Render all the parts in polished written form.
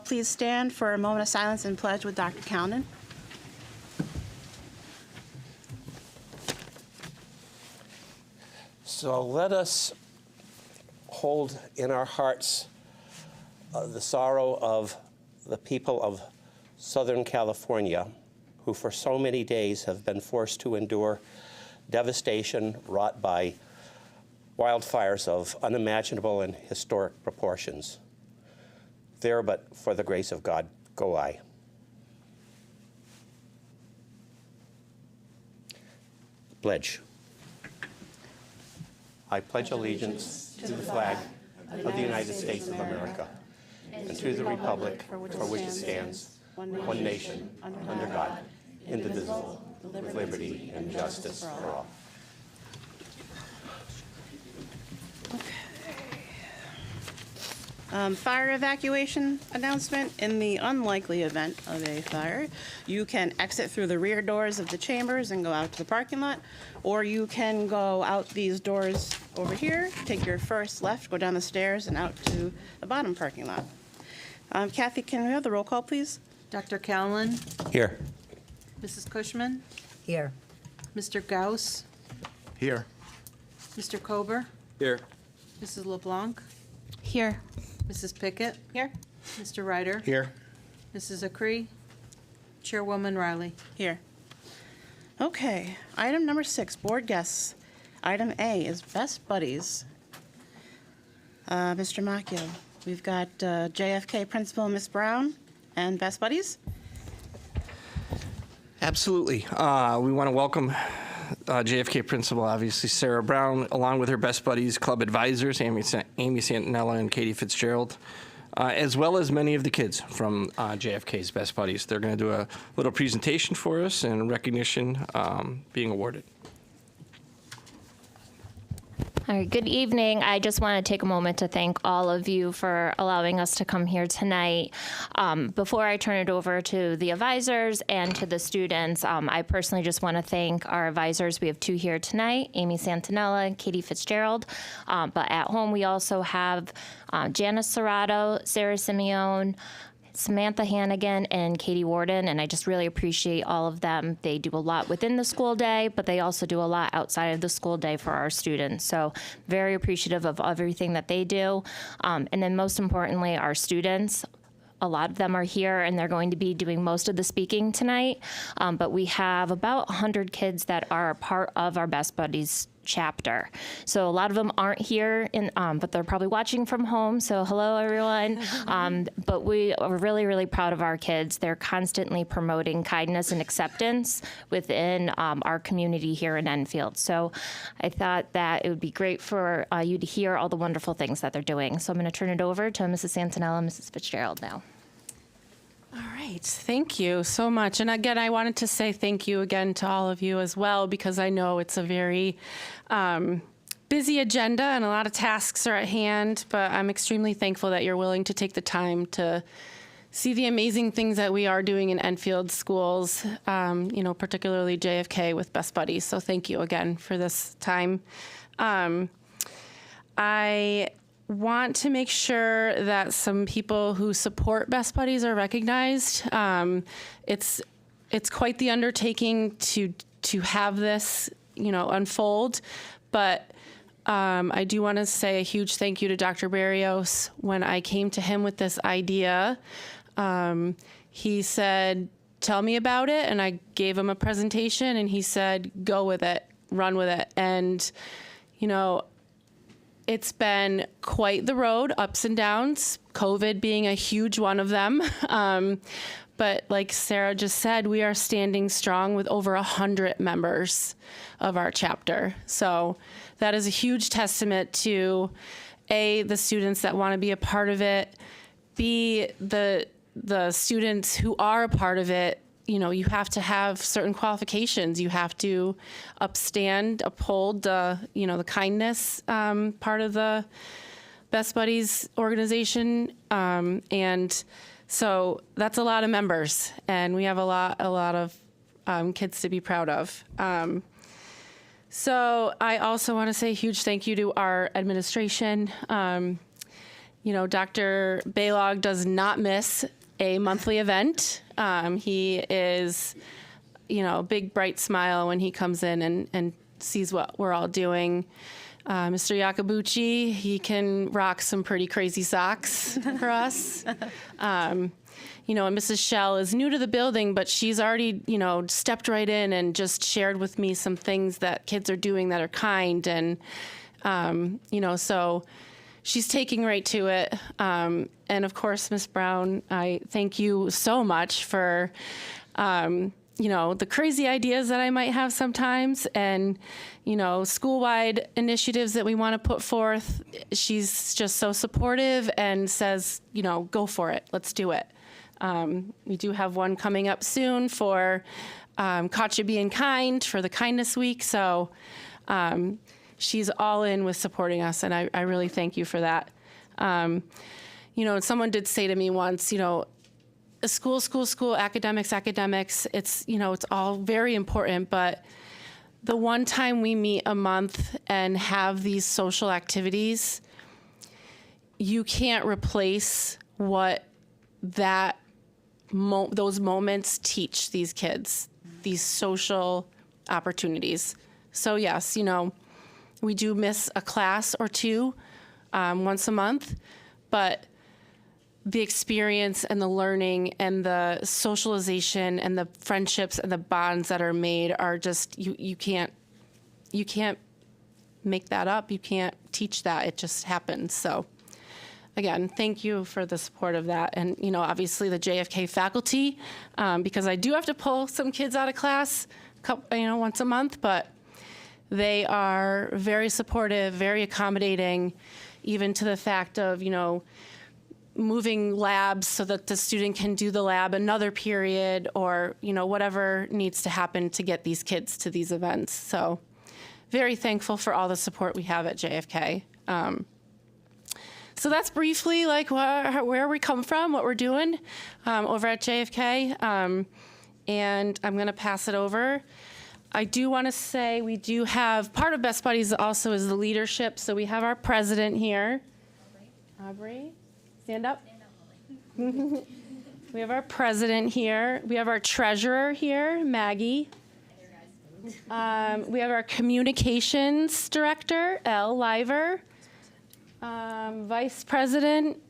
Please stand for a moment of silence and pledge with Dr. Calnan. So let us hold in our hearts the sorrow of the people of Southern California, who for so many days have been forced to endure devastation wrought by wildfires of unimaginable and historic proportions. There, but for the grace of God, go I. Pledge. I pledge allegiance to the flag of the United States of America and to the republic for which it stands, one nation, under God, indivisible, with liberty and justice for all. Fire evacuation announcement. In the unlikely event of a fire, you can exit through the rear doors of the chambers and go out to the parking lot, or you can go out these doors over here, take your first left, go down the stairs, and out to the bottom parking lot. Kathy, can we have the roll call, please? Dr. Callan, Here. Mrs. Cushman, Here. Mr. Gauss, Here. Mr. Kober, Here. Mrs. LeBlanc, Here. Mrs. Pickett, Here. Mr. Ryder, Here. Mrs. Acree, Chairwoman Riley. Here. Okay, item number 6, board guests. Item A is Best Buddies. Mr. Macchio, we've got JFK Principal Miss Brown and Best Buddies. Absolutely. We want to welcome JFK Principal, obviously, Sarah Brown, along with her Best Buddies Club advisors, Amy Santinella and Katie Fitzgerald, as well as many of the kids from JFK's Best Buddies. They're going to do a little presentation for us and recognition being awarded. All right, good evening. I just want to take a moment to thank all of you for allowing us to come here tonight. Before I turn it over to the advisors and to the students, I personally just want to thank our advisors. We have 2 here tonight, Amy Santinella and Katie Fitzgerald. But at home, we also have Janice Serrato, Sarah Simeone, Samantha Hannigan, and Katie Warden, and I just really appreciate all of them. They do a lot within the school day, but they also do a lot outside of the school day for our students. So very appreciative of everything that they do. And then most importantly, our students. A lot of them are here, and they're going to be doing most of the speaking tonight. But we have about 100 kids that are part of our Best Buddies chapter. So a lot of them aren't here, but they're probably watching from home. So hello, everyone. But we are really, really proud of our kids. They're constantly promoting kindness and acceptance within our community here in Enfield. So I thought that it would be great for you to hear all the wonderful things that they're doing. So I'm going to turn it over to Mrs. Santinella and Mrs. Fitzgerald now. All right, thank you so much. And again, I wanted to say thank you again to all of you as well, because I know it's a very busy agenda and a lot of tasks are at hand, but I'm extremely thankful that you're willing to take the time to see the amazing things that we are doing in Enfield schools, particularly JFK with Best Buddies. So thank you again for this time. I want to make sure that some people who support Best Buddies are recognized. It's quite the undertaking to have this, unfold, but I do want to say a huge thank you to Dr. Barrios. When I came to him with this idea, he said, "Tell me about it," and I gave him a presentation, and he said, "Go with it, run with it," and it's been quite the road, ups and downs, COVID being a huge one of them. But like Sarah just said, we are standing strong with over 100 members of our chapter. So that is a huge testament to A, the students that want to be a part of it, B, the students who are a part of it. You have to have certain qualifications. You have to uphold the kindness part of the Best Buddies organization. And so that's a lot of members, and we have a lot of kids to be proud of. So I also want to say a huge thank you to our administration. Dr. Baylog does not miss a monthly event. He is, a big bright smile when he comes in and sees what we're all doing. Mr. Yakabuchi, he can rock some pretty crazy socks for us. And Mrs. Shell is new to the building, but she's already, stepped right in and just shared with me some things that kids are doing that are kind. And, so she's taking right to it. And of course, Ms. Brown, I thank you so much for, the crazy ideas that I might have sometimes and, school-wide initiatives that we want to put forth. She's just so supportive and says, go for it. Let's do it. We do have one coming up soon for Katja Being Kind for the Kindness Week. So she's all in with supporting us, and I really thank you for that. Someone did say to me once, school, academics, it's, it's all very important, but the one time we meet a month and have these social activities, you can't replace what those moments teach these kids, these social opportunities. So yes, we do miss a class or two once a month, but the experience and the learning and the socialization and the friendships and the bonds that are made are just, you can't make that up. You can't teach that. It just happens. So again, thank you for the support of that. And, obviously the JFK faculty, because I do have to pull some kids out of class, once a month, but they are very supportive, very accommodating, even to the fact of, moving labs so that the student can do the lab another period or, whatever needs to happen to get these kids to these events. So very thankful for all the support we have at JFK. So that's briefly like where we come from, what we're doing over at JFK. And I'm going to pass it over. I do want to say we do have part of Best Buddies also is the leadership. So we have our president here. Aubrey, stand up. We have our president here. We have our treasurer here, Maggie. We have our communications director, Elle Liver. Vice President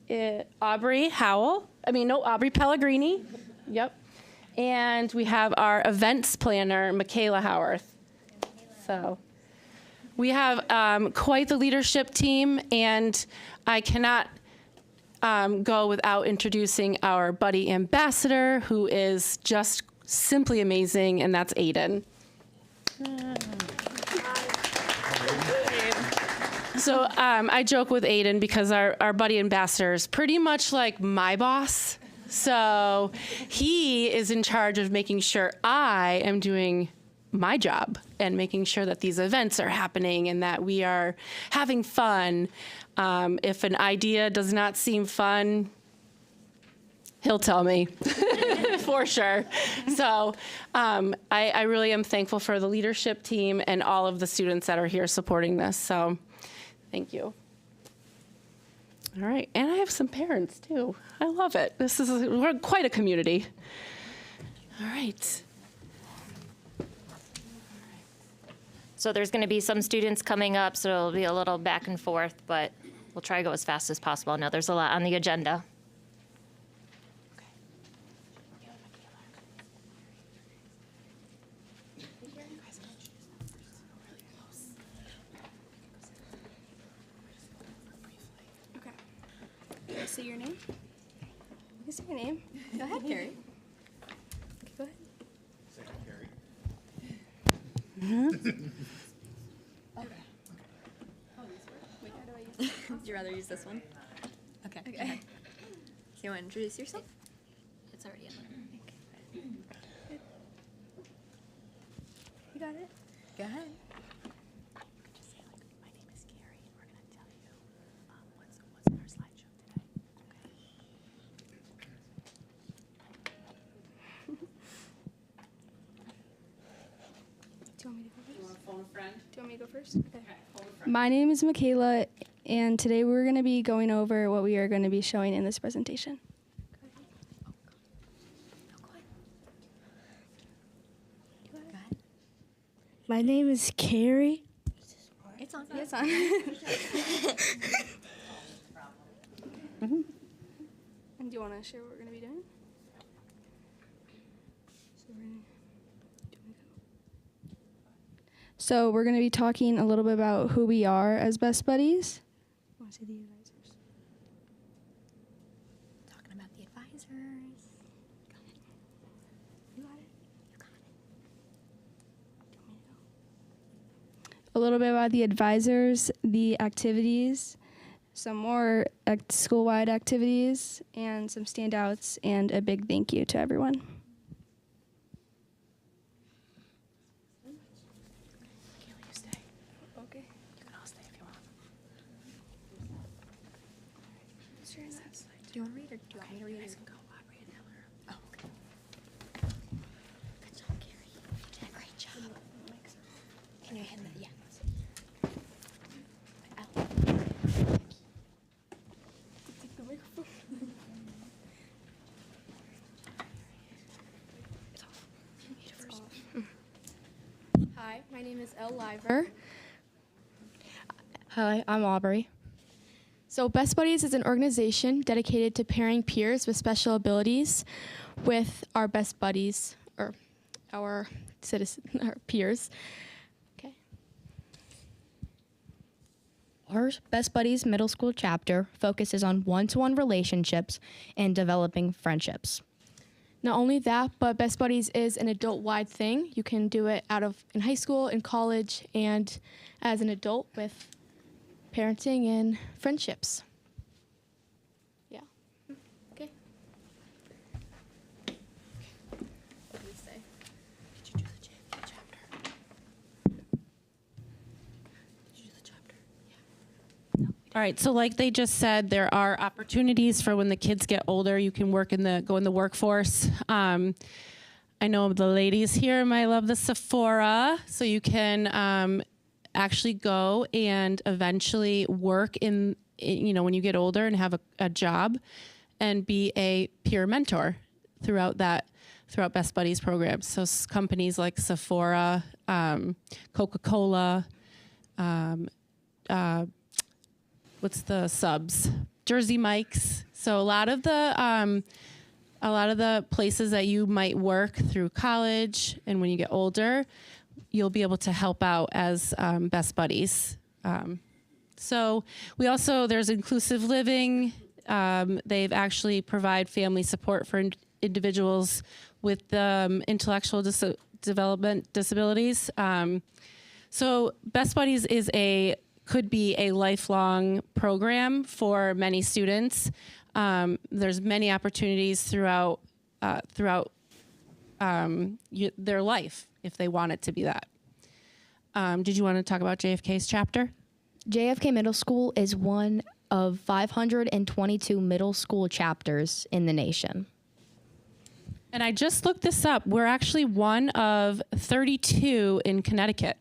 Aubrey Pellegrini. Yep. And we have our events planner, Michaela Howarth. So we have quite the leadership team, and I cannot go without introducing our buddy ambassador, who is just simply amazing, and that's Aiden. So I joke with Aiden because our buddy ambassador is pretty much like my boss. So he is in charge of making sure I am doing my job and making sure that these events are happening and that we are having fun. If an idea does not seem fun, he'll tell me for sure. So I really am thankful for the leadership team and all of the students that are here supporting this. So thank you. All right, and I have some parents too. I love it. We're quite a community. All right. So there's going to be some students coming up, so it'll be a little back and forth, but we'll try to go as fast as possible. I know there's a lot on the agenda. Say your name. You say your name. Go ahead, Carrie. Okay, go ahead. Say Carrie. Okay. Wait, how do I use this? Would you rather use this one? Okay. Okay. So you want to introduce yourself? It's already in there. Okay. You got it? Go ahead. Just say my name is Carrie, and we're gonna tell you what's in our slideshow today. Do you want me to go first? Do you want to phone a friend? Do you want me to go first? Okay. My name is Michaela, and today we're going to be going over what we are going to be showing in this presentation. My name is Carrie. It's on. Yes, on. And do you want to share what we're going to be doing? So we're going to be talking a little bit about who we are as Best Buddies. Want to say the advisors? Talking about the advisors. You got it. You got it. A little bit about the advisors, the activities, some more school-wide activities, and some standouts, and a big thank you to everyone. Okay. You can all stay if you want. Do you want to read or do you want me to read it? Go. I'll read it. Oh, okay. Good job, Carrie. You did a great job. Can you hand that? Yeah. Hi, my name is Elle Liver. Hi, I'm Aubrey. So Best Buddies is an organization dedicated to pairing peers with special abilities with our best buddies, or our our peers. Okay. Our Best Buddies Middle School chapter focuses on one-to-one relationships and developing friendships. Not only that, but Best Buddies is an adult-wide thing. You can do it in high school, in college, and as an adult with parenting and friendships. Yeah. Okay. What do we say? Did you do the JFK chapter? Did you do the chapter? Yeah. All right, so like they just said, there are opportunities for when the kids get older, you can go in the workforce. I know the ladies here might love the Sephora, so you can actually go and eventually work when you get older and have a job and be a peer mentor throughout Best Buddies programs. So companies like Sephora, Coca-Cola, what's the subs? Jersey Mike's. So a lot of the places that you might work through college and when you get older, you'll be able to help out as Best Buddies. So there's inclusive living. They've actually provide family support for individuals with intellectual development disabilities. So Best Buddies could be a lifelong program for many students. There's many opportunities throughout their life if they want it to be that. Did you want to talk about JFK's chapter? JFK Middle School is one of 522 middle school chapters in the nation. And I just looked this up. We're actually one of 32 in Connecticut.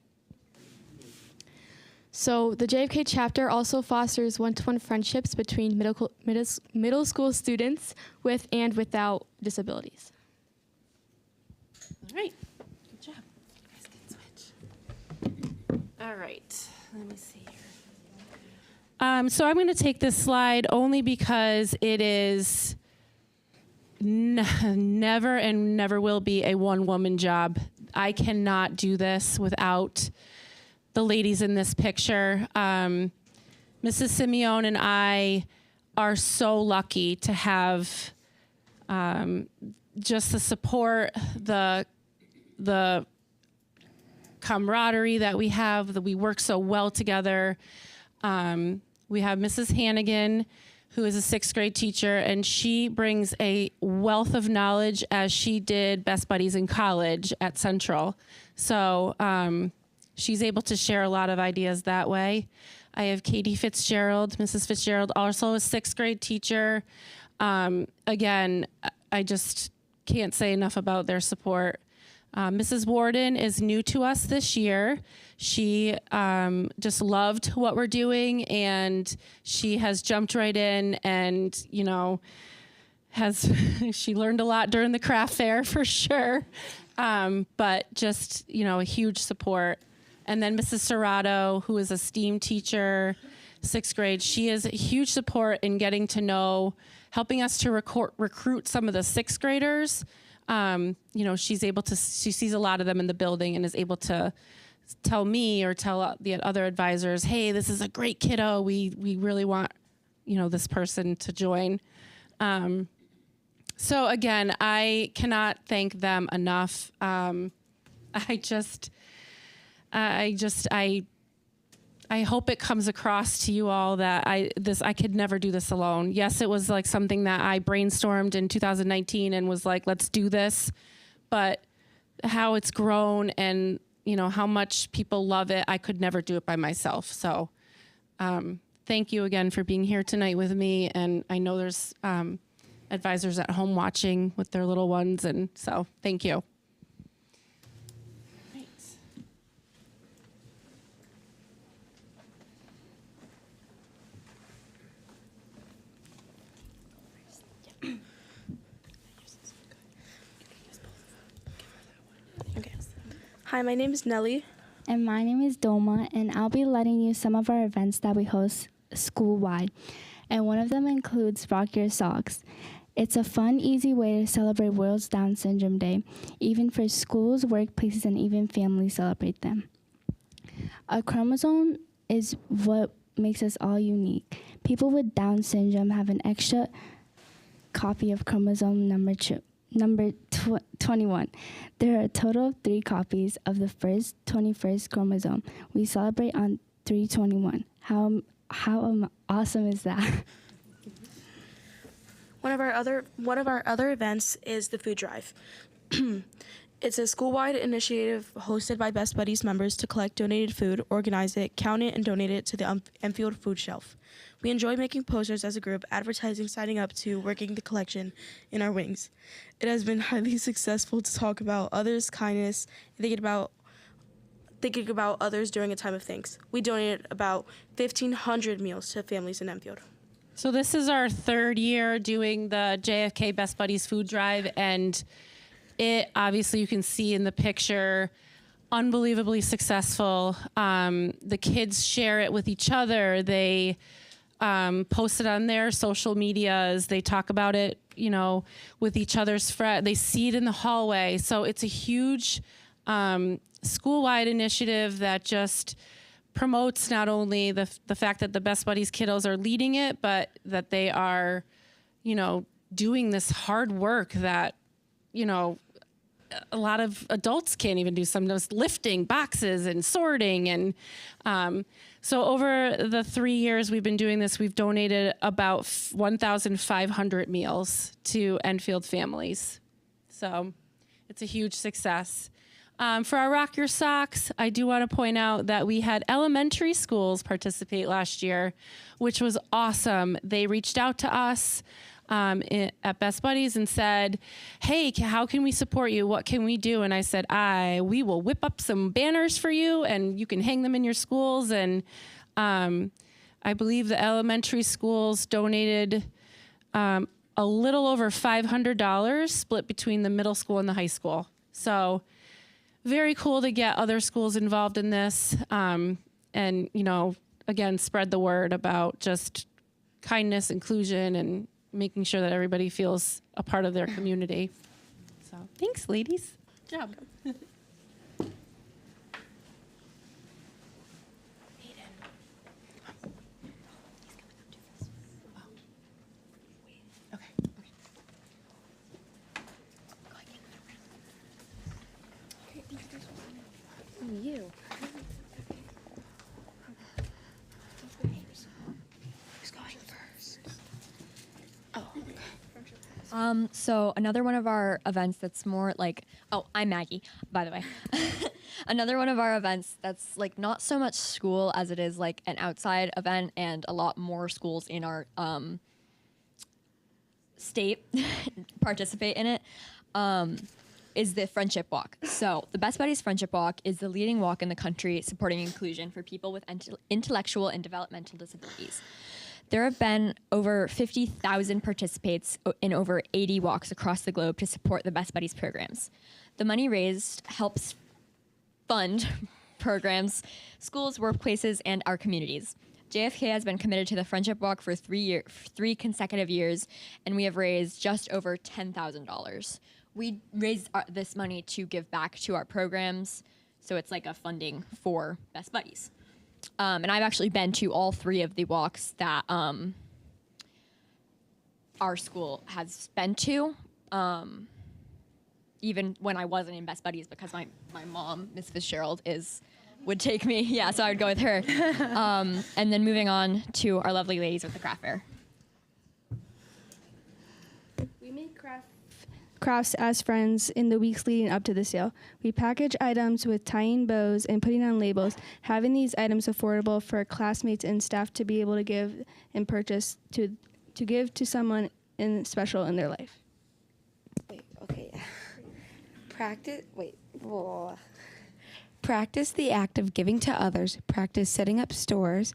So the JFK chapter also fosters one-to-one friendships between middle school students with and without disabilities. All right. Good job. You guys can switch. All right. Let me see here. So I'm going to take this slide only because it is never and never will be a one-woman job. I cannot do this without the ladies in this picture. Mrs. Simeone and I are so lucky to have just the support, the camaraderie that we have, that we work so well together. We have Mrs. Hannigan, who is a 6th grade teacher, and she brings a wealth of knowledge as she did Best Buddies in college at Central. So she's able to share a lot of ideas that way. I have Katie Fitzgerald, Mrs. Fitzgerald, also a 6th grade teacher. Again, I just can't say enough about their support. Mrs. Warden is new to us this year. She just loved what we're doing, and she has jumped right in and, you know, she learned a lot during the craft fair for sure. But just, you know, a huge support. And then Mrs. Serrato, who is a STEAM teacher, 6th grade, she is a huge support in getting to know, helping us to recruit some of the 6th graders. You know, she sees a lot of them in the building and is able to tell me or tell the other advisors, hey, this is a great kiddo. We really want, you know, this person to join. So again, I cannot thank them enough. I hope it comes across to you all that I could never do this alone. Yes, it was like something that I brainstormed in 2019 and was like, let's do this. But how it's grown and, you know, how much people love it, I could never do it by myself. So thank you again for being here tonight with me. And I know there's advisors at home watching with their little ones. And so thank you. Hi, my name is Nellie. And my name is Doma, and I'll be letting you some of our events that we host school-wide. And one of them includes Rock Your Socks. It's a fun, easy way to celebrate World Down Syndrome Day. Even for schools, workplaces, and even families celebrate them. A chromosome is what makes us all unique. People with Down syndrome have an extra copy of chromosome number 21. There are a total of 3 copies of the first 21st chromosome. We celebrate on 3/21. How awesome is that? One of our other events is the food drive. It's a school-wide initiative hosted by Best Buddies members to collect donated food, organize it, count it, and donate it to the Enfield Food Shelf. We enjoy making posters as a group, advertising, signing up to, working the collection in our wings. It has been highly successful to talk about others' kindness, and thinking about others during a time of thanks. We donated about 1,500 meals to families in Enfield. So this is our 3rd year doing the JFK Best Buddies food drive, and it obviously you can see in the picture, unbelievably successful. The kids share it with each other. They post it on their social medias. They talk about it, you know, with each other's friends. They see it in the hallway. So it's a huge school-wide initiative that just promotes not only the fact that the Best Buddies kiddos are leading it, but that they are, you know, doing this hard work that, you know, a lot of adults can't even do. Some just lifting boxes and sorting. And so over the 3 years we've been doing this, we've donated about 1,500 meals to Enfield families. So it's a huge success. For our Rock Your Socks, I do want to point out that we had elementary schools participate last year, which was awesome. They reached out to us at Best Buddies and said, hey, how can we support you? What can we do? And I said, we will whip up some banners for you and you can hang them in your schools. And I believe the elementary schools donated a little over $500 split between the middle school and the high school. So very cool to get other schools involved in this. And, you know, again, spread the word about just kindness, inclusion, and making sure that everybody feels a part of their community. So thanks, ladies. Good job. You. Who's going first? So another one of our events that's more like, I'm Maggie, by the way. Another one of our events that's like not so much school as it is like an outside event, and a lot more schools in our state participate in it. is the Friendship Walk. So the Best Buddies Friendship Walk is the leading walk in the country supporting inclusion for people with intellectual and developmental disabilities. There have been over 50,000 participants in over 80 walks across the globe to support the Best Buddies programs. The money raised helps fund programs, schools, workplaces, and our communities. JFK has been committed to the Friendship Walk for 3 consecutive years, and we have raised just over $10,000. We raised this money to give back to our programs, so it's like a funding for Best Buddies. And I've actually been to all 3 of the walks that our school has been to, even when I wasn't in Best Buddies, because my mom, Miss Fitzgerald, would take me. Yeah, so I would go with her. And then moving on to our lovely ladies with the craft fair. We make crafts as friends in the weeks leading up to the sale. We package items with tying bows and putting on labels, having these items affordable for classmates and staff to be able to give and purchase to give to someone special in their life. Wait, okay. Practice the act of giving to others, practice setting up stores,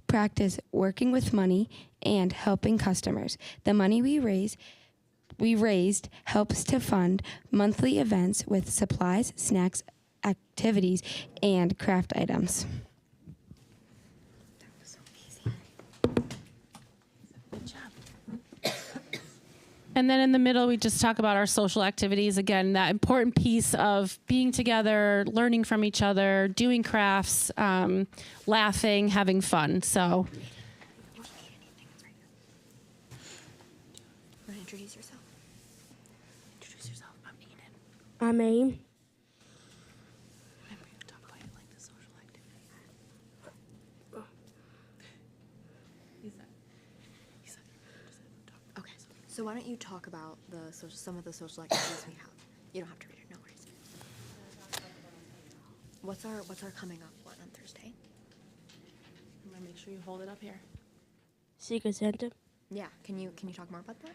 practice working with money, and helping customers. The money we raised helps to fund monthly events with supplies, snacks, activities, and craft items. That was so easy. Good job. And then in the middle, we just talk about our social activities. Again, that important piece of being together, learning from each other, doing crafts, laughing, having fun. So. Introduce yourself. Introduce yourself. I'm Enid. I'm Aim. Remember, you talk about like the social activity. Okay. So why don't you talk about some of the social activities we have? You don't have to read it. No worries. What's our coming up one on Thursday? I'm gonna make sure you hold it up here. Secret Santa. Yeah. Can you talk more about that?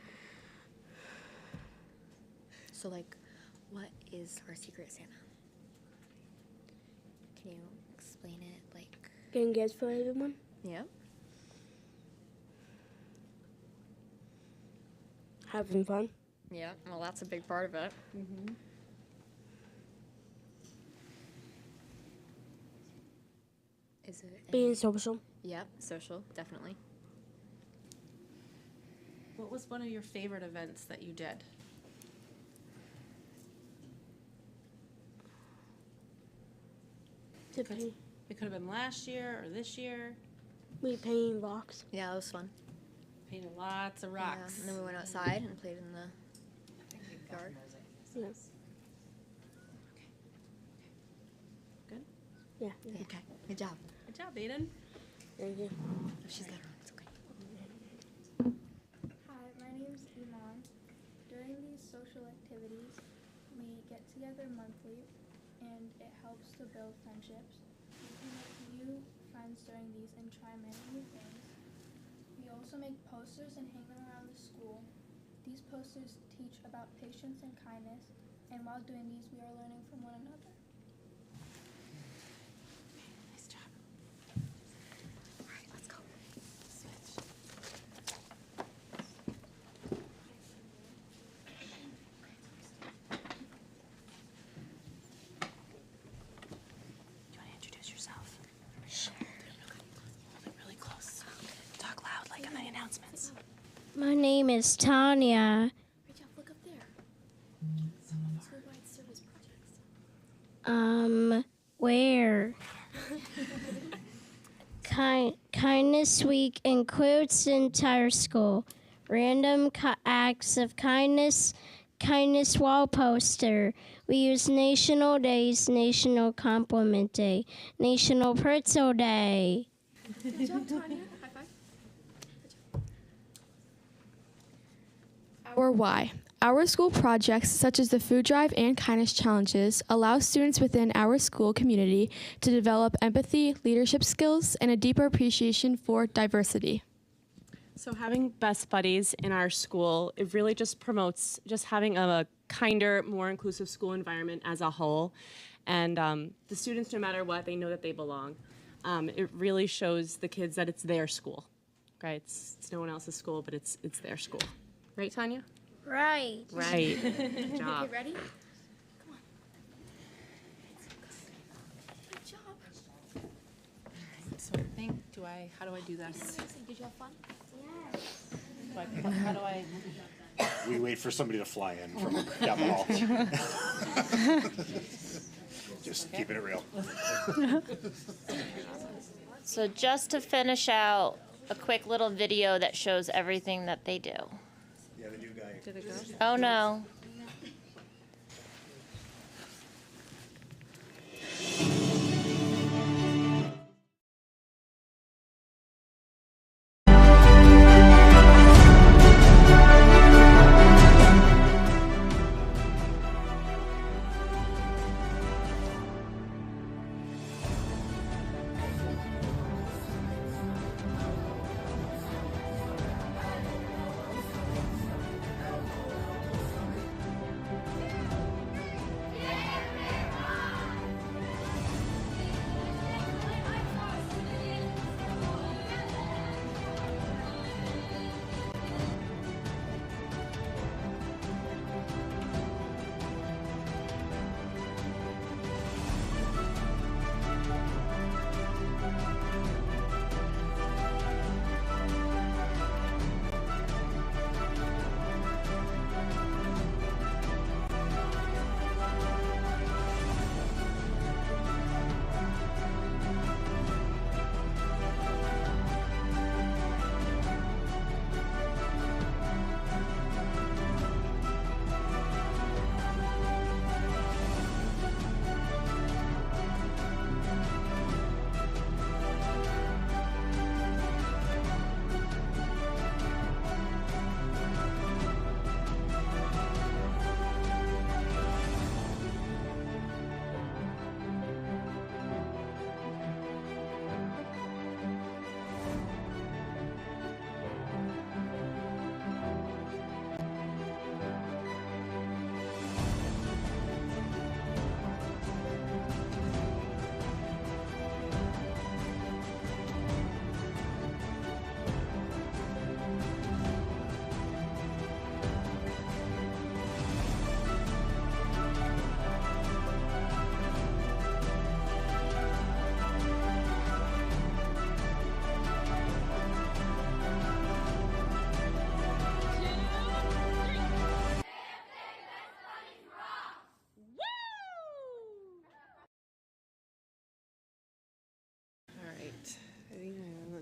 So like, what is our Secret Santa? Can you explain it like? Getting gifts for everyone. Yeah. Having fun. Yeah. Well, that's a big part of it. Mm-hmm. Is it Being social. Yep. Social, definitely. What was one of your favorite events that you did? To paint. It could have been last year or this year. We painting rocks. Yeah, that was fun. Painted lots of rocks. Yeah. And then we went outside and played in the yard. Yes. Good? Yeah. Okay. Good job. Good job, Aiden. Thank you. She's got her own. It's okay. Hi, my name's Iman. During these social activities, we get together monthly, and it helps to build friendships. You can make new friends during these and try many new things. We also make posters and hang them around the school. These posters teach about patience and kindness, and while doing these, we are learning from one another. Nice job. All right, let's go. Switch. Do you want to introduce yourself? Sure. Hold it really close. Talk loud like in the announcements. My name is Tanya. Reach up, look up there. School-wide service projects. Where? Kindness Week includes the entire school. Random acts of kindness wall poster. We use National Days, National Compliment Day, National Pretzel Day. Good job, Tanya. High five. Our why. Our school projects, such as the food drive and kindness challenges, allow students within our school community to develop empathy, leadership skills, and a deeper appreciation for diversity. So having Best Buddies in our school, it really just promotes just having a kinder, more inclusive school environment as a whole. And the students, no matter what, they know that they belong. It really shows the kids that it's their school, right? It's no one else's school, but it's their school. Right, Tanya? Right. Right. Good job. Okay, ready? Come on. Good job. So I think, how do I do this? Did you have fun? How do I? We wait for somebody to fly in from down the hall. Just keeping it real. So just to finish out, a quick little video that shows everything that they do. Yeah, the new guy. Did it go? Oh no.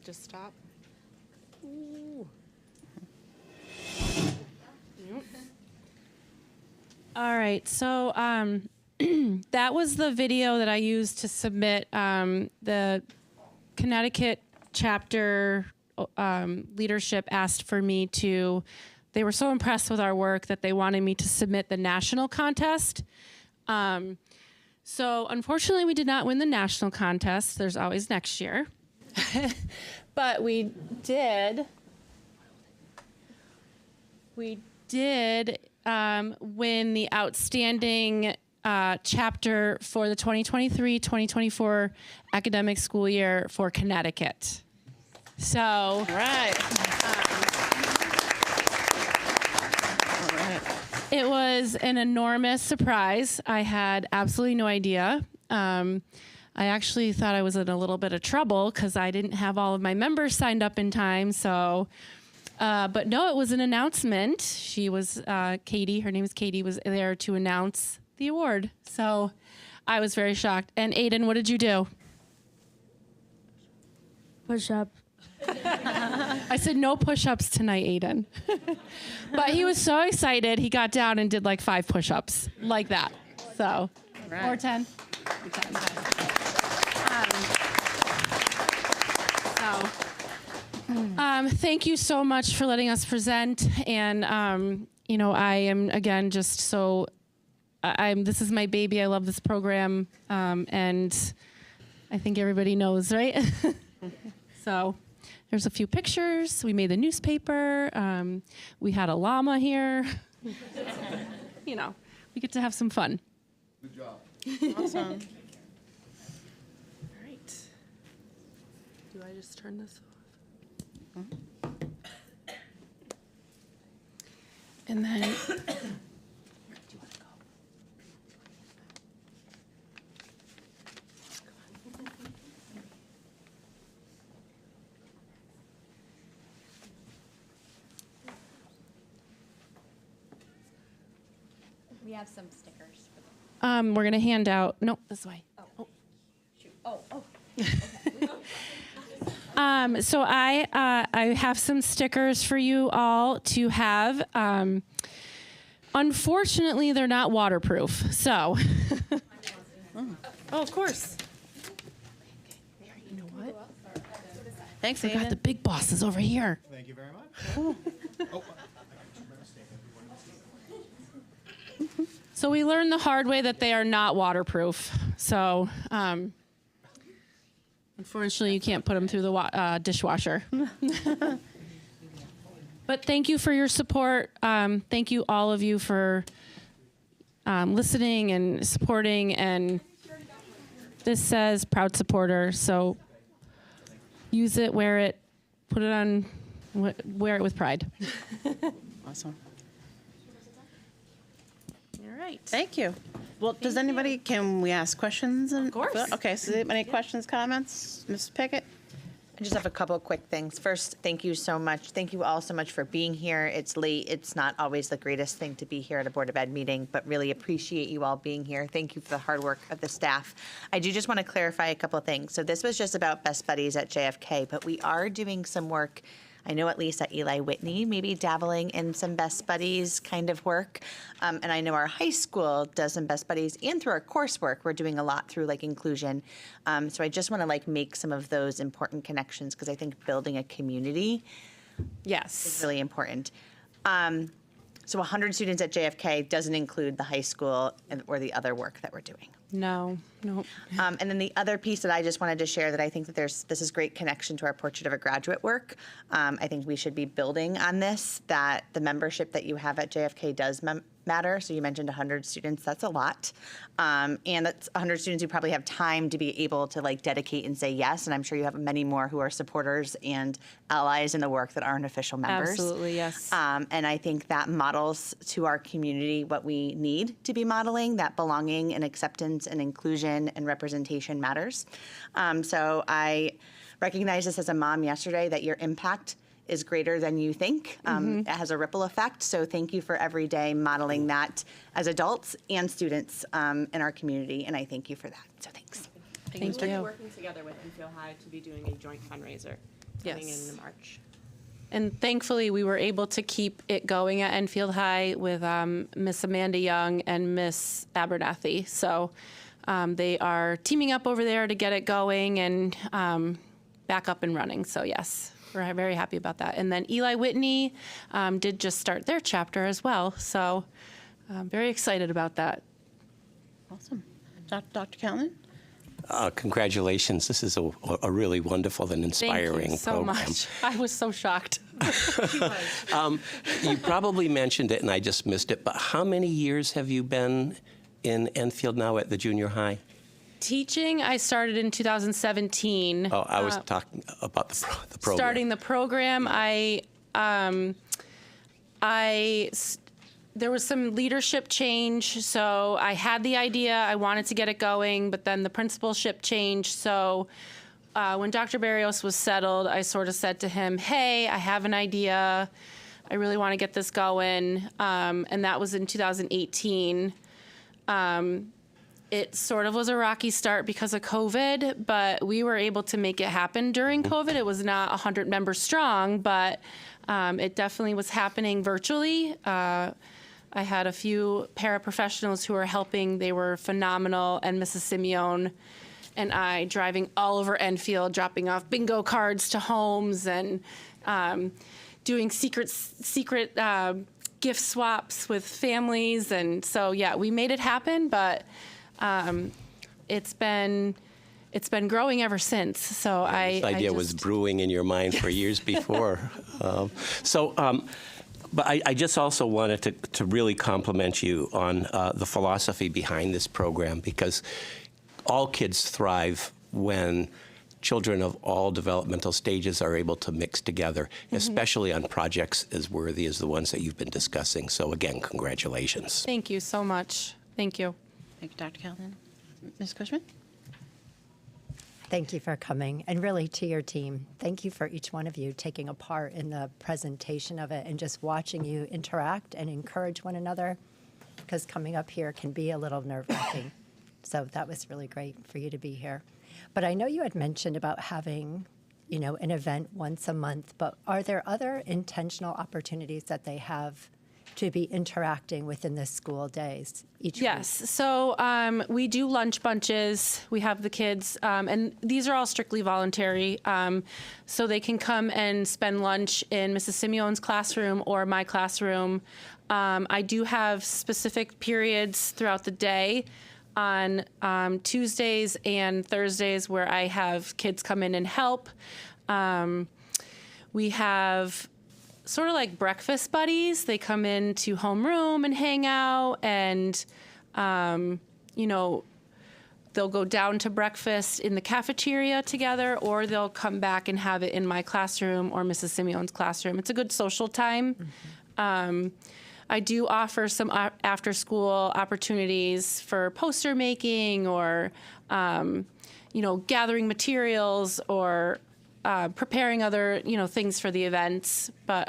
Just stop. Ooh. Yep. All right, so that was the video that I used to submit the Connecticut chapter leadership asked for me to, they were so impressed with our work that they wanted me to submit the national contest. So unfortunately, we did not win the national contest. There's always next year. But we did win the outstanding chapter for the 2023-2024 academic school year for Connecticut. So, it was an enormous surprise. I had absolutely no idea. I actually thought I was in a little bit of trouble because I didn't have all of my members signed up in time. So, but no, it was an announcement. She was, Katie, her name is Katie, was there to announce the award. So I was very shocked. And Aiden, what did you do? Push up. I said no push-ups tonight, Aiden. But he was so excited, he got down and did like 5 push-ups, like that. So, or 10. Thank you so much for letting us present. And, you know, I am, again, just so, this is my baby. I love this program. And I think everybody knows, right? So there's a few pictures. We made the newspaper. We had a llama here. You know, we get to have some fun. Good job. Awesome. All right. Do I just turn this off? And then, where do you want to go? We have some stickers for them. We're going to hand out, no, this way. Oh. Shoot. Oh. So I have some stickers for you all to have. Unfortunately, they're not waterproof. So, oh, of course. You know what? Thanks, I got Aiden. the big bosses over here. Thank you very much. So we learned the hard way that they are not waterproof. So, unfortunately, you can't put them through the dishwasher. But thank you for your support. Thank you, all of you, for listening and supporting. And this says proud supporter. So use it, wear it, put it on, wear it with pride. Awesome. All right. Thank you. Well, can we ask questions? Of course. Okay, so any questions, comments? Ms. Pickett? I just have a couple of quick things. First, thank you so much. Thank you all so much for being here. It's late. It's not always the greatest thing to be here at a Board of Ed meeting, but really appreciate you all being here. Thank you for the hard work of the staff. I do just want to clarify a couple of things. So this was just about Best Buddies at JFK, but we are doing some work, I know at least at Eli Whitney, maybe dabbling in some Best Buddies kind of work. And I know our high school does some Best Buddies, and through our coursework, we're doing a lot through like inclusion. So I just want to like make some of those important connections because I think building a community is really important. So 100 students at JFK doesn't include the high school or the other work that we're doing. No. And then the other piece that I just wanted to share that I think that this is great connection to our Portrait of a Graduate work. I think we should be building on this, that the membership that you have at JFK does matter. So you mentioned 100 students, that's a lot. And that's 100 students who probably have time to be able to like dedicate and say yes. And I'm sure you have many more who are supporters and allies in the work that aren't official members. Absolutely, yes. And I think that models to our community what we need to be modeling, that belonging and acceptance and inclusion and representation matters. So I recognized this as a mom yesterday, that your impact is greater than you think. It has a ripple effect. So thank you for every day modeling that as adults and students in our community. And I thank you for that. So thanks. Thank you. Working together with Enfield High to be doing a joint fundraiser coming in March. And thankfully, we were able to keep it going at Enfield High with Miss Amanda Young and Miss Abernathy. So they are teaming up over there to get it going and back up and running. So yes, we're very happy about that. And then Eli Whitney did just start their chapter as well. So I'm very excited about that. Awesome. Dr. Callan? Congratulations. This is a really wonderful and inspiring Thank you so program. much. I was so shocked. You probably mentioned it and I just missed it, but how many years have you been in Enfield now at the junior high? Teaching, I started in 2017. Oh, I was talking about the program. Starting the program, there was some leadership change, so I had the idea, I wanted to get it going, but then the principalship changed, so when Dr. Barrios was settled, I sort of said to him, hey, I have an idea, I really want to get this going, and that was in 2018. It sort of was a rocky start because of COVID, but we were able to make it happen during COVID. It was not 100 members strong, but it definitely was happening virtually. I had a few paraprofessionals who were helping. They were phenomenal, and Mrs. Simeone and I driving all over Enfield, dropping off bingo cards to homes and doing secret gift swaps with families. And so, yeah, we made it happen, but it's been it's been growing ever since. So This idea was brewing in your mind for years before. But I just also wanted to really compliment you on the philosophy behind this program, because all kids thrive when children of all developmental stages are able to mix together, especially on projects as worthy as the ones that you've been discussing. So again, congratulations. Thank you so much. Thank you. Thank you, Dr. Calhoun. Ms. Cushman? Thank you for coming, and really to your team. Thank you for each one of you taking a part in the presentation of it and just watching you interact and encourage one another, because coming up here can be a little nerve-wracking. So that was really great for you to be here. But I know you had mentioned about having, an event once a month, but are there other intentional opportunities that they have to be interacting within the school days each week? Yes. So we do lunch bunches. We have the kids, and these are all strictly voluntary. So they can come and spend lunch in Mrs. Simeon's classroom or my classroom. I do have specific periods throughout the day on Tuesdays and Thursdays where I have kids come in and help. We have sort of like breakfast buddies. They come into homeroom and hang out, and they'll go down to breakfast in the cafeteria together, or they'll come back and have it in my classroom or Mrs. Simeon's classroom. It's a good social time. I do offer some after-school opportunities for poster making, or gathering materials, or preparing other, things for the events. But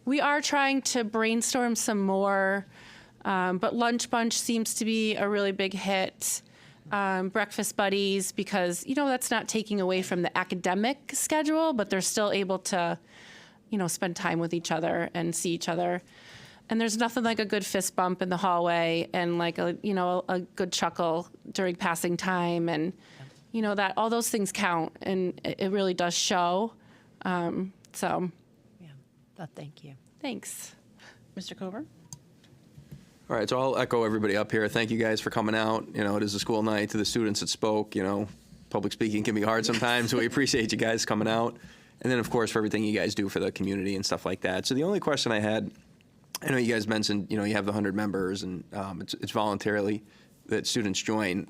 we are trying to brainstorm some more. But Lunch Bunch seems to be a really big hit. Breakfast Buddies, because, that's not taking away from the academic schedule, but they're still able to, spend time with each other and see each other. And there's nothing like a good fist bump in the hallway and like a good chuckle during passing time, and that all those things count, and it really does show. So thank you. Thanks. Mr. Coburn? All right, so I'll echo everybody up here. Thank you guys for coming out. It is a school night. To the students that spoke, public speaking can be hard sometimes, so we appreciate you guys coming out. And then, of course, for everything you guys do for the community and stuff like that. So the only question I had, I know you guys mentioned, you have the 100 members, and it's voluntarily that students join.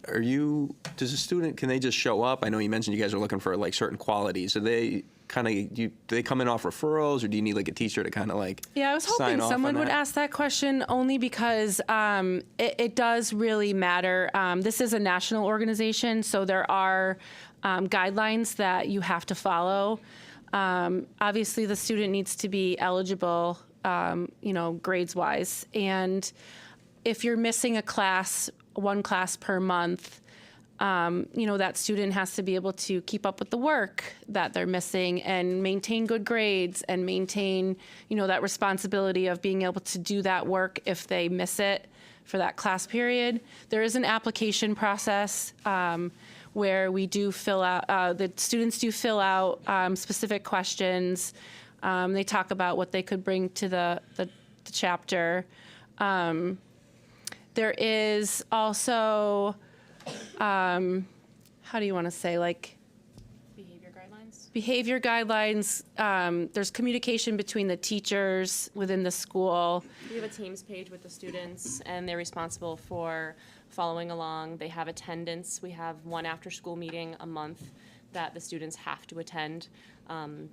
Does a student, can they just show up? I know you mentioned you guys are looking for like certain qualities. Do they come in off referrals, or do you need like a teacher to kind of like Yeah, I was hoping someone would ask that question, only because it does really matter. This is a national organization, so there are guidelines that you have to follow. Obviously, the student needs to be eligible, grades-wise. And if you're missing one class per month, that student has to be able to keep up with the work that they're missing and maintain good grades and maintain, that responsibility of being able to do that work if they miss it for that class period. There is an application process where we do fill out, the students do fill out specific questions. They talk about what they could bring to the chapter. There is also, how do you want to say, like, behavior guidelines. There's communication between the teachers within the school. We have a Teams page with the students, and they're responsible for following along. They have attendance. We have one after-school meeting a month that the students have to attend.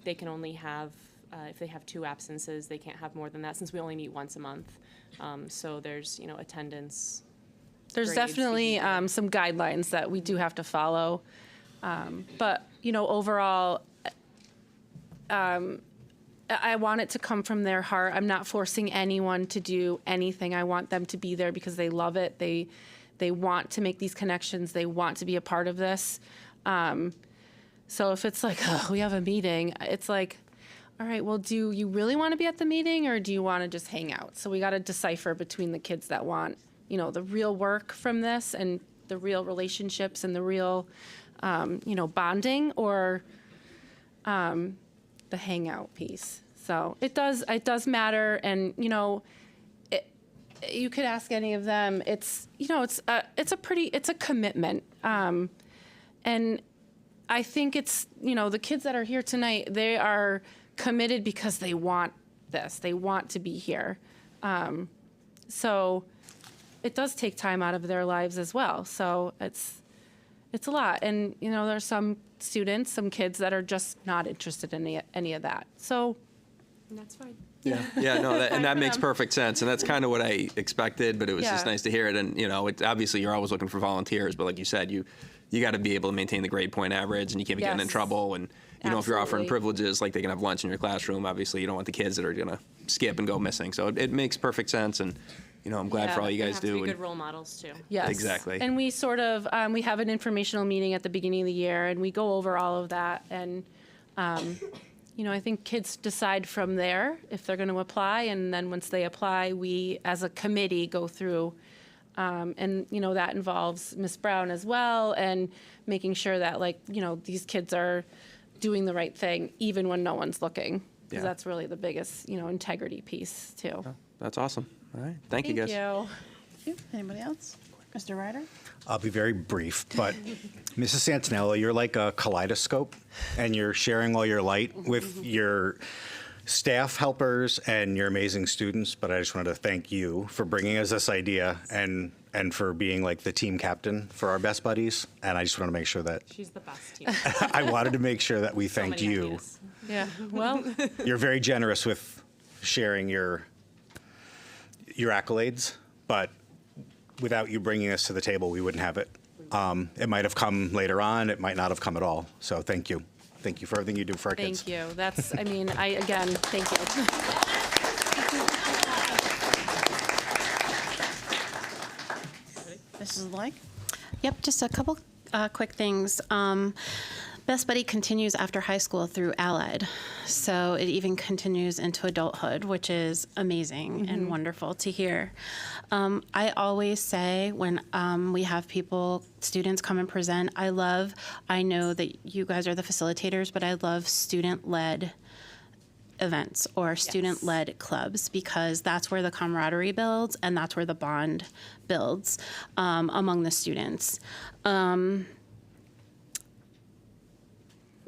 They can only have, if they have 2 absences, they can't have more than that, since we only meet once a month. So there's, attendance. There's grades, definitely some guidelines that we do have to follow. But, overall, I want it to come from their heart. I'm not forcing anyone to do anything. I want them to be there because they love it. They want to make these connections. They want to be a part of this. So if it's like, oh, we have a meeting, it's like, all right, well, do you really want to be at the meeting, or do you want to just hang out? So we got to decipher between the kids that want, the real work from this and the real relationships and the real, bonding, or the hangout piece. So it does matter. And, you could ask any of them. It's a commitment. And I think it's, the kids that are here tonight, they are committed because they want this. They want to be here. So it does take time out of their lives as well. So it's a lot. And, there's some students, some kids that are just not interested in any of that. So that's fine. Yeah, no, and that makes perfect sense, and that's kind of what I expected. But it was just Yeah. nice to hear it. And obviously you're always looking for volunteers, but like you said, you got to be able to maintain the grade point average, and you can't be getting in Yes. trouble. And if you're offering Absolutely. privileges like they can have lunch in your classroom, obviously you don't want the kids that are gonna skip and go missing. So it makes perfect sense, and I'm glad for all you They guys have to do. be and- good role models too. Yes. Exactly. And we sort of, we have an informational meeting at the beginning of the year, and we go over all of that. And, I think kids decide from there if they're going to apply. And then once they apply, we, as a committee, go through. And, that involves Ms. Brown as well, and making sure that, these kids are doing the right thing, even when no one's looking. Because Yeah. that's really the biggest, integrity piece, too. That's awesome. All right, thank you guys. Thank you. Anybody else? Mr. Ryder? I'll be very brief, but Mrs. Santinella, you're like a kaleidoscope, and you're sharing all your light with your staff helpers and your amazing students. But I just wanted to thank you for bringing us this idea and for being like the team captain for our Best Buddies. And I just want to make sure that She's the best team. I wanted to make sure that we thanked many you. ideas. Yeah, well, You're very generous with sharing your accolades, but without you bringing us to the table, we wouldn't have it. It might have come later on. It might not have come at all. So thank you. Thank you for everything you do for our kids. thank you. That's, again, thank you. Mrs. Blake? Yep, just a couple quick things. Best Buddy continues after high school through Allied. So it even continues into adulthood, which is amazing and wonderful to hear. I always say when we have students come and present, I know that you guys are the facilitators, but I love student-led events or student-led clubs, because that's where the camaraderie builds and that's where the bond builds among the students.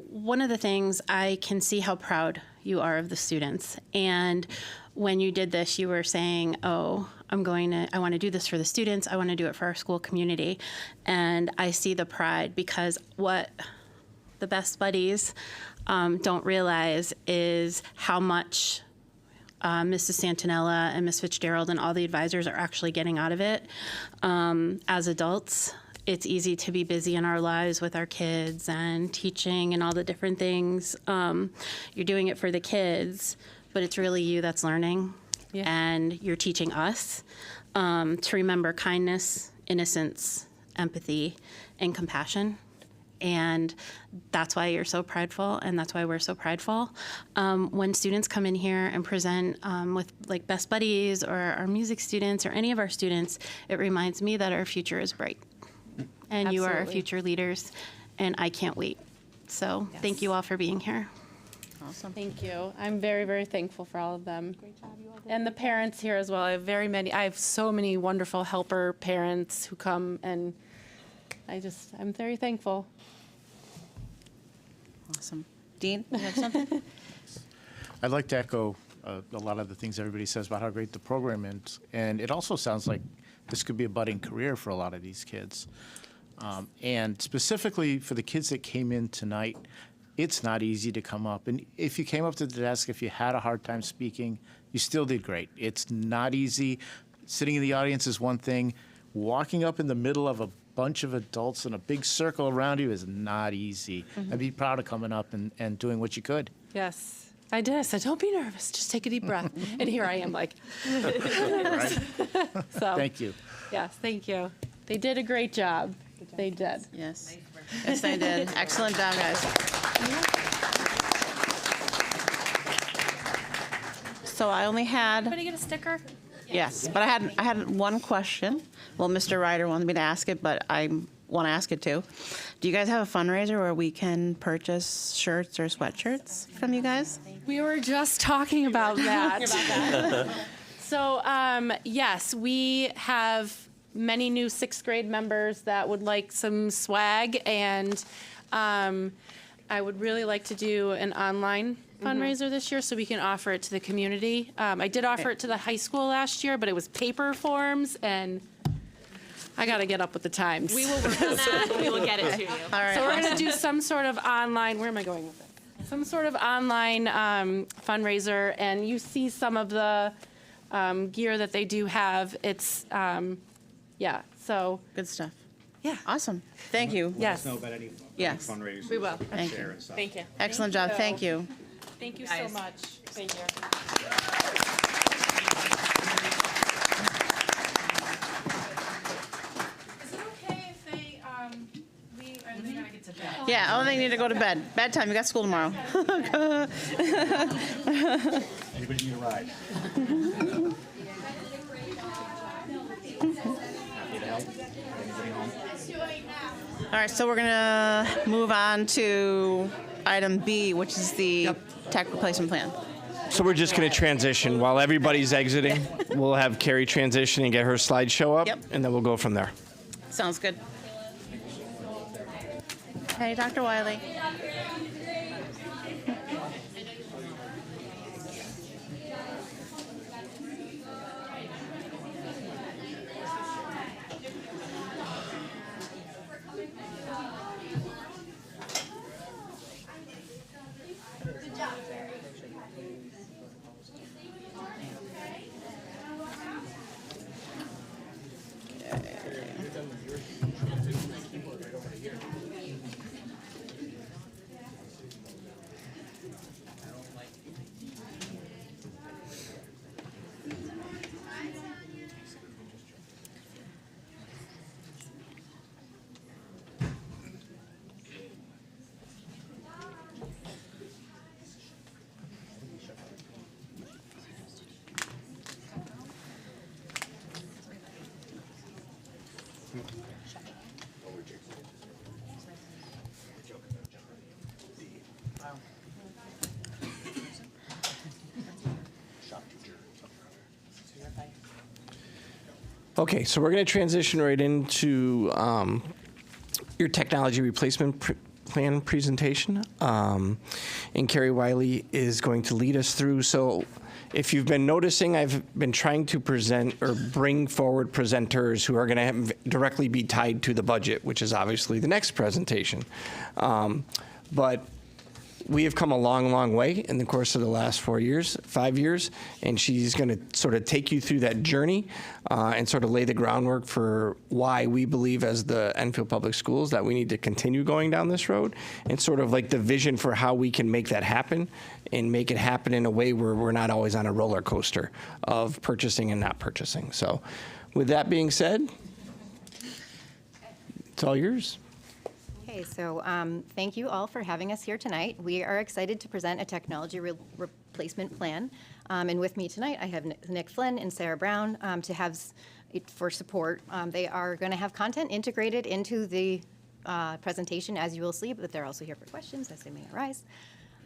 One of the things, I can see how proud you are of the students. And when you did this, you were saying, oh, I want to do this for the students. I want to do it for our school community. And I see the pride, because what the Best Buddies don't realize is how much Mrs. Santinella and Ms. Fitzgerald and all the advisors are actually getting out of it. As adults, it's easy to be busy in our lives with our kids and teaching and all the different things. You're doing it for the kids, but it's really you that's learning. Yeah. And you're teaching us to remember kindness, innocence, empathy, and compassion. And that's why you're so prideful, and that's why we're so prideful. When students come in here and present with like Best Buddies or our music students or any of our students, it reminds me that our future is bright. And you are our Absolutely. future leaders, and I can't wait. So thank you all for being here. Awesome. Thank you. I'm very, very thankful for all of them. Great job, you all did. And the parents here as well. I have so many wonderful helper parents who come, and I'm very thankful. Awesome. Dean, you have something? I'd like to echo a lot of the things everybody says about how great the program is. And it also sounds like this could be a budding career for a lot of these kids. And specifically for the kids that came in tonight, it's not easy to come up. And if you came up to the desk, if you had a hard time speaking, you still did great. It's not easy. Sitting in the audience is one thing. Walking up in the middle of a bunch of adults in a big circle around you is not easy. I'd be proud of coming up and doing what you could. Yes, I did. I said, don't be nervous. Just take a deep breath. And here I am like. So, Thank you. yes, thank you. They did a great job. They did. Yes. Yes, they did. Excellent job, guys. So I only had, Everybody get a sticker? yes, but I had one question. Well, Mr. Ryder wanted me to ask it, but I want to ask it too. Do you guys have a fundraiser where we can purchase shirts or sweatshirts from you guys? We were just talking about that. So, yes, we have many new 6th grade members that would like some swag, and I would really like to do an online fundraiser this year so we can offer it to the community. I did offer it to the high school last year, but it was paper forms, and I got to get up with the times. We will work on that. We will get it to you. All right. So we're going to do some sort of online, where am I going with it? Some sort of online fundraiser, and you see some of the gear that they do have. It's, yeah, so. Good stuff. Yeah. Awesome. Thank you. Yes. Know about any Yes. fundraisers. We will. Thank Share you. and stuff. Thank you. Excellent job. Thank you. Thank you so much. Thank you. Is it okay if they, leave, or they gotta get to bed? Yeah, oh, they need to go to bed. Bedtime, you got school tomorrow. Anybody need a ride? Happy to help. Anybody home? All right, so we're gonna move on to item B, which is the tech replacement plan. So we're just going to transition. While everybody's exiting, we'll have Carrie transition and get her slideshow up, and then we'll go from there. Sounds good. Hey, Dr. Wiley. Okay, so we're going to transition right into your technology replacement plan presentation. And Carrie Wiley is going to lead us through. So if you've been noticing, I've been trying to present or bring forward presenters who are going to directly be tied to the budget, which is obviously the next presentation. But we have come a long, long way in the course of the last 5 years, and she's going to sort of take you through that journey and sort of lay the groundwork for why we believe as the Enfield Public Schools that we need to continue going down this road, and sort of like the vision for how we can make that happen and make it happen in a way where we're not always on a roller coaster of purchasing and not purchasing. So with that being said, it's all yours. Okay, so thank you all for having us here tonight. We are excited to present a technology replacement plan. And with me tonight, I have Nick Flynn and Sarah Brown to have for support. They are going to have content integrated into the presentation, as you will see, but they're also here for questions as they may arise.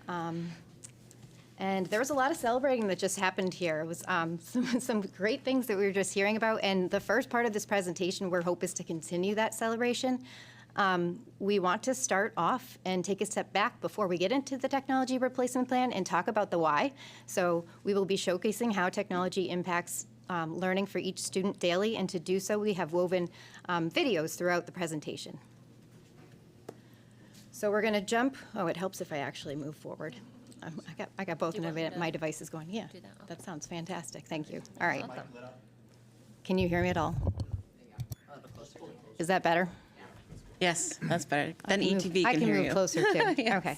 And there was a lot of celebrating that just happened here. It was some great things that we were just hearing about. And the first part of this presentation, our hope is to continue that celebration. We want to start off and take a step back before we get into the technology replacement plan and talk about the why. So we will be showcasing how technology impacts learning for each student daily, and to do so, we have woven videos throughout the presentation. So we're going to jump. Oh, it helps if I actually move forward. I got both of my devices going. Yeah, that sounds fantastic. Thank you. All right. Can you hear me at all? Is that better? Yes, that's better. Then ETV I can can hear move you. closer too. Yes. Okay.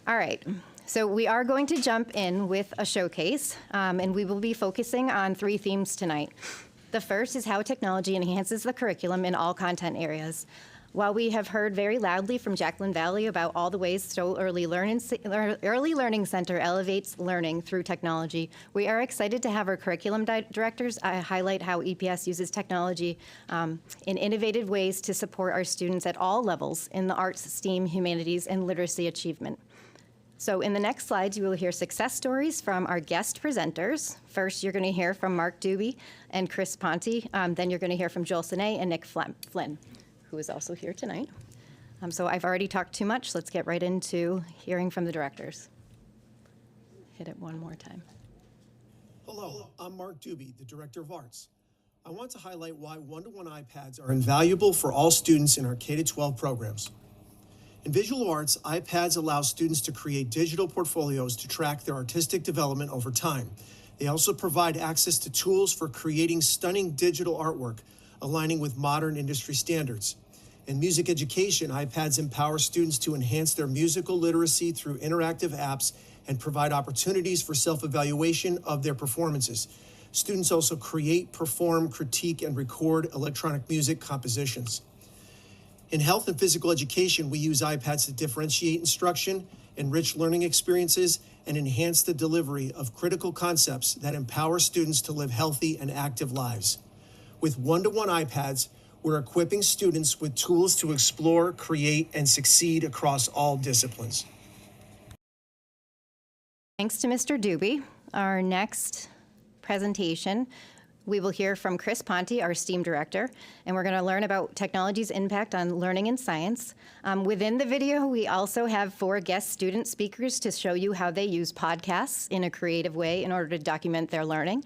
All right. So we are going to jump in with a showcase, and we will be focusing on 3 themes tonight. The first is how technology enhances the curriculum in all content areas. While we have heard very loudly from Jacqueline Valley about all the ways Stoll Early Learning Center elevates learning through technology, we are excited to have our curriculum directors highlight how EPS uses technology in innovative ways to support our students at all levels in the arts, STEAM, humanities, and literacy achievement. So in the next slides, you will hear success stories from our guest presenters. First, you're going to hear from Mark Doobie and Chris Ponte. Then you're going to hear from Joel Sine and Nick Flynn, who is also here tonight. So I've already talked too much. Let's get right into hearing from the directors. Hit it one more time. Hello, I'm Mark Doobie, the Director of Arts. I want to highlight why one-to-one iPads are invaluable for all students in our K-12 programs. In visual arts, iPads allow students to create digital portfolios to track their artistic development over time. They also provide access to tools for creating stunning digital artwork, aligning with modern industry standards. In music education, iPads empower students to enhance their musical literacy through interactive apps and provide opportunities for self-evaluation of their performances. Students also create, perform, critique, and record electronic music compositions. In health and physical education, we use iPads to differentiate instruction, enrich learning experiences, and enhance the delivery of critical concepts that empower students to live healthy and active lives. With one-to-one iPads, we're equipping students with tools to explore, create, and succeed across all disciplines. Thanks to Mr. Doobie. Our next presentation, we will hear from Chris Ponte, our STEAM director, and we're going to learn about technology's impact on learning and science. Within the video, we also have 4 guest student speakers to show you how they use podcasts in a creative way in order to document their learning.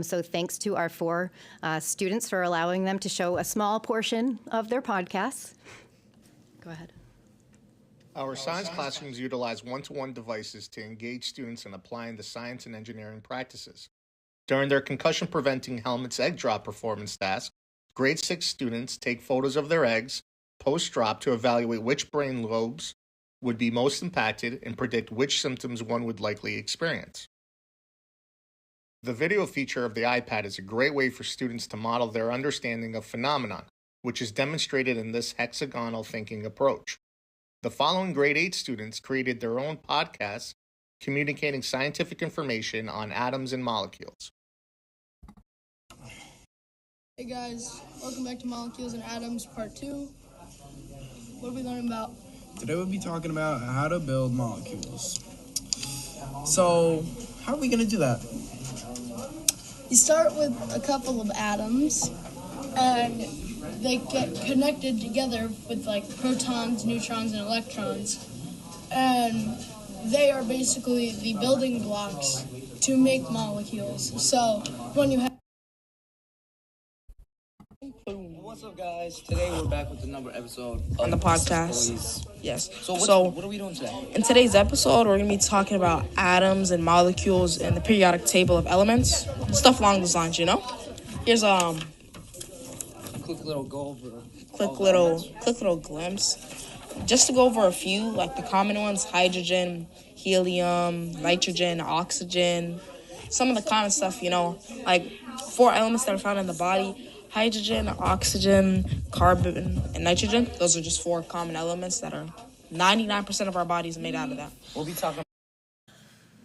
So thanks to our 4 students for allowing them to show a small portion of their podcasts. Go ahead. Our science classrooms utilize one-to-one devices to engage students in applying the science and engineering practices. During their concussion-preventing helmets egg drop performance task, grade 6 students take photos of their eggs post-drop to evaluate which brain lobes would be most impacted and predict which symptoms one would likely experience. The video feature of the iPad is a great way for students to model their understanding of phenomenon, which is demonstrated in this hexagonal thinking approach. The following grade 8 students created their own podcasts communicating scientific information on atoms and molecules. Hey guys, welcome back to Molecules and Atoms Part 2. What are we learning about? Today we'll be talking about how to build molecules. So, how are we going to do that? You start with a couple of atoms, and they get connected together with like protons, neutrons, and electrons. And they are basically the building blocks to make molecules. So when you have... What's up, guys? Today we're back with another episode on the podcast. Boys. Yes. So what are we doing today? In today's episode, we're going to be talking about atoms and molecules and the periodic table of elements. Stuff along those lines, you know? Here's quick little go over. Quick little glimpse. Just to go over a few, like the common ones: hydrogen, helium, nitrogen, oxygen. Some of the common stuff, you know, like 4 elements that are found in the body: hydrogen, oxygen, carbon, and nitrogen. Those are just 4 common elements that are 99% of our body is made out of that. We'll be talking.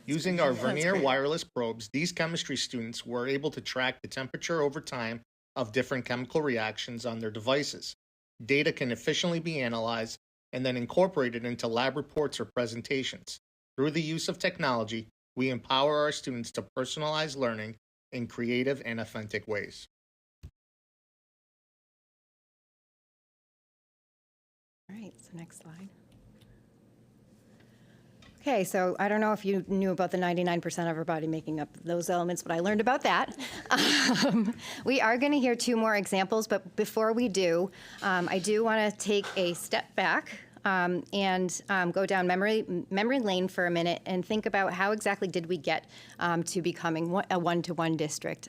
Using our Vernier wireless probes, these chemistry students were able to track the temperature over time of different chemical reactions on their devices. Data can efficiently be analyzed and then incorporated into lab reports or presentations. Through the use of technology, we empower our students to personalize learning in creative and authentic ways. All right, so next slide. Okay, so I don't know if you knew about the 99% of our body making up those elements, but I learned about that. We are going to hear 2 more examples, but before we do, I do want to take a step back and go down memory lane for a minute and think about how exactly did we get to becoming a one-to-one district.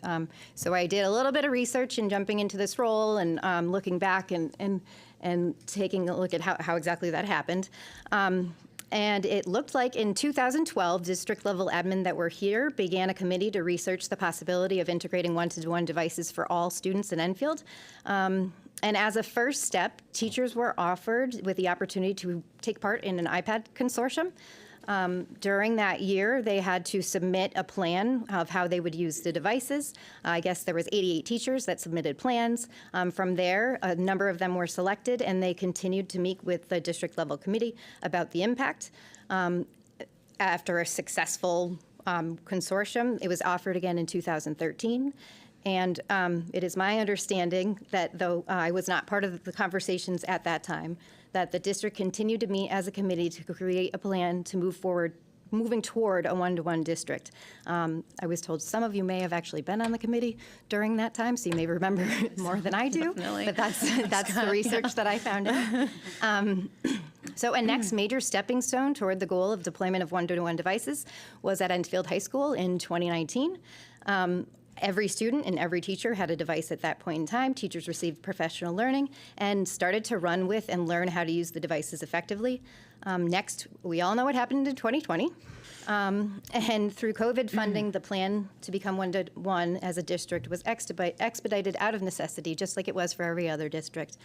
So I did a little bit of research in jumping into this role and looking back and taking a look at how exactly that happened. And it looked like in 2012, district-level admin that were here began a committee to research the possibility of integrating one-to-one devices for all students in Enfield. And as a first step, teachers were offered with the opportunity to take part in an iPad consortium. During that year, they had to submit a plan of how they would use the devices. I guess there was 88 teachers that submitted plans. From there, a number of them were selected, and they continued to meet with the district-level committee about the impact. after a successful consortium. It was offered again in 2013. And it is my understanding that, though I was not part of the conversations at that time, that the district continued to meet as a committee to create a plan to moving toward a one-to-one district. I was told some of you may have actually been on the committee during that time, so you may remember more than I do. Definitely. But that's the research that I found out. So a next major stepping stone toward the goal of deployment of one-to-one devices was at Enfield High School in 2019. Every student and every teacher had a device at that point in time. Teachers received professional learning and started to run with and learn how to use the devices effectively. Next, we all know what happened in 2020. And through COVID funding, the plan to become one-to-one as a district was expedited out of necessity, just like it was for every other district.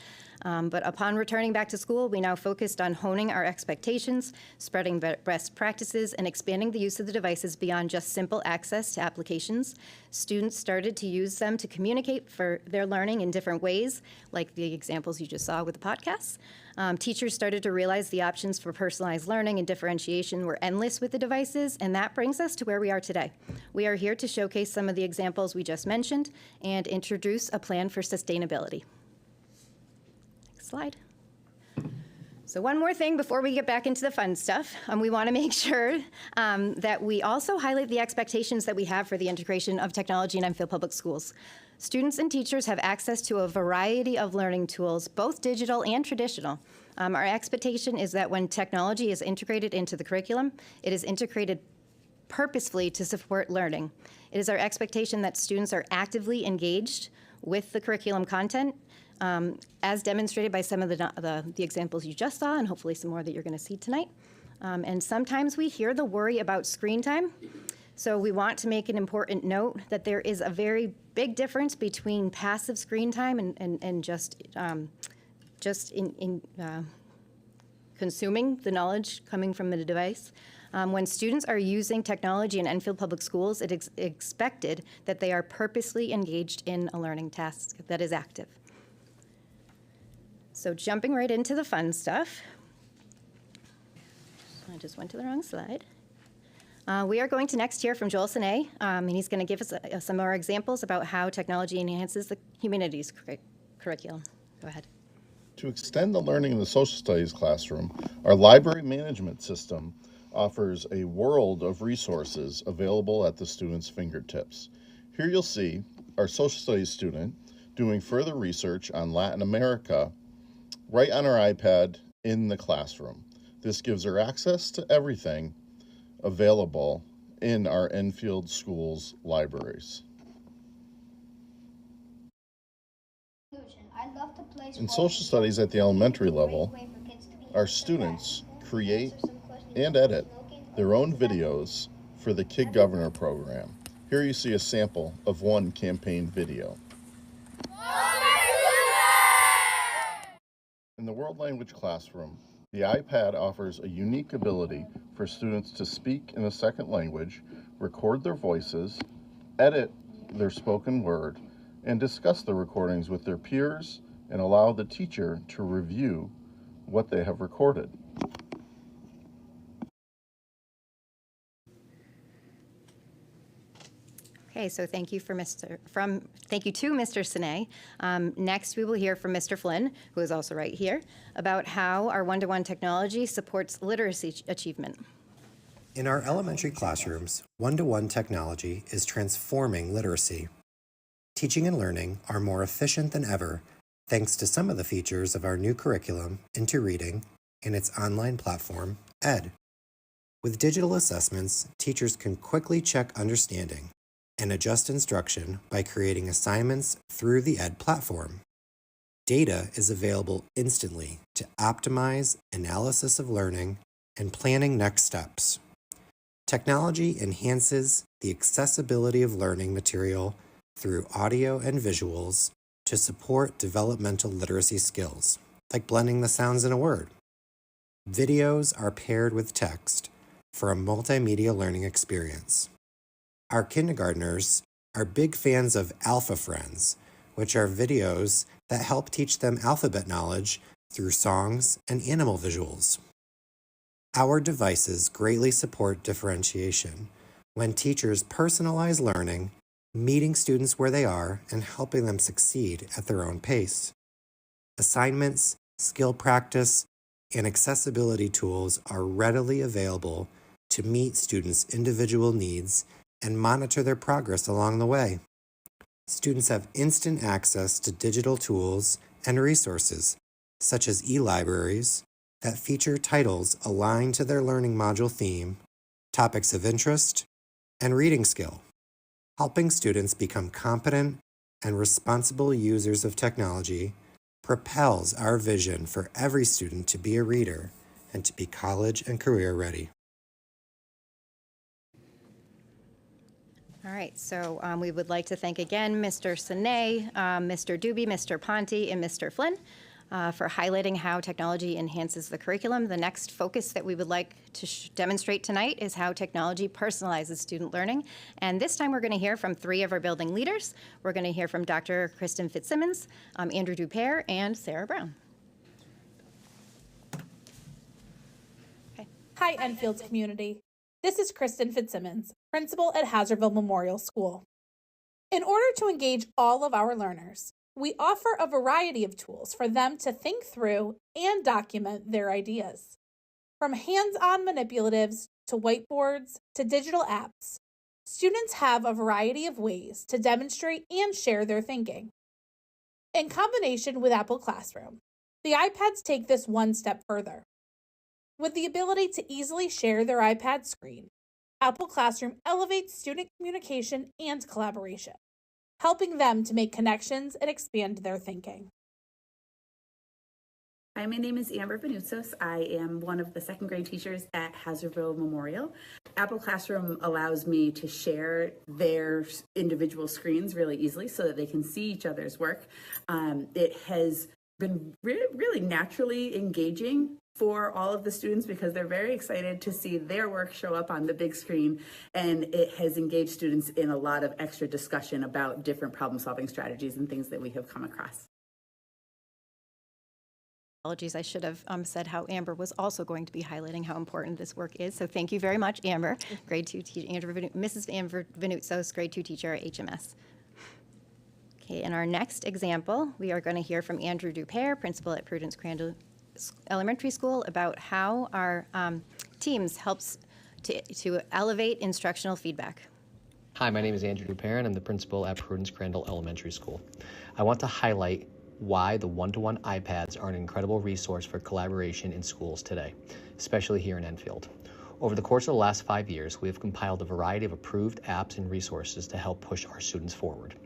But upon returning back to school, we now focused on honing our expectations, spreading best practices, and expanding the use of the devices beyond just simple access to applications. Students started to use them to communicate for their learning in different ways, like the examples you just saw with the podcasts. Teachers started to realize the options for personalized learning and differentiation were endless with the devices, and that brings us to where we are today. We are here to showcase some of the examples we just mentioned and introduce a plan for sustainability. Next slide. So one more thing before we get back into the fun stuff. We want to make sure that we also highlight the expectations that we have for the integration of technology in Enfield Public Schools. Students and teachers have access to a variety of learning tools, both digital and traditional. Our expectation is that when technology is integrated into the curriculum, it is integrated purposefully to support learning. It is our expectation that students are actively engaged with the curriculum content, as demonstrated by some of the examples you just saw, and hopefully some more that you're going to see tonight. And sometimes we hear the worry about screen time. So we want to make an important note that there is a very big difference between passive screen time and just consuming the knowledge coming from the device. When students are using technology in Enfield Public Schools, it is expected that they are purposely engaged in a learning task that is active. So jumping right into the fun stuff. I just went to the wrong slide. We are going to next hear from Joel Sine, and he's going to give us some more examples about how technology enhances the humanities curriculum. Go ahead. To extend the learning in the social studies classroom, our library management system offers a world of resources available at the student's fingertips. Here you'll see our social studies student doing further research on Latin America right on her iPad in the classroom. This gives her access to everything available in our Enfield Schools libraries. In social studies at the elementary level, our students create and edit their own videos for the Kid Governor program. Here you see a sample of one campaign video. In the world language classroom, the iPad offers a unique ability for students to speak in a second language, record their voices, edit their spoken word, and discuss the recordings with their peers and allow the teacher to review what they have recorded. Okay, so thank you to Mr. Sine. Next, we will hear from Mr. Flynn, who is also right here, about how our one-to-one technology supports literacy achievement. In our elementary classrooms, one-to-one technology is transforming literacy. Teaching and learning are more efficient than ever thanks to some of the features of our new curriculum, Into Reading, and its online platform, ED. With digital assessments, teachers can quickly check understanding and adjust instruction by creating assignments through the ED platform. Data is available instantly to optimize analysis of learning and planning next steps. Technology enhances the accessibility of learning material through audio and visuals to support developmental literacy skills, like blending the sounds in a word. Videos are paired with text for a multimedia learning experience. Our kindergartners are big fans of Alpha Friends, which are videos that help teach them alphabet knowledge through songs and animal visuals. Our devices greatly support differentiation when teachers personalize learning, meeting students where they are and helping them succeed at their own pace. Assignments, skill practice, and accessibility tools are readily available to meet students' individual needs and monitor their progress along the way. Students have instant access to digital tools and resources, such as e-libraries, that feature titles aligned to their learning module theme, topics of interest, and reading skill, helping students become competent and responsible users of technology propels our vision for every student to be a reader and to be college and career ready. All right, so we would like to thank again Mr. Sine, Mr. Doobie, Mr. Ponte, and Mr. Flynn for highlighting how technology enhances the curriculum. The next focus that we would like to demonstrate tonight is how technology personalizes student learning. And this time we're going to hear from 3 of our building leaders. We're going to hear from Dr. Kristen Fitzsimmons, Andrew Dupere, and Sarah Brown. Hi, Enfields community. This is Kristen Fitzsimmons, principal at Hazardville Memorial School. In order to engage all of our learners, we offer a variety of tools for them to think through and document their ideas. From hands-on manipulatives to whiteboards to digital apps, students have a variety of ways to demonstrate and share their thinking. In combination with Apple Classroom, the iPads take this one step further. With the ability to easily share their iPad screen, Apple Classroom elevates student communication and collaboration, helping them to make connections and expand their thinking. Hi, my name is Amber Venutzos. I am one of the 2nd grade teachers at Hazardville Memorial. Apple Classroom allows me to share their individual screens really easily so that they can see each other's work. It has been really naturally engaging for all of the students because they're very excited to see their work show up on the big screen, and it has engaged students in a lot of extra discussion about different problem-solving strategies and things that we have come across. Apologies, I should have said how Amber was also going to be highlighting how important this work is. So thank you very much, Amber, grade 2 teacher, Mrs. Amber Venutzos, grade 2 teacher at HMS. Okay, in our next example, we are going to hear from Andrew Dupere, principal at Prudence Crandall Elementary School, about how our teams helps to elevate instructional feedback. Hi, my name is Andrew Dupere, and I'm the principal at Prudence Crandall Elementary School. I want to highlight why the one-to-one iPads are an incredible resource for collaboration in schools today, especially here in Enfield. Over the course of the last 5 years, we have compiled a variety of approved apps and resources to help push our students forward.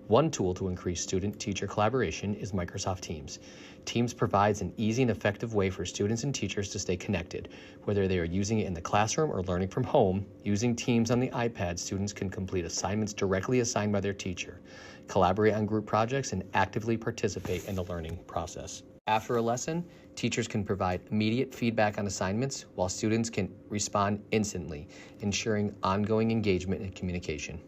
One tool to increase student-teacher collaboration is Microsoft Teams. Teams provides an easy and effective way for students and teachers to stay connected. Whether they are using it in the classroom or learning from home, using Teams on the iPad, students can complete assignments directly assigned by their teacher, collaborate on group projects, and actively participate in the learning process. After a lesson, teachers can provide immediate feedback on assignments, while students can respond instantly, ensuring ongoing engagement and communication.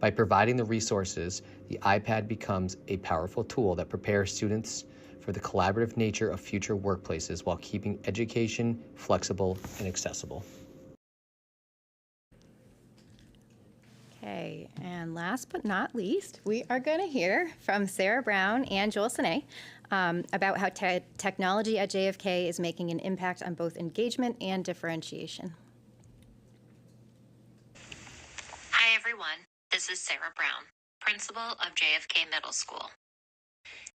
By providing the resources, the iPad becomes a powerful tool that prepares students for the collaborative nature of future workplaces while keeping education flexible and accessible. Okay, and last but not least, we are going to hear from Sarah Brown and Joel Sine about how technology at JFK is making an impact on both engagement and differentiation. Hi, everyone. This is Sarah Brown, principal of JFK Middle School.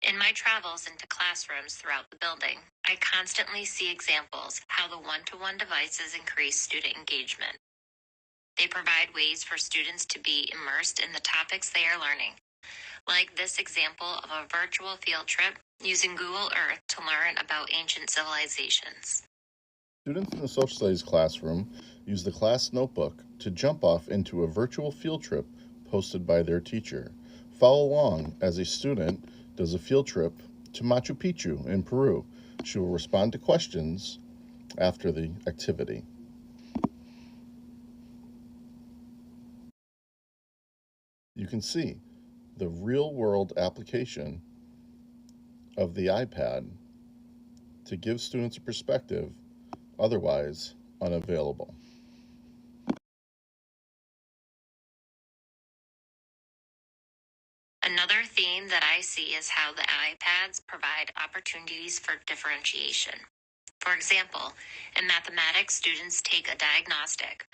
In my travels into classrooms throughout the building, I constantly see examples how the one-to-one devices increase student engagement. They provide ways for students to be immersed in the topics they are learning, like this example of a virtual field trip using Google Earth to learn about ancient civilizations. Students in the social studies classroom use the class notebook to jump off into a virtual field trip posted by their teacher. Follow along as a student does a field trip to Machu Picchu in Peru. She will respond to questions after the activity. You can see the real-world application of the iPad to give students a perspective otherwise unavailable. Another theme that I see is how the iPads provide opportunities for differentiation. For example, in mathematics, students take a diagnostic,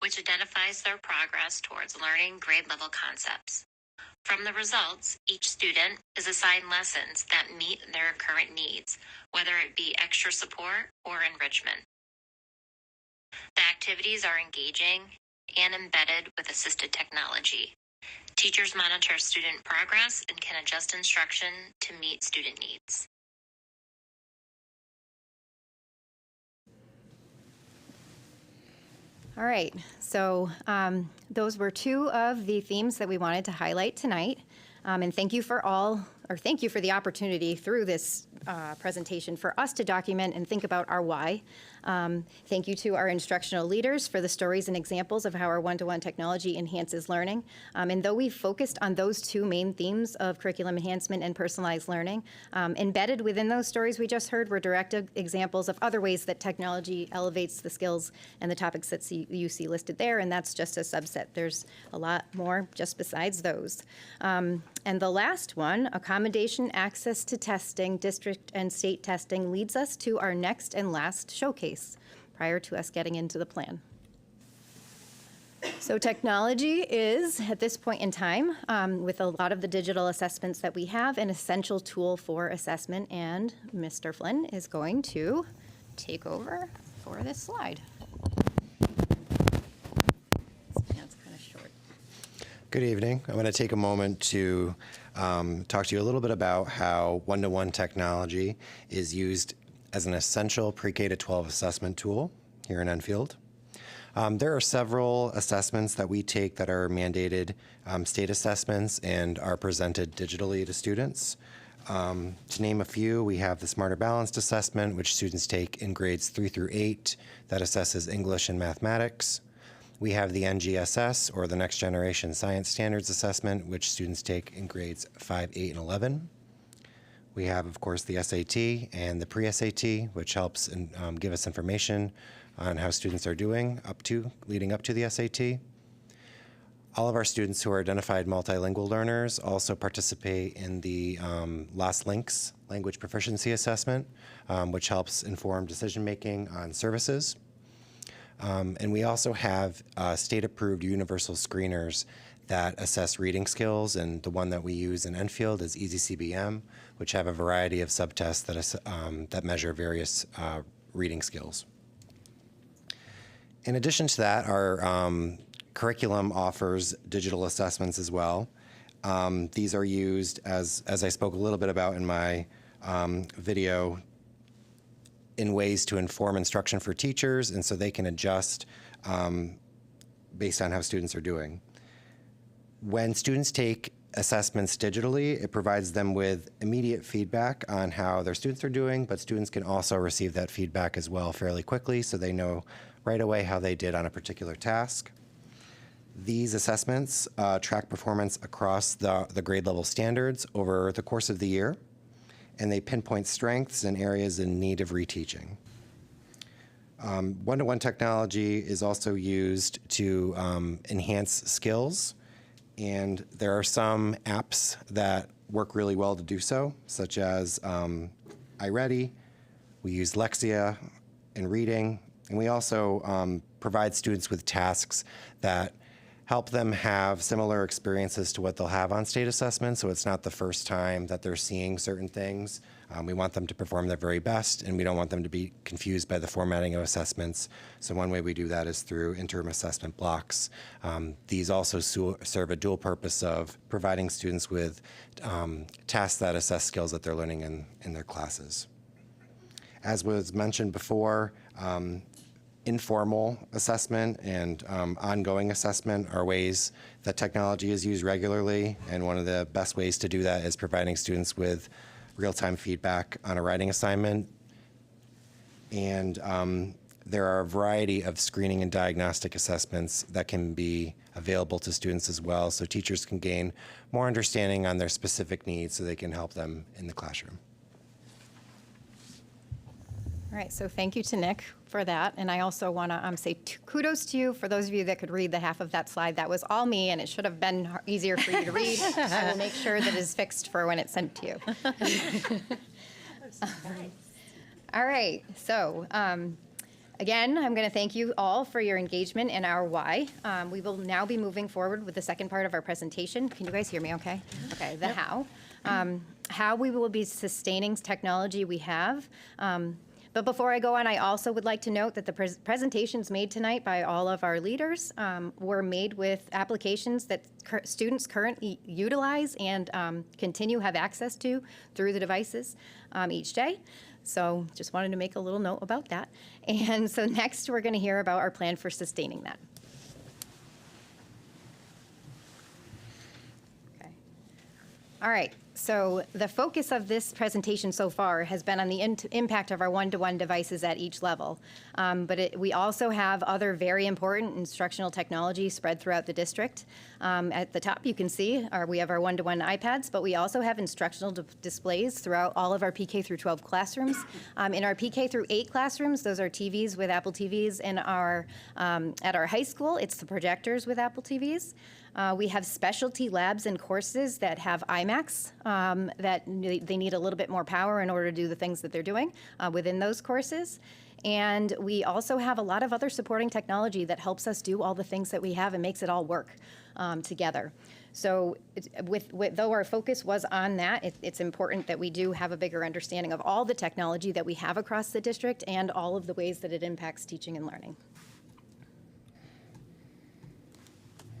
which identifies their progress towards learning grade-level concepts. From the results, each student is assigned lessons that meet their current needs, whether it be extra support or enrichment. The activities are engaging and embedded with assisted technology. Teachers monitor student progress and can adjust instruction to meet student needs. All right, so those were two of the themes that we wanted to highlight tonight. And thank you for the opportunity through this presentation for us to document and think about our why. Thank you to our instructional leaders for the stories and examples of how our one-to-one technology enhances learning. And though we focused on those two main themes of curriculum enhancement and personalized learning, embedded within those stories we just heard were direct examples of other ways that technology elevates the skills and the topics that you see listed there, and that's just a subset. There's a lot more just besides those. And the last one, accommodation access to testing, district and state testing, leads us to our next and last showcase prior to us getting into the plan. So technology is, at this point in time, with a lot of the digital assessments that we have, an essential tool for assessment, and Mr. Flynn is going to take over for this slide. That's kind of short. Good evening. I'm going to take a moment to talk to you a little bit about how one-to-one technology is used as an essential pre-K to 12 assessment tool here in Enfield. There are several assessments that we take that are mandated state assessments and are presented digitally to students. To name a few, we have the Smarter Balanced Assessment, which students take in grades 3 through 8, that assesses English and mathematics. We have the NGSS, or the Next Generation Science Standards Assessment, which students take in grades 5, 8, and 11. We have, of course, the SAT and the pre-SAT, which helps give us information on how students are doing leading up to the SAT. All of our students who are identified multilingual learners also participate in the LAS-LINX Language Proficiency Assessment, which helps inform decision-making on services. And we also have state-approved universal screeners that assess reading skills, and the one that we use in Enfield is EasyCBM, which have a variety of subtests that measure various reading skills. In addition to that, our curriculum offers digital assessments as well. These are used, as I spoke a little bit about in my video, in ways to inform instruction for teachers, and so they can adjust based on how students are doing. When students take assessments digitally, it provides them with immediate feedback on how their students are doing, but students can also receive that feedback as well fairly quickly, so they know right away how they did on a particular task. These assessments track performance across the grade level standards over the course of the year, and they pinpoint strengths and areas in need of reteaching. One-to-one technology is also used to enhance skills, and there are some apps that work really well to do so, such as iReady. We use Lexia in reading, and we also provide students with tasks that help them have similar experiences to what they'll have on state assessment, so it's not the first time that they're seeing certain things. We want them to perform their very best, and we don't want them to be confused by the formatting of assessments. So one way we do that is through interim assessment blocks. These also serve a dual purpose of providing students with tasks that assess skills that they're learning in their classes. As was mentioned before, informal assessment and ongoing assessment are ways that technology is used regularly, and one of the best ways to do that is providing students with real-time feedback on a writing assignment. And there are a variety of screening and diagnostic assessments that can be available to students as well, so teachers can gain more understanding on their specific needs so they can help them in the classroom. All right, so thank you to Nick for that. And I also want to say kudos to you for those of you that could read the half of that slide. That was all me, and it should have been easier for you to read. I will make sure that it's fixed for when it's sent to you. All right, so again, I'm going to thank you all for your engagement in our why. We will now be moving forward with the second part of our presentation. Can you guys hear me okay? Okay, the how. How we will be sustaining technology we have. But before I go on, I also would like to note that the presentations made tonight by all of our leaders were made with applications that students currently utilize and continue have access to through the devices each day. So just wanted to make a little note about that. And so next we're going to hear about our plan for sustaining that. Okay. All right. So the focus of this presentation so far has been on the impact of our one-to-one devices at each level. But we also have other very important instructional technology spread throughout the district. At the top, you can see we have our one-to-one iPads, but we also have instructional displays throughout all of our PK through 12 classrooms. In our PK through 8 classrooms, those are TVs with Apple TVs. In our at our high school, it's the projectors with Apple TVs. We have specialty labs and courses that have iMacs that they need a little bit more power in order to do the things that they're doing within those courses. And we also have a lot of other supporting technology that helps us do all the things that we have and makes it all work together. So though our focus was on that, it's important that we do have a bigger understanding of all the technology that we have across the district and all of the ways that it impacts teaching and learning.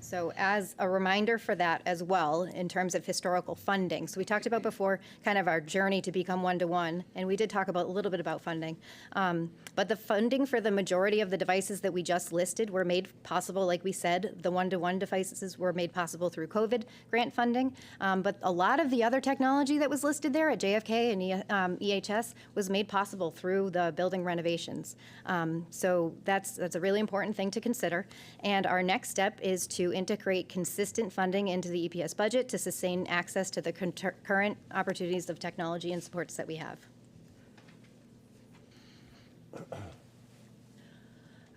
So as a reminder for that as well, in terms of historical funding. So we talked about before kind of our journey to become one-to-one, and we did talk about a little bit about funding. But the funding for the majority of the devices that we just listed were made possible, like we said, the one-to-one devices were made possible through COVID grant funding. But a lot of the other technology that was listed there at JFK and EHS was made possible through the building renovations. So that's a really important thing to consider. And our next step is to integrate consistent funding into the EPS budget to sustain access to the current opportunities of technology and supports that we have.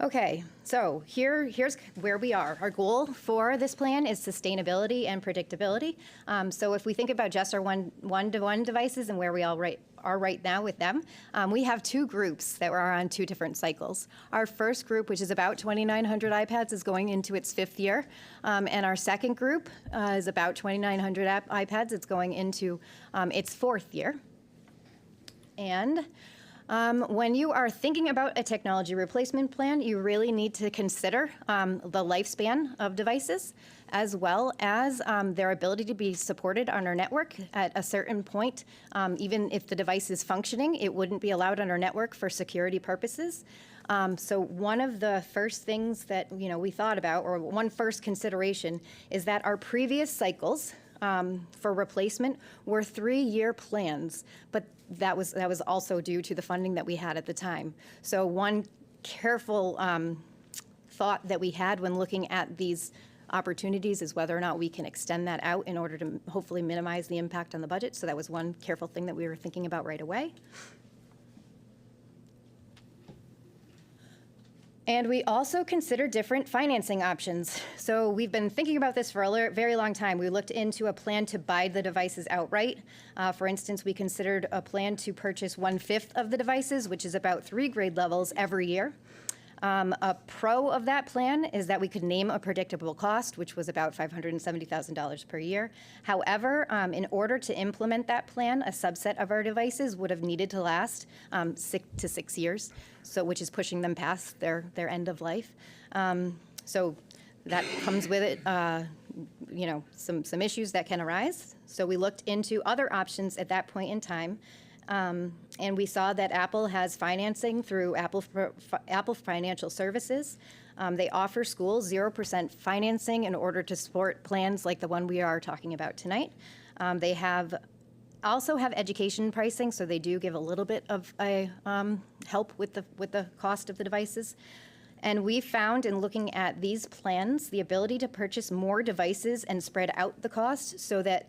Okay, so here's where we are. Our goal for this plan is sustainability and predictability. So if we think about just our one-to-one devices and where we all are right now with them, we have two groups that are on two different cycles. Our first group, which is about 2,900 iPads, is going into its 5th year. And our second group is about 2,900 iPads. It's going into its 4th year. And when you are thinking about a technology replacement plan, you really need to consider the lifespan of devices, as well as their ability to be supported on our network at a certain point. Even if the device is functioning, it wouldn't be allowed on our network for security purposes. So one of the first things that we thought about, or one first consideration, is that our previous cycles for replacement were 3-year plans, but that was also due to the funding that we had at the time. So one careful thought that we had when looking at these opportunities is whether or not we can extend that out in order to hopefully minimize the impact on the budget. So that was one careful thing that we were thinking about right away. And we also consider different financing options. So we've been thinking about this for a very long time. We looked into a plan to buy the devices outright. For instance, we considered a plan to purchase 1/5 of the devices, which is about 3 grade levels every year. A pro of that plan is that we could name a predictable cost, which was about $570,000 per year. However, in order to implement that plan, a subset of our devices would have needed to last 6 to 6 years, so which is pushing them past their end of life. So that comes with it, some issues that can arise. So we looked into other options at that point in time. And we saw that Apple has financing through Apple Financial Services. They offer schools 0% financing in order to support plans like the one we are talking about tonight. They also have education pricing, so they do give a little bit of a help with the cost of the devices. And we found in looking at these plans the ability to purchase more devices and spread out the cost so that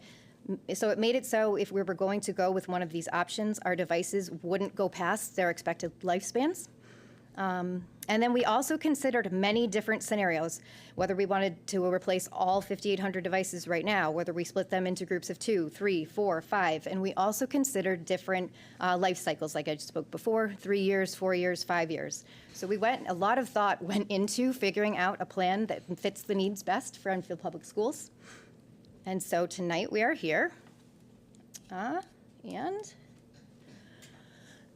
So it made it so if we were going to go with one of these options, our devices wouldn't go past their expected lifespans. And then we also considered many different scenarios, whether we wanted to replace all 5,800 devices right now, whether we split them into groups of 2, 3, 4, 5, and we also considered different life cycles, like I spoke before, 3 years, 4 years, 5 years. So a lot of thought went into figuring out a plan that fits the needs best for Enfield Public Schools. And so tonight we are here and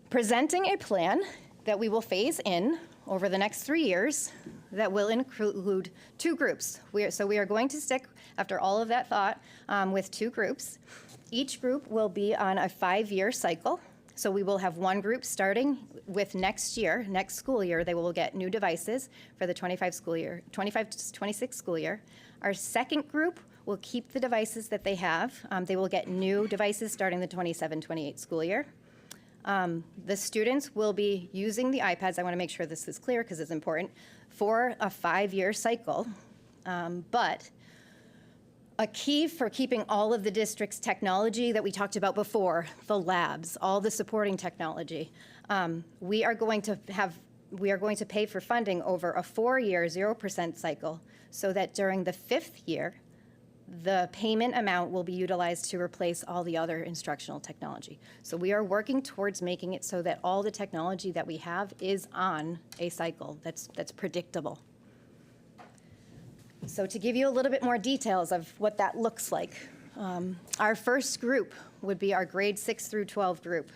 presenting a plan that we will phase in over the next 3 years that will include 2 groups. So we are going to stick, after all of that thought, with 2 groups. Each group will be on a 5-year cycle. So we will have one group starting with next school year, they will get new devices for the 25-26 school year. Our second group will keep the devices that they have. They will get new devices starting the 27-28 school year. The students will be using the iPads, I want to make sure this is clear because it's important, for a 5-year cycle. But a key for keeping all of the district's technology that we talked about before, the labs, all the supporting technology, we are going to pay for funding over a 4-year 0% cycle so that during the 5th year, the payment amount will be utilized to replace all the other instructional technology. So we are working towards making it so that all the technology that we have is on a cycle that's predictable. So to give you a little bit more details of what that looks like, our first group would be our grade 6 through 12 group.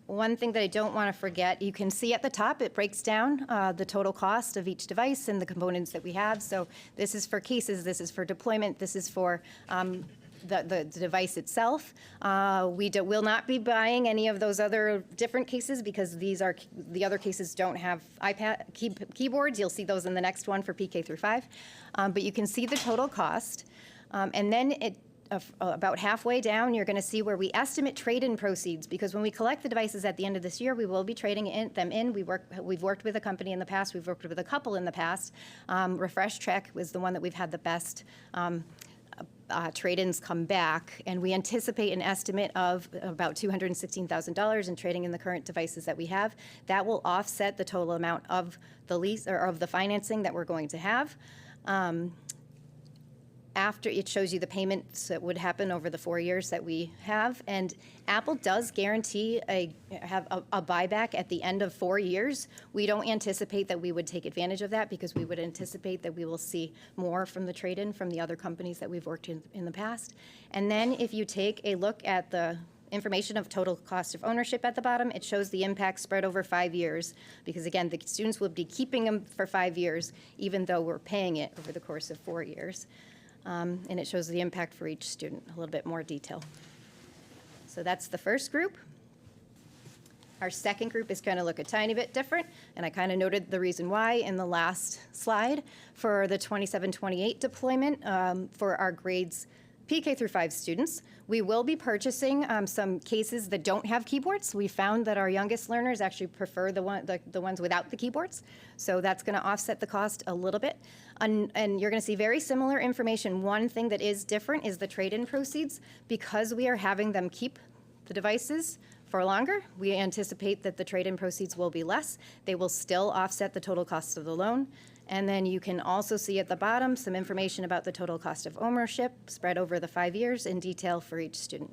One thing that I don't want to forget, you can see at the top, it breaks down the total cost of each device and the components that we have. So this is for cases, this is for deployment, this is for the device itself. We will not be buying any of those other different cases because the other cases don't have iPad keyboards. You'll see those in the next one for PK through 5. But you can see the total cost. And then about halfway down, you're going to see where we estimate trade-in proceeds, because when we collect the devices at the end of this year, we will be trading them in. We've worked with a company in the past. We've worked with a couple in the past. Refresh Check was the one that we've had the best trade-ins come back, and we anticipate an estimate of about $216,000 in trading in the current devices that we have. That will offset the total amount of the lease or of the financing that we're going to have. After it shows you the payments that would happen over the 4 years that we have, and Apple does guarantee a buyback at the end of 4 years. We don't anticipate that we would take advantage of that because we would anticipate that we will see more from the trade-in from the other companies that we've worked in the past. And then if you take a look at the information of total cost of ownership at the bottom, it shows the impact spread over 5 years, because again, the students will be keeping them for 5 years, even though we're paying it over the course of 4 years. And it shows the impact for each student, a little bit more detail. So that's the first group. Our second group is going to look a tiny bit different, and I kind of noted the reason why in the last slide. For the 27-28 deployment for our grades PK through 5 students, we will be purchasing some cases that don't have keyboards. We found that our youngest learners actually prefer the ones without the keyboards, so that's going to offset the cost a little bit. And you're going to see very similar information. One thing that is different is the trade-in proceeds. Because we are having them keep the devices for longer, we anticipate that the trade-in proceeds will be less. They will still offset the total cost of the loan. And then you can also see at the bottom some information about the total cost of ownership spread over the 5 years in detail for each student.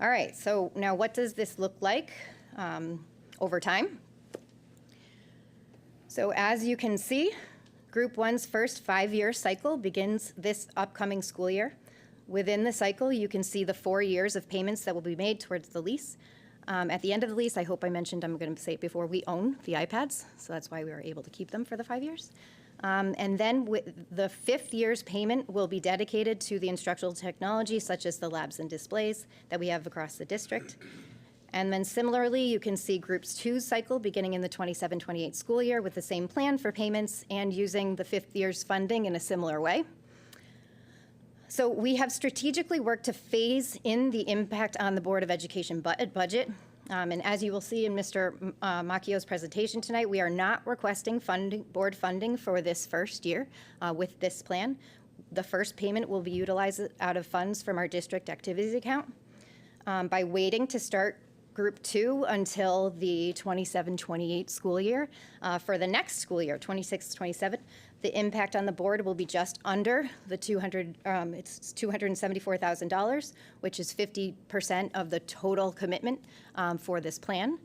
All right, so now what does this look like over time? So as you can see, Group 1's first 5-year cycle begins this upcoming school year. Within the cycle, you can see the 4 years of payments that will be made towards the lease. At the end of the lease, I hope I mentioned, I'm going to say it before, we own the iPads, so that's why we were able to keep them for the 5 years. And then the 5th year's payment will be dedicated to the instructional technology, such as the labs and displays that we have across the district. And then similarly, you can see Groups 2's cycle beginning in the 27-28 school year with the same plan for payments and using the 5th year's funding in a similar way. So we have strategically worked to phase in the impact on the Board of Education budget And as you will see in Mr. Macchio's presentation tonight, we are not requesting board funding for this first year with this plan. The first payment will be utilized out of funds from our district activities account. By waiting to start Group 2 until the 27-28 school year, for the next school year, 26-27, the impact on the board will be just under the it's $274,000, which is 50% of the total commitment for this plan.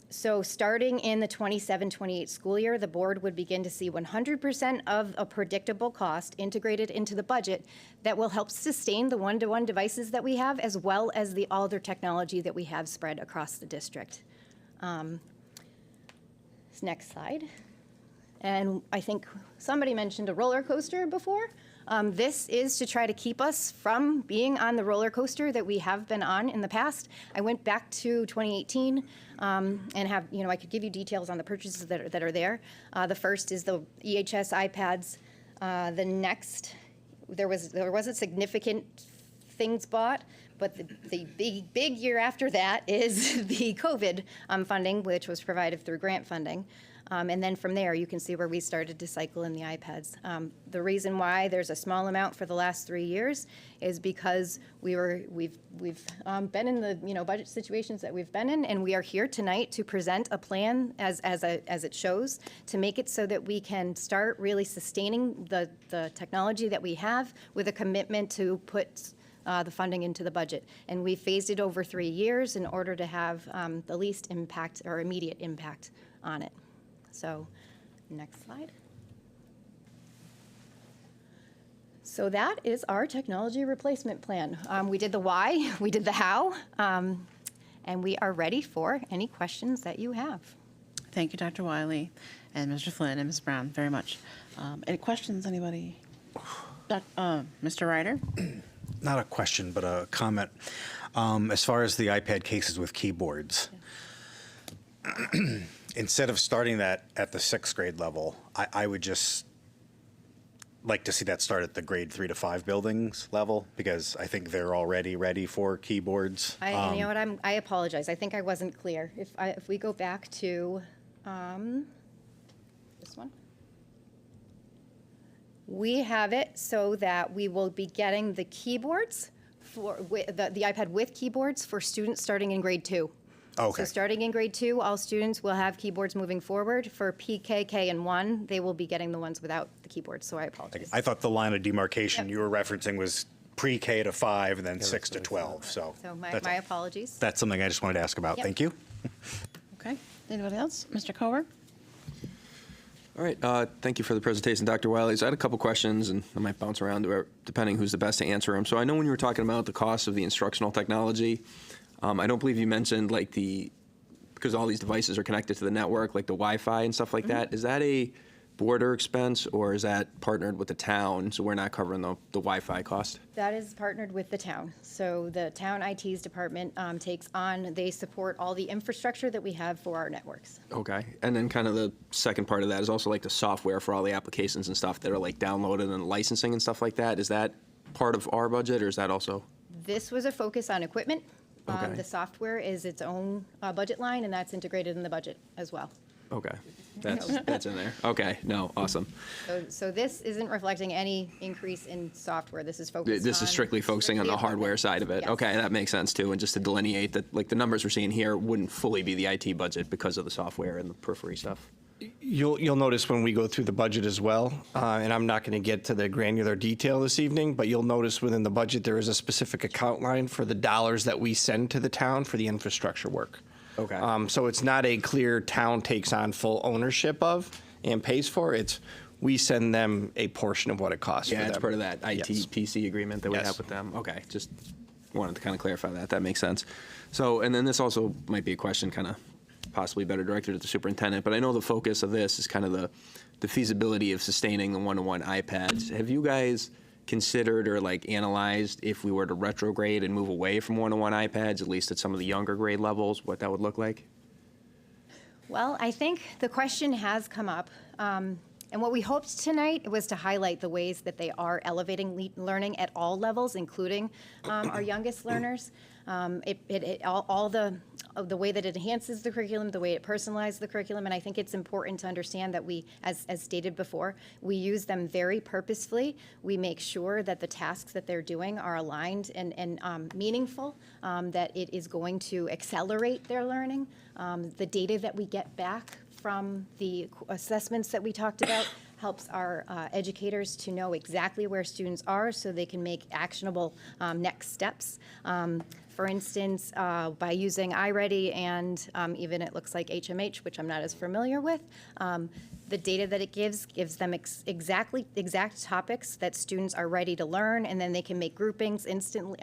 So starting in the 27-28 school year, the board would begin to see 100% of a predictable cost integrated into the budget that will help sustain the one-to-one devices that we have, as well as the other technology that we have spread across the district. Next slide. And I think somebody mentioned a roller coaster before. This is to try to keep us from being on the roller coaster that we have been on in the past. I went back to 2018 and have, I could give you details on the purchases that are there. The first is the EHS iPads. The next, there wasn't significant things bought, but the big year after that is the COVID funding, which was provided through grant funding. And then from there, you can see where we started to cycle in the iPads. The reason why there's a small amount for the last 3 years is because we've been in the budget situations that we've been in, and we are here tonight to present a plan as it shows to make it so that we can start really sustaining the technology that we have with a commitment to put the funding into the budget. And we phased it over 3 years in order to have the least impact or immediate impact on it. So, next slide. So that is our technology replacement plan. We did the why, we did the how, and we are ready for any questions that you have. Thank you, Dr. Wiley and Mr. Flynn and Ms. Brown, very much. Any questions, anybody? Mr. Ryder? Not a question, but a comment. As far as the iPad cases with keyboards, instead of starting that at the 6th grade level, I would just like to see that start at the grade 3 to 5 buildings level, because I think they're already ready for keyboards. And you know what? I apologize. I think I wasn't clear. If we go back to this one. We have it so that we will be getting the keyboards for the iPad with keyboards for students starting in grade 2. Okay. So starting in grade 2, all students will have keyboards moving forward. For PK, K, and 1, they will be getting the ones without the keyboards, so I apologize. I thought the line of demarcation you were referencing was pre-K to 5 and then 6 to 12. So my apologies. That's something I just wanted to ask about. Yep. Thank you. Okay. Anybody else? Mr. Cover? All right. Thank you for the presentation, Dr. Wiley. So I had a couple questions, and I might bounce around depending who's the best to answer them. So I know when you were talking about the cost of the instructional technology, I don't believe you mentioned because all these devices are connected to the network, like the Wi-Fi and stuff like that. Is that a border expense, or is that partnered with the town, so we're not covering the Wi-Fi cost? That is partnered with the town. So the town IT's department they support all the infrastructure that we have for our networks. Okay. And then kind of the second part of that is also like the software for all the applications and stuff that are like downloaded and licensing and stuff like that. Is that part of our budget, or is that also? This was a focus on equipment. Okay. The software is its own budget line, and that's integrated in the budget as well. Okay. That's in there. Okay. No, awesome. So this isn't reflecting any increase in software. This is focused This is strictly focusing on the hardware side of it. Yes. Okay, that makes sense too. And just to delineate that, like the numbers we're seeing here wouldn't fully be the IT budget because of the software and the periphery stuff. You'll notice when we go through the budget as well, and I'm not going to get to the granular detail this evening, but you'll notice within the budget there is a specific account line for the dollars that we send to the town for the infrastructure work. Okay. So it's not a clear town takes on full ownership of and pays for. It's we send them a portion of what it costs. Yeah, for it's them. part of that IT Yes. PC agreement that we Yes. have with them. Okay, just wanted to kind of clarify that. That makes sense. So, and then this also might be a question kind of possibly better directed at the superintendent, but I know the focus of this is kind of the feasibility of sustaining the one-to-one iPads. Have you guys considered or analyzed if we were to retrograde and move away from one-to-one iPads, at least at some of the younger grade levels, what that would look like? Well, I think the question has come up. And what we hoped tonight was to highlight the ways that they are elevating learning at all levels, including our youngest learners. the way that it enhances the curriculum, the way it personalizes the curriculum, and I think it's important to understand that we, as stated before, we use them very purposefully. We make sure that the tasks that they're doing are aligned and meaningful, that it is going to accelerate their learning. The data that we get back from the assessments that we talked about helps our educators to know exactly where students are so they can make actionable next steps. For instance, by using iReady and even it looks like HMH, which I'm not as familiar with, the data that it gives them exact topics that students are ready to learn, and then they can make groupings instantly,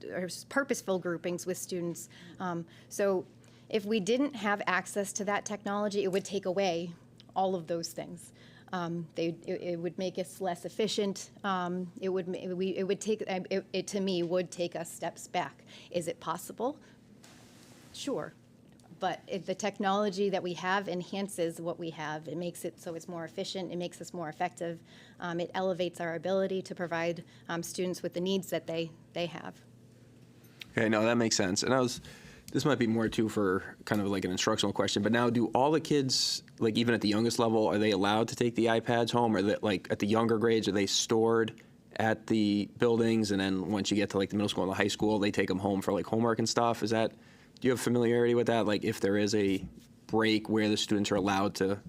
or purposeful groupings with students. So if we didn't have access to that technology, it would take away all of those things. It would make us less efficient. It would take, to me, would take us steps back. Is it possible? Sure. But if the technology that we have enhances what we have, it makes it so it's more efficient, it makes us more effective, it elevates our ability to provide students with the needs that they have. Okay, no, that makes sense. And this might be more too for kind of like an instructional question, but now do all the kids, like even at the youngest level, are they allowed to take the iPads home? Or that, like at the younger grades, are they stored at the buildings, and then once you get to like the middle school and the high school, they take them home for like homework and stuff? Do you have familiarity with that? Like if there is a break where the students are allowed to?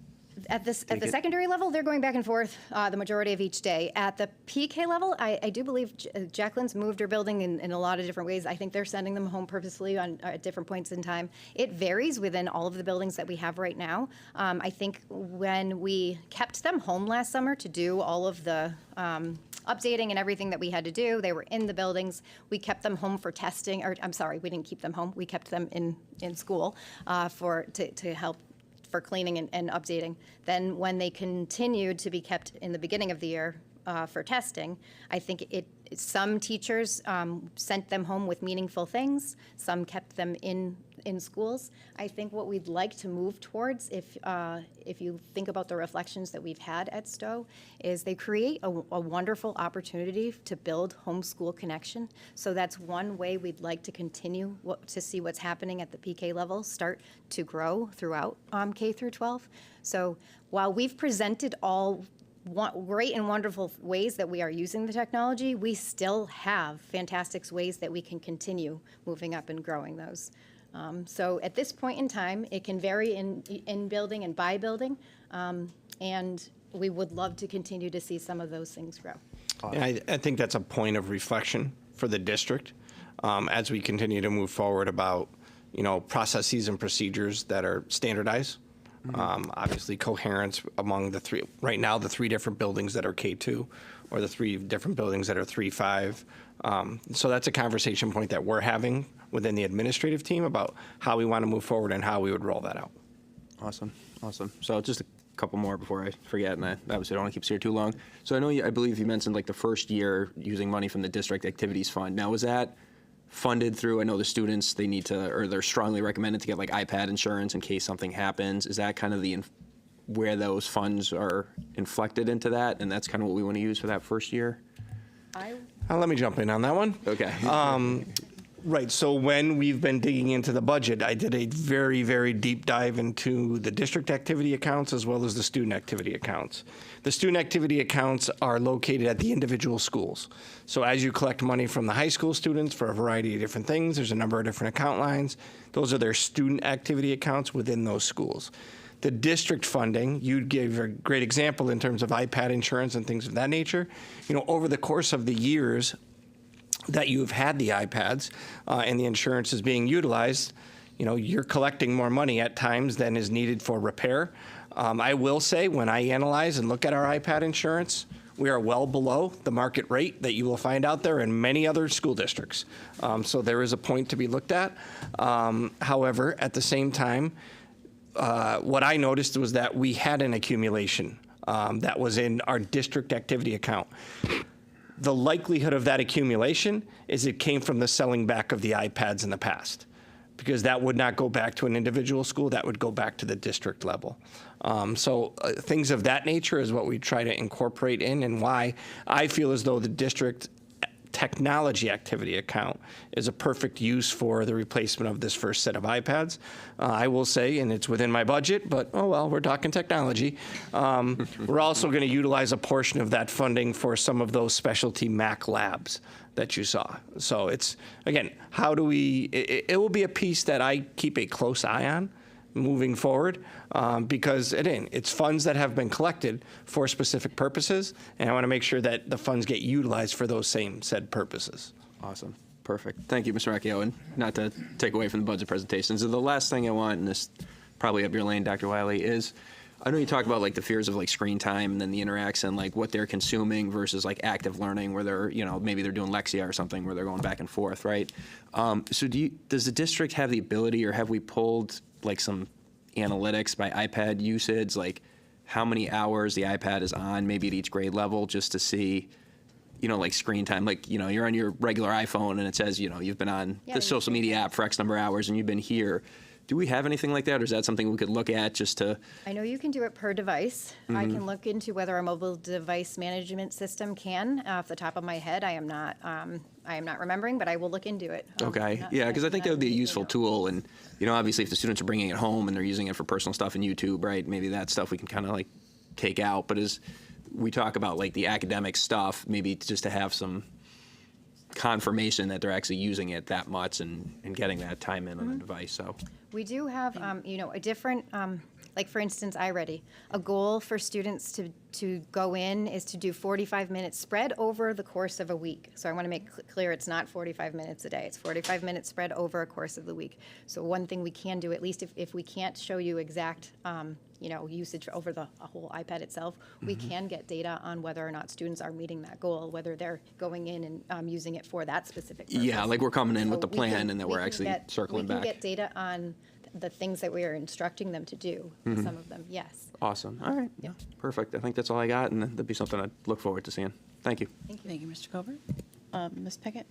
At the secondary level, they're going back and forth the majority of each day. At the PK level, I do believe Jacqueline's moved her building in a lot of different ways. I think they're sending them home purposefully at different points in time. It varies within all of the buildings that we have right now. I think when we kept them home last summer to do all of the updating and everything that we had to do, they were in the buildings. We kept them home for testing, or I'm sorry, we didn't keep them home. We kept them in school to help for cleaning and updating. Then when they continued to be kept in the beginning of the year for testing, I think some teachers sent them home with meaningful things. Some kept them in schools. I think what we'd like to move towards, if you think about the reflections that we've had at Stowe, is they create a wonderful opportunity to build homeschool connection. So that's one way we'd like to continue to see what's happening at the PK level start to grow throughout K through 12. So while we've presented all great and wonderful ways that we are using the technology, we still have fantastic ways that we can continue moving up and growing those. So at this point in time, it can vary in building and by building, and we would love to continue to see some of those things grow. And I think that's a point of reflection for the district as we continue to move forward about, processes and procedures that are standardized. Obviously, coherence among the three different buildings that are K2, or the 3 different buildings that are 3-5. So that's a conversation point that we're having within the administrative team about how we want to move forward and how we would roll that out. Awesome. So just a couple more before I forget, and I obviously don't want to keep us here too long. So I believe you mentioned like the first year using money from the district activities fund. Now, is that funded through, I know the students, they need to, or they're strongly recommended to get like iPad insurance in case something happens. Is that kind of where those funds are inflected into that, and that's kind of what we want to use for that first year? Let me jump in on that one. Okay. Right, so when we've been digging into the budget, I did a very, very deep dive into the district activity accounts as well as the student activity accounts. The student activity accounts are located at the individual schools. So as you collect money from the high school students for a variety of different things, there's a number of different account lines. Those are their student activity accounts within those schools. The district funding, you gave a great example in terms of iPad insurance and things of that nature. Over the course of the years that you've had the iPads and the insurance is being utilized, you're collecting more money at times than is needed for repair. I will say, when I analyze and look at our iPad insurance, we are well below the market rate that you will find out there in many other school districts. So there is a point to be looked at. However, at the same time, what I noticed was that we had an accumulation that was in our district activity account. The likelihood of that accumulation is it came from the selling back of the iPads in the past, because that would not go back to an individual school, that would go back to the district level. So things of that nature is what we try to incorporate in, and why I feel as though the district technology activity account is a perfect use for the replacement of this first set of iPads. I will say, and it's within my budget, but oh well, we're talking technology. We're also going to utilize a portion of that funding for some of those specialty Mac labs that you saw. So it's, again, how do we, it will be a piece that I keep a close eye on moving forward, because again, it's funds that have been collected for specific purposes, and I want to make sure that the funds get utilized for those same said purposes. Awesome. Perfect. Thank you, Mr. Accio. And not to take away from the budget presentations, so the last thing I want, and this probably up your lane, Dr. Wiley, is I know you talk about like the fears of like screen time and then the interaction, like what they're consuming versus like active learning where they're, you know, maybe they're doing Lexia or something where they're going back and forth, right? So does the district have the ability, or have we pulled like some analytics by iPad usage, like how many hours the iPad is on maybe at each grade level, just to see, you know, like screen time, like, you know, you're on your regular iPhone and it says, you know, you've been on the social media app for X number of hours and you've been here. Do we have anything like that, or is that something we could look at just to? I know you can do it per device. I can look into whether our mobile device management system can. Off the top of my head, I am not remembering, but I will look into it. Okay, yeah, because I think that would be a useful tool, and you know, obviously, if the students are bringing it home and they're using it for personal stuff in YouTube, right? Maybe that stuff we can kind of like take out. But as we talk about like the academic stuff, maybe just to have some confirmation that they're actually using it that much and getting that time in on the device. So we do have, you know, a different, like for instance, iReady. A goal for students to go in is to do 45 minutes spread over the course of a week. So I want to make clear it's not 45 minutes a day. It's 45 minutes spread over a course of the week. So one thing we can do, at least if we can't show you exact, you know, usage over the whole iPad itself, we can get data on whether or not students are meeting that goal, whether they're going in and using it for that specific purpose. yeah, like we're coming in So with the we plan, can- and that we we're can actually get- circling We back. can get data on the things that we are instructing them to do, some of them, yes. Awesome. All right. Yeah. Perfect. I think that's all I got, and that'd be something I'd look forward to seeing. Thank you. Thank you, Mr. Covert. Ms. Pickett?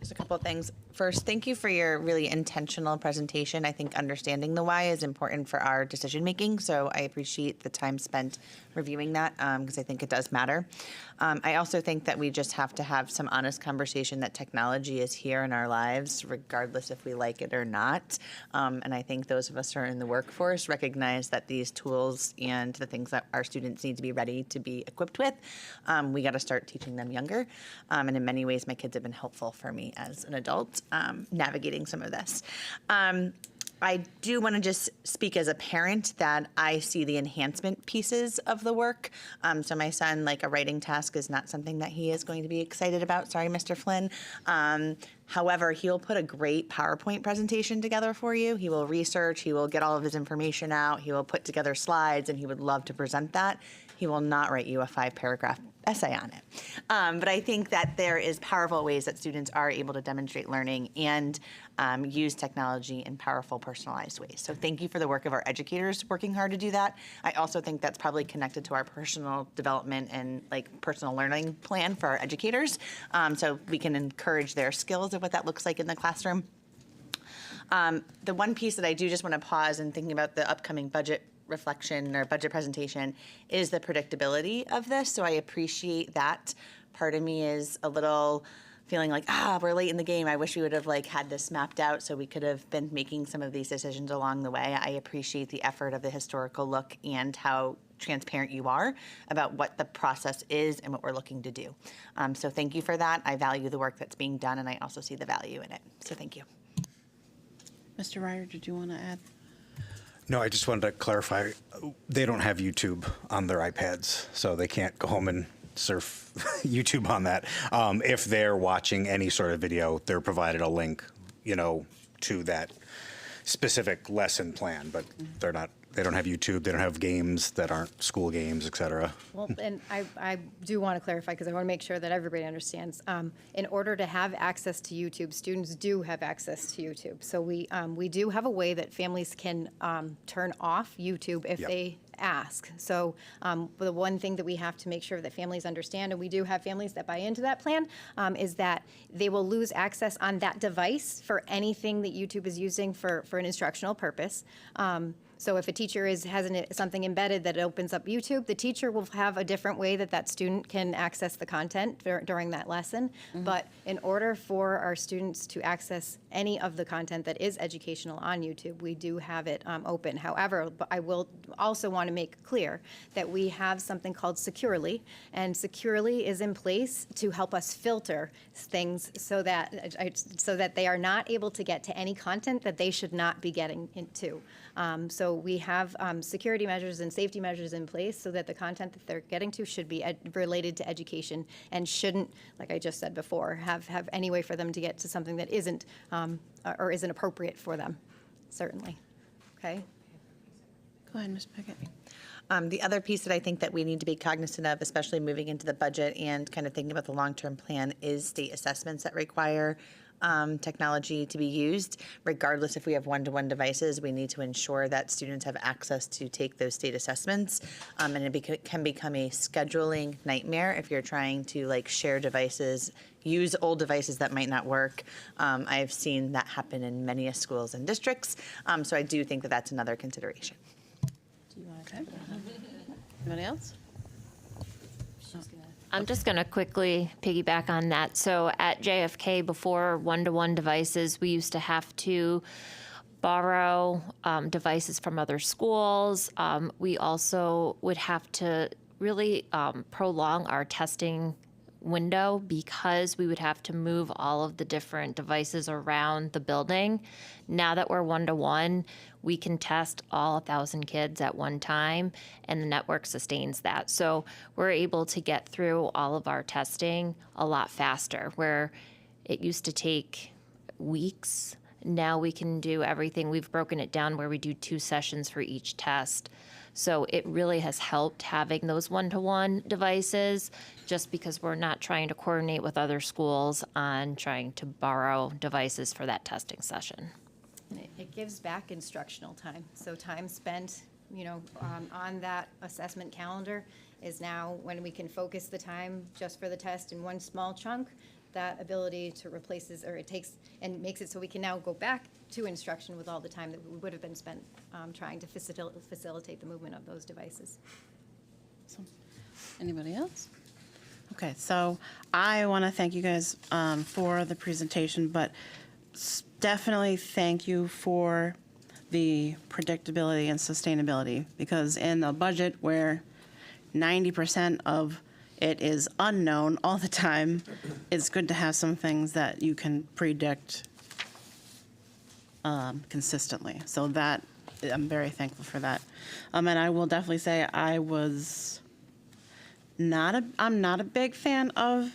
Just a couple of things. First, thank you for your really intentional presentation. I think understanding the why is important for our decision making, so I appreciate the time spent reviewing that because I think it does matter. I also think that we just have to have some honest conversation that technology is here in our lives, regardless if we like it or not. And I think those of us who are in the workforce recognize that these tools and the things that our students need to be ready to be equipped with, we got to start teaching them younger. And in many ways, my kids have been helpful for me as an adult navigating some of this. I do want to just speak as a parent that I see the enhancement pieces of the work. So my son, like a writing task is not something that he is going to be excited about. Sorry, Mr. Flynn. However, he'll put a great PowerPoint presentation together for you. He will research, he will get all of his information out, he will put together slides, and he would love to present that. He will not write you a 5-paragraph essay on it. But I think that there is powerful ways that students are able to demonstrate learning and use technology in powerful, personalized ways. So thank you for the work of our educators working hard to do that. I also think that's probably connected to our personal development and like personal learning plan for our educators. So we can encourage their skills of what that looks like in the classroom. The one piece that I do just want to pause in thinking about the upcoming budget reflection or budget presentation is the predictability of this. So I appreciate that. Part of me is a little feeling like, we're late in the game. I wish we would have like had this mapped out so we could have been making some of these decisions along the way. I appreciate the effort of the historical look and how transparent you are about what the process is and what we're looking to do. So thank you for that. I value the work that's being done and I also see the value in it. So thank you. Mr. Ryder, did you want to add? No, I just wanted to clarify, they don't have YouTube on their iPads, so they can't go home and surf YouTube on that. If they're watching any sort of video, they're provided a link, you know, to that specific lesson plan, but they don't have YouTube, they don't have games that aren't school games, et cetera. Well, and I do want to clarify, because I want to make sure that everybody understands. In order to have access to YouTube, students do have access to YouTube. So we do have a way that families can turn off YouTube if they ask. So the one thing that we have to make sure that families understand, and we do have families that buy into that plan, is that they will lose access on that device for anything that YouTube is using for an instructional purpose. So if a teacher has something embedded that opens up YouTube, the teacher will have a different way that student can access the content during that lesson. But in order for our students to access any of the content that is educational on YouTube, we do have it open. However, I will also want to make clear that we have something called Securely, and Securely is in place to help us filter things so that they are not able to get to any content that they should not be getting into. So we have security measures and safety measures in place so that the content that they're getting to should be related to education and shouldn't, like I just said before, have any way for them to get to something that isn't or isn't appropriate for them, certainly. Okay? Go ahead, Ms. Pickett. The other piece that I think that we need to be cognizant of, especially moving into the budget and kind of thinking about the long-term plan, is state assessments that require technology to be used. Regardless if we have one-to-one devices, we need to ensure that students have access to take those state assessments. And it can become a scheduling nightmare if you're trying to share devices, use old devices that might not work. I've seen that happen in many schools and districts. So I do think that that's another consideration. Do you want to take that? Anybody else? I'm just going to quickly piggyback on that. So at JFK, before one-to-one devices, we used to have to borrow devices from other schools. We also would have to really prolong our testing window because we would have to move all of the different devices around the building. Now that we're one-to-one, we can test all 1,000 kids at one time, and the network sustains that. So we're able to get through all of our testing a lot faster, where it used to take weeks. Now we can do everything. We've broken it down where we do 2 sessions for each test. So it really has helped having those one-to-one devices, just because we're not trying to coordinate with other schools on trying to borrow devices for that testing session. It gives back instructional time. So time spent, on that assessment calendar is now when we can focus the time just for the test in one small chunk. That ability to replaces, or it takes and makes it so we can now go back to instruction with all the time that we would have been spent trying to facilitate the movement of those devices. Anybody else? Okay, so I want to thank you guys for the presentation, but definitely thank you for the predictability and sustainability, because in a budget where 90% of it is unknown all the time, it's good to have some things that you can predict consistently. So that, I'm very thankful for that. And I will definitely say I'm not a big fan of,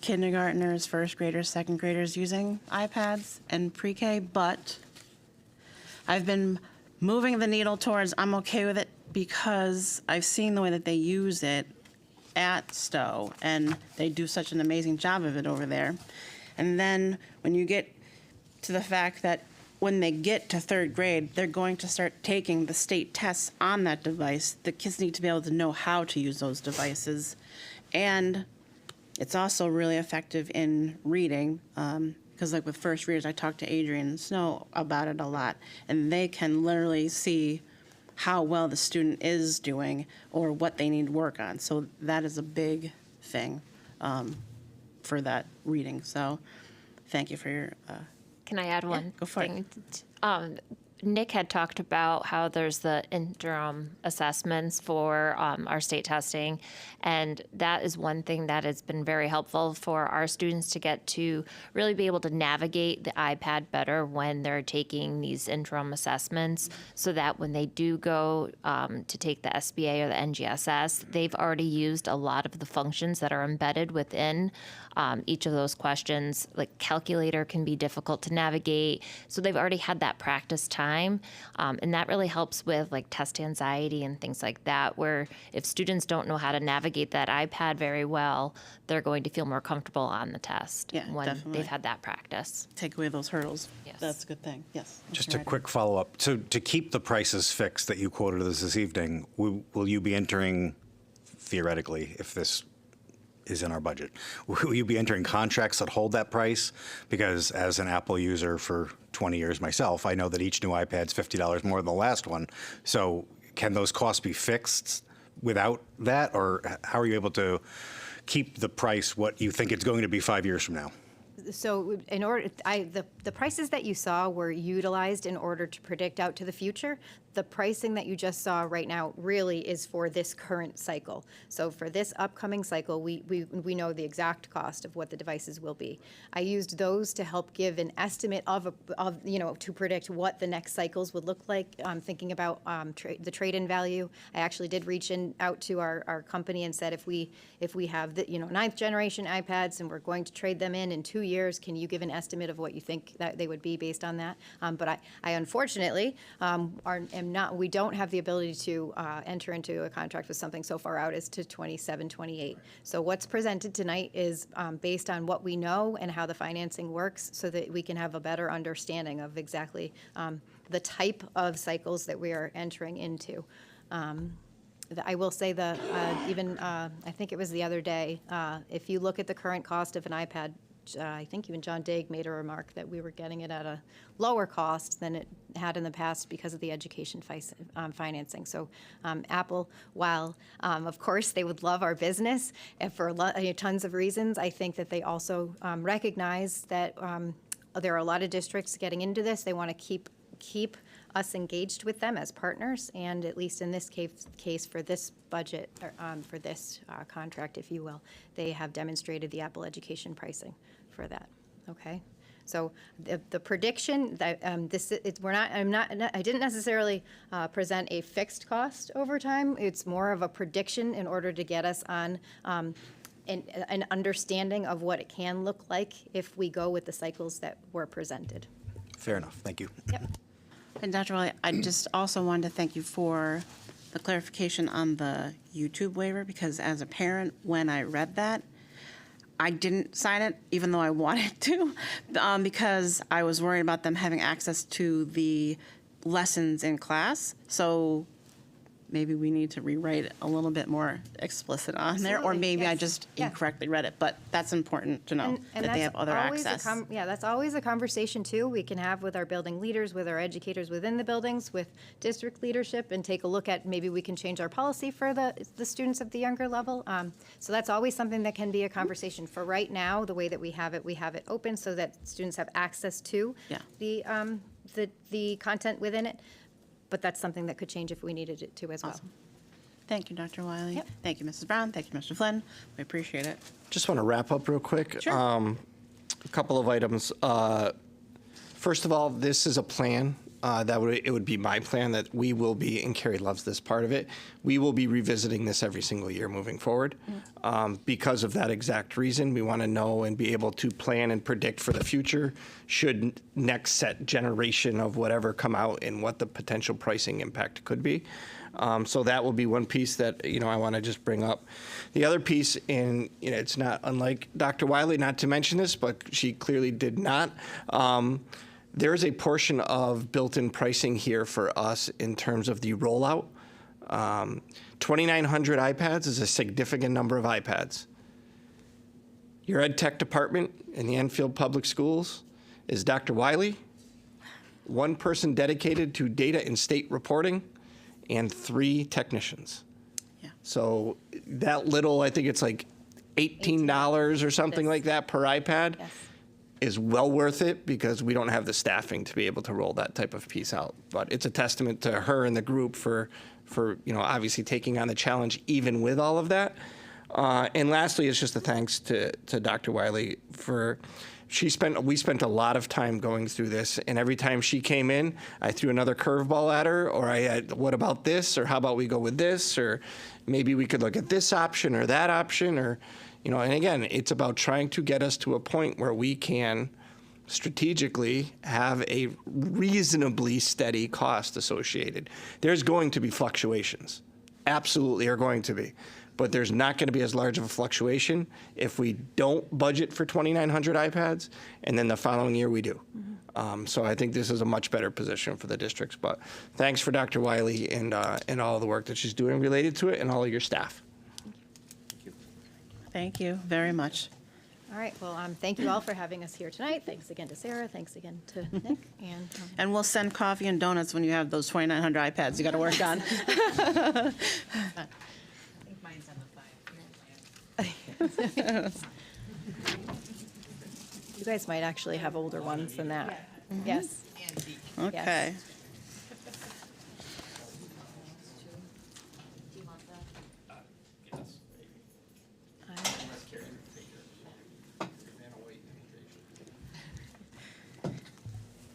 kindergartners, first graders, second graders using iPads and pre-K, but I've been moving the needle towards I'm okay with it because I've seen the way that they use it at Stowe, and they do such an amazing job of it over there. And then when you get to the fact that when they get to 3rd grade, they're going to start taking the state tests on that device. The kids need to be able to know how to use those devices. And it's also really effective in reading, because with first readers, I talked to Adrian Snow about it a lot, and they can literally see how well the student is doing or what they need work on. So that is a big thing for that reading. So thank you for your Can I add one go for thing? Nick had talked about how there's the interim assessments for our state testing, and that is one thing that has been very helpful for our students to get to really be able to navigate the iPad better when they're taking these interim assessments, so that when they do go to take the SBA or the NGSS, they've already used a lot of the functions that are embedded within each of those questions. Like calculator can be difficult to navigate, so they've already had that practice time, and that really helps with test anxiety and things like that, where if students don't know how to navigate that iPad very well, they're going to feel more comfortable on the test when definitely. they've had that practice. Take away those hurdles. Yes. That's a good thing. Yes. Just a quick follow-up. So to keep the prices fixed that you quoted us this evening, will you be entering, theoretically, if this is in our budget. Will you be entering contracts that hold that price? Because as an Apple user for 20 years myself, I know that each new iPad's $50 more than the last one. So can those costs be fixed without that? Or how are you able to keep the price what you think it's going to be 5 years from now? So in order, the prices that you saw were utilized in order to predict out to the future. The pricing that you just saw right now really is for this current cycle. So for this upcoming cycle, we know the exact cost of what the devices will be. I used those to help give an estimate of to predict what the next cycles would look like. Thinking about the trade-in value, I actually did reach out to our company and said, if we have the 9th generation iPads and we're going to trade them in 2 years, can you give an estimate of what you think that they would be based on that? But I unfortunately we don't have the ability to enter into a contract with something so far out as to 27, 28. So what's presented tonight is based on what we know and how the financing works so that we can have a better understanding of exactly the type of cycles that we are entering into. I will say that I think it was the other day, if you look at the current cost of an iPad, I think even John Daig made a remark that we were getting it at a lower cost than it had in the past because of the education financing. So Apple, while of course they would love our business and for tons of reasons, I think that they also recognize that there are a lot of districts getting into this. They want to keep us engaged with them as partners, and at least in this case for this budget, or, for this contract, if you will, they have demonstrated the Apple education pricing for that. Okay, so the prediction that I didn't necessarily present a fixed cost over time. It's more of a prediction in order to get us on an understanding of what it can look like if we go with the cycles that were presented. Fair enough. Thank you. Yep. And Dr. Wiley, I just also wanted to thank you for the clarification on the YouTube waiver, because as a parent, when I read that, I didn't sign it, even though I wanted to, because I was worried about them having access to the lessons in class. So maybe we need to rewrite it a little bit more explicit on there, or maybe I just incorrectly read it. But that's important to know that they have other access. That's always a conversation too we can have with our building leaders, with our educators within the buildings, with district leadership, and take a look at maybe we can change our policy for the students at the younger level. So that's always something that can be a conversation. For right now, the way that we have it open so that students have access to the content within it. But that's something that could change if we needed it to as well. Awesome. Thank you, Dr. Wiley. Thank you, Mrs. Brown. Thank you, Mr. Flynn. We appreciate it. Just want to wrap up real quick. Sure. A couple of items. First of all, this is a plan. It would be my plan that we will be, and Carrie loves this part of it, we will be revisiting this every single year moving forward. Because of that exact reason, we want to know and be able to plan and predict for the future should next set generation of whatever come out and what the potential pricing impact could be. So that will be one piece that I want to just bring up. The other piece, and it's not unlike Dr. Wiley not to mention this, but she clearly did not. There is a portion of built-in pricing here for us in terms of the rollout. 2,900 iPads is a significant number of iPads. Your ed tech department in the Enfield Public Schools is Dr. Wiley, one person dedicated to data and state reporting, and 3 technicians. Yeah. So that little, I think it's like $18 or something like that per iPad. Yes. Is well worth it because we don't have the staffing to be able to roll that type of piece out. But it's a testament to her and the group for obviously taking on the challenge even with all of that. And lastly, it's just a thanks to Dr. Wiley for we spent a lot of time going through this, and every time she came in, I threw another curveball at her, or I had, what about this, or how about we go with this, or maybe we could look at this option or that option, or and again, it's about trying to get us to a point where we can strategically have a reasonably steady cost associated. There's going to be fluctuations, absolutely are going to be, but there's not going to be as large of a fluctuation if we don't budget for 2,900 iPads, and then the following year we do. So I think this is a much better position for the districts. But thanks for Dr. Wiley and all the work that she's doing related to it, and all of your staff. Thank you very much. All right, well, thank you all for having us here tonight. Thanks again to Sarah, thanks again to Nick, and And we'll send coffee and donuts when you have those 2,900 iPads you got to work on. you guys might actually have older ones than that. Yes. Okay.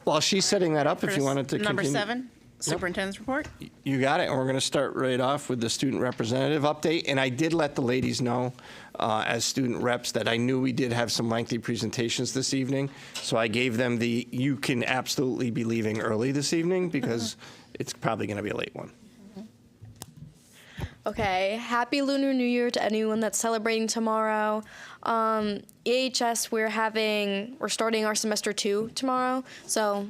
While she's setting that up, if you wanted to Number continue. 7, Superintendent's report. You got it, and we're going to start right off with the student representative update. And I did let the ladies know, as student reps, that I knew we did have some lengthy presentations this evening. So I gave them you can absolutely be leaving early this evening because it's probably going to be a late one. Okay, happy Lunar New Year to anyone that's celebrating tomorrow. EHS, we're starting our semester 2 tomorrow, so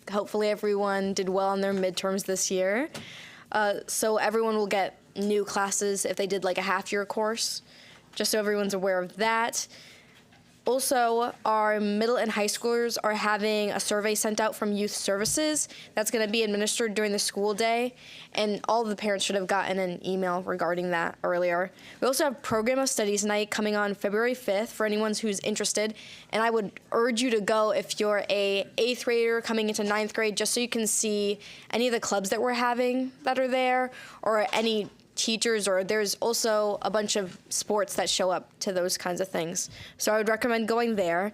hopefully everyone did well on their midterms this year. So everyone will get new classes if they did like a half-year course, just so everyone's aware of that. Also, our middle and high schoolers are having a survey sent out from Youth Services that's going to be administered during the school day, and all of the parents should have gotten an email regarding that earlier. We also have Program of Studies night coming on February 5th for anyone who's interested, and I would urge you to go if you're a 8th grader coming into 9th grade, just so you can see any of the clubs that we're having that are there, or any teachers, or there's also a bunch of sports that show up to those kinds of things. So I would recommend going there.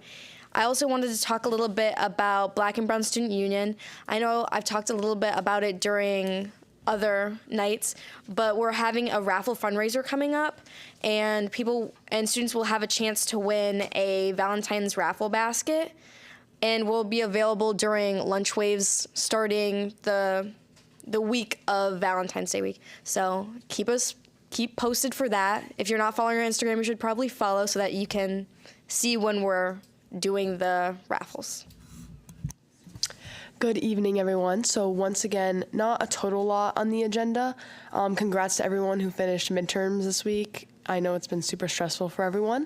I also wanted to talk a little bit about Black and Brown Student Union. I know I've talked a little bit about it during other nights, but we're having a raffle fundraiser coming up, and students will have a chance to win a Valentine's raffle basket, and will be available during lunch waves starting the week of Valentine's Day week. So keep posted for that. If you're not following our Instagram, you should probably follow so that you can see when we're doing the raffles. Good evening, everyone. So once again, not a total lot on the agenda. Congrats to everyone who finished midterms this week. I know it's been super stressful for everyone.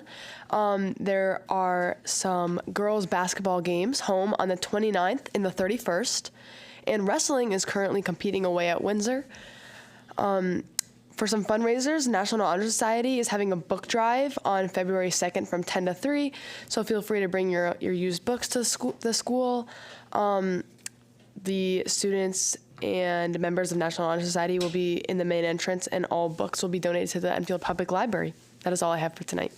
There are some girls' basketball games home on the 29th and the 31st. And wrestling is currently competing away at Windsor. For some fundraisers, National Honor Society is having a book drive on February 2nd from 10 to 3, so feel free to bring your used books to the school. The students and members of National Honor Society will be in the main entrance, and all books will be donated to the Enfield Public Library. That is all I have for tonight.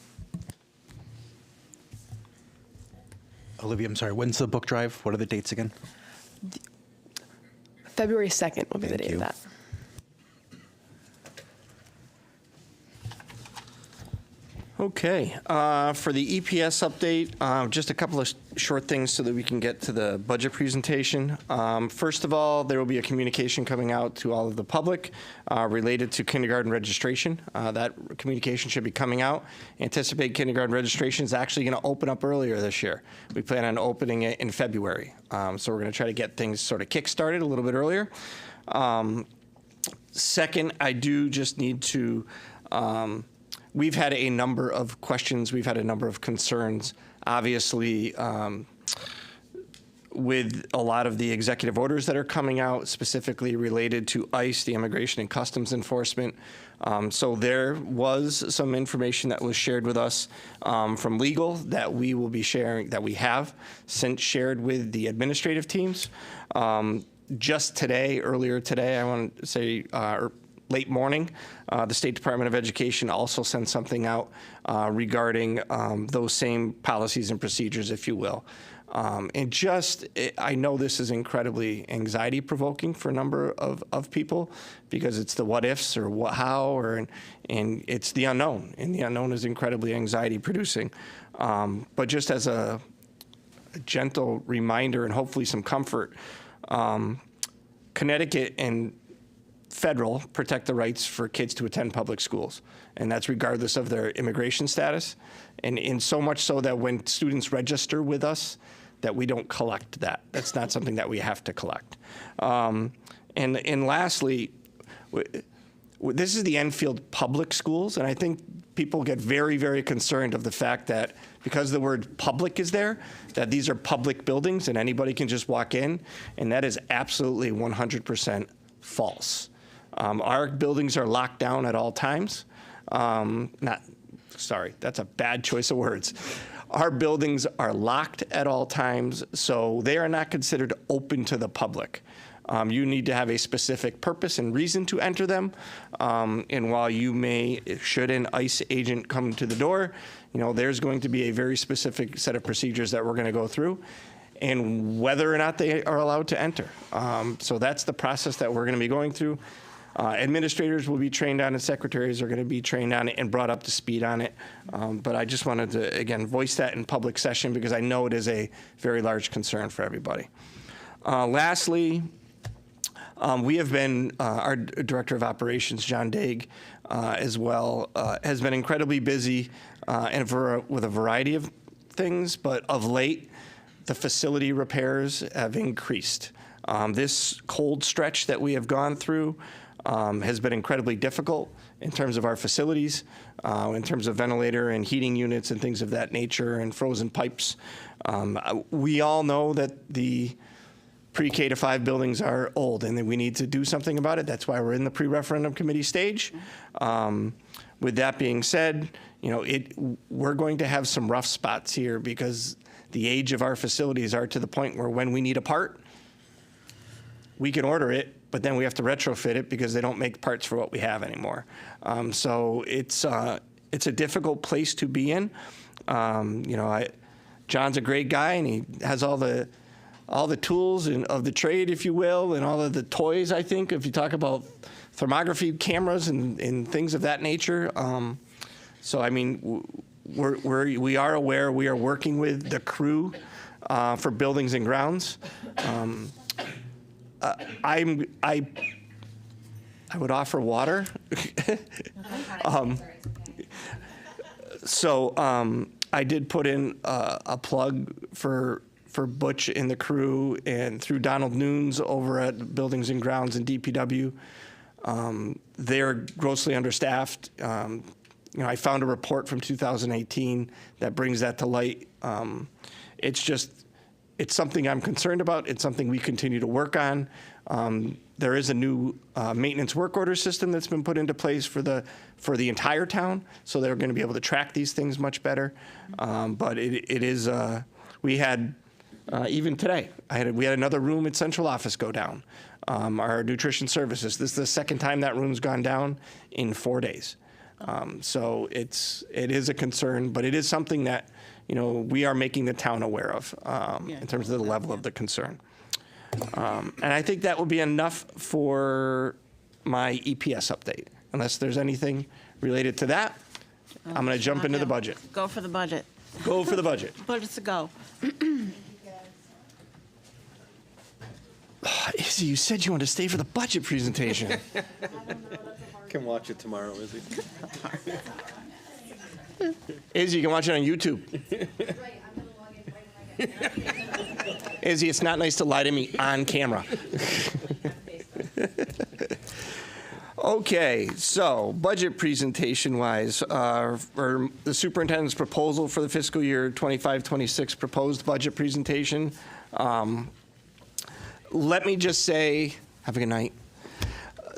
Olivia, I'm sorry, when's the book drive? What are the dates again? February 2nd will be the date of that. Okay, for the EPS update, just a couple of short things so that we can get to the budget presentation. First of all, there will be a communication coming out to all of the public related to kindergarten registration. That communication should be coming out. Anticipate kindergarten registration is actually going to open up earlier this year. We plan on opening it in February. So we're going to try to get things sort of kick-started a little bit earlier. Second, I do just need to we've had a number of questions. We've had a number of concerns. Obviously, with a lot of the executive orders that are coming out, specifically related to ICE, the Immigration and Customs Enforcement. So there was some information that was shared with us from legal that we will be sharing, that we have since shared with the administrative teams. Just today, earlier today, I want to say, late morning, the State Department of Education also sent something out regarding those same policies and procedures, if you will. I know this is incredibly anxiety provoking for a number of people because it's the what ifs or what, how, and it's the unknown, and the unknown is incredibly anxiety producing. But just as a gentle reminder and hopefully some comfort, Connecticut and federal protect the rights for kids to attend public schools, and that's regardless of their immigration status, and in so much so that when students register with us, that we don't collect that. That's not something that we have to collect. And lastly, this is the Enfield Public Schools, and I think people get very, very concerned of the fact that because the word public is there, that these are public buildings and anybody can just walk in, and that is absolutely 100% false. Our buildings are locked down at all times. Sorry, that's a bad choice of words. Our buildings are locked at all times, so they are not considered open to the public. You need to have a specific purpose and reason to enter them. And while should an ICE agent come to the door, there's going to be a very specific set of procedures that we're going to go through, and whether or not they are allowed to enter. So that's the process that we're going to be going through. Administrators will be trained on it, secretaries are going to be trained on it and brought up to speed on it. But I just wanted to, again, voice that in public session because I know it is a very large concern for everybody. Lastly, we have been, our Director of Operations, John Daig, as well, has been incredibly busy with a variety of things, but of late, the facility repairs have increased. This cold stretch that we have gone through has been incredibly difficult in terms of our facilities, in terms of ventilator and heating units and things of that nature and frozen pipes. We all know that the pre-K to 5 buildings are old and that we need to do something about it. That's why we're in the pre-referendum committee stage. With that being said, we're going to have some rough spots here because the age of our facilities are to the point where when we need a part, we can order it, but then we have to retrofit it because they don't make parts for what we have anymore. So it's a difficult place to be in. John's a great guy and he has all the tools of the trade, if you will, and all of the toys, I think, if you talk about thermography cameras and things of that nature. So, I mean, we are aware, we are working with the crew for buildings and grounds. I would offer water. I did put in a plug for Butch and the crew and through Donald Nunes over at Buildings and Grounds and DPW. They're grossly understaffed. I found a report from 2018 that brings that to light. It's something I'm concerned about. It's something we continue to work on. There is a new maintenance work order system that's been put into place for the entire town, so they're going to be able to track these things much better. But it is. We had even today. We had another room at central office go down. Our nutrition services. This is the second time that room's gone down in 4 days. So it is a concern, but it is something that we are making the town aware of in terms of the level of the concern. And I think that will be enough for my EPS update. Unless there's anything related to that, I'm going to jump into the budget. Go for the budget. Go for the budget. Budget's a go. Izzy, you said you wanted to stay for the budget presentation. Can watch it tomorrow, Izzy. Izzy, you can watch it on YouTube. Izzy, it's not nice to lie to me on camera. Okay, so budget presentation-wise, for the superintendent's proposal for the fiscal year 25-26 proposed budget presentation, let me just say, have a good night,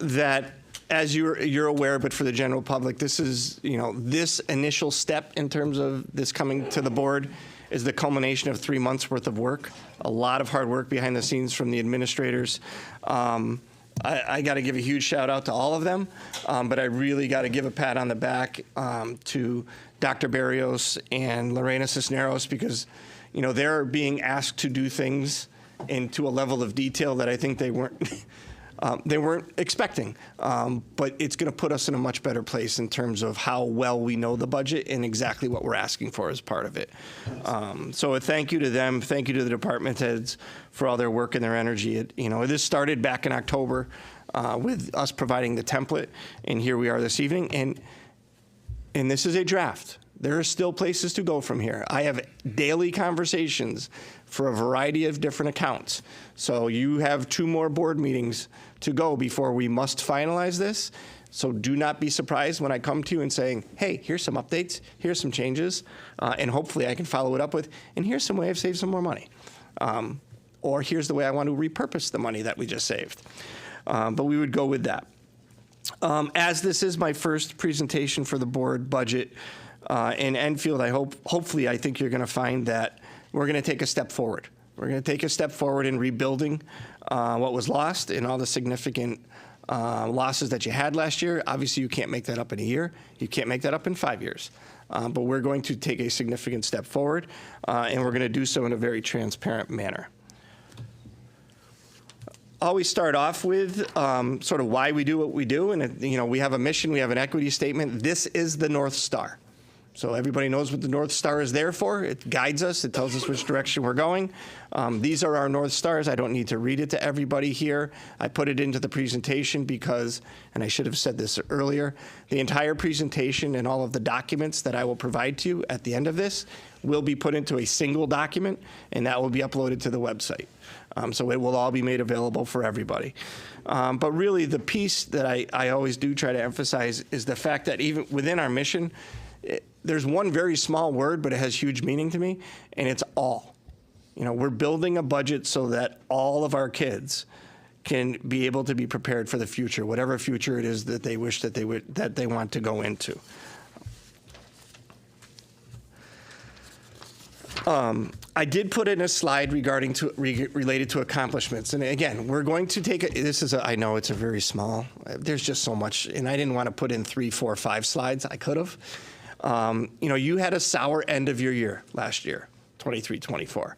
that as you're aware, but for the general public, this is, this initial step in terms of this coming to the board is the culmination of 3 months worth of work, a lot of hard work behind the scenes from the administrators. I got to give a huge shout out to all of them, but I really got to give a pat on the back to Dr. Barrios and Lorena Cisneros because, they're being asked to do things into a level of detail that I think they weren't expecting. But it's going to put us in a much better place in terms of how well we know the budget and exactly what we're asking for as part of it. So a thank you to them. Thank you to the department heads for all their work and their energy. This started back in October with us providing the template, and here we are this evening. And this is a draft. There are still places to go from here. I have daily conversations for a variety of different accounts. So you have 2 more board meetings to go before we must finalize this. So do not be surprised when I come to you and saying, hey, here's some updates, here's some changes, and hopefully I can follow it up with, and here's some way I've saved some more money. Or here's the way I want to repurpose the money that we just saved. But we would go with that. As this is my first presentation for the board budget in Enfield, hopefully I think you're going to find that we're going to take a step forward. We're going to take a step forward in rebuilding what was lost and all the significant losses that you had last year. Obviously, you can't make that up in a year. You can't make that up in 5 years. But we're going to take a significant step forward, and we're going to do so in a very transparent manner. Always start off with sort of why we do what we do, and we have a mission, we have an equity statement. This is the North Star. So everybody knows what the North Star is there for. It guides us. It tells us which direction we're going. These are our North Stars. I don't need to read it to everybody here. I put it into the presentation because, and I should have said this earlier, the entire presentation and all of the documents that I will provide to you at the end of this will be put into a single document, and that will be uploaded to the website. So it will all be made available for everybody. But really, the piece that I always do try to emphasize is the fact that even within our mission, there's one very small word, but it has huge meaning to me, and it's all. We're building a budget so that all of our kids can be able to be prepared for the future, whatever future it is that they wish that they want to go into. I did put in a slide related to accomplishments, and again, we're going to take I know it's a very small. There's just so much, and I didn't want to put in 3, 4, 5 slides. I could have. You had a sour end of your year last year, 23-24.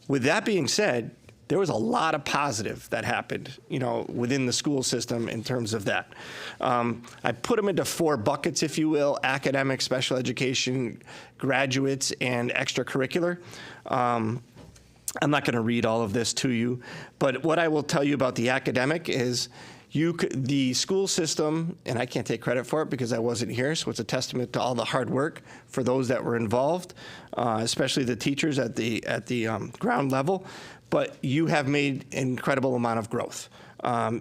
With that being said, there was a lot of positive that happened, within the school system in terms of that. I put them into 4 buckets, if you will: academic, special education, graduates, and extracurricular. I'm not going to read all of this to you, but what I will tell you about the academic is the school system, and I can't take credit for it because I wasn't here, so it's a testament to all the hard work for those that were involved, especially the teachers at the ground level. But you have made an incredible amount of growth.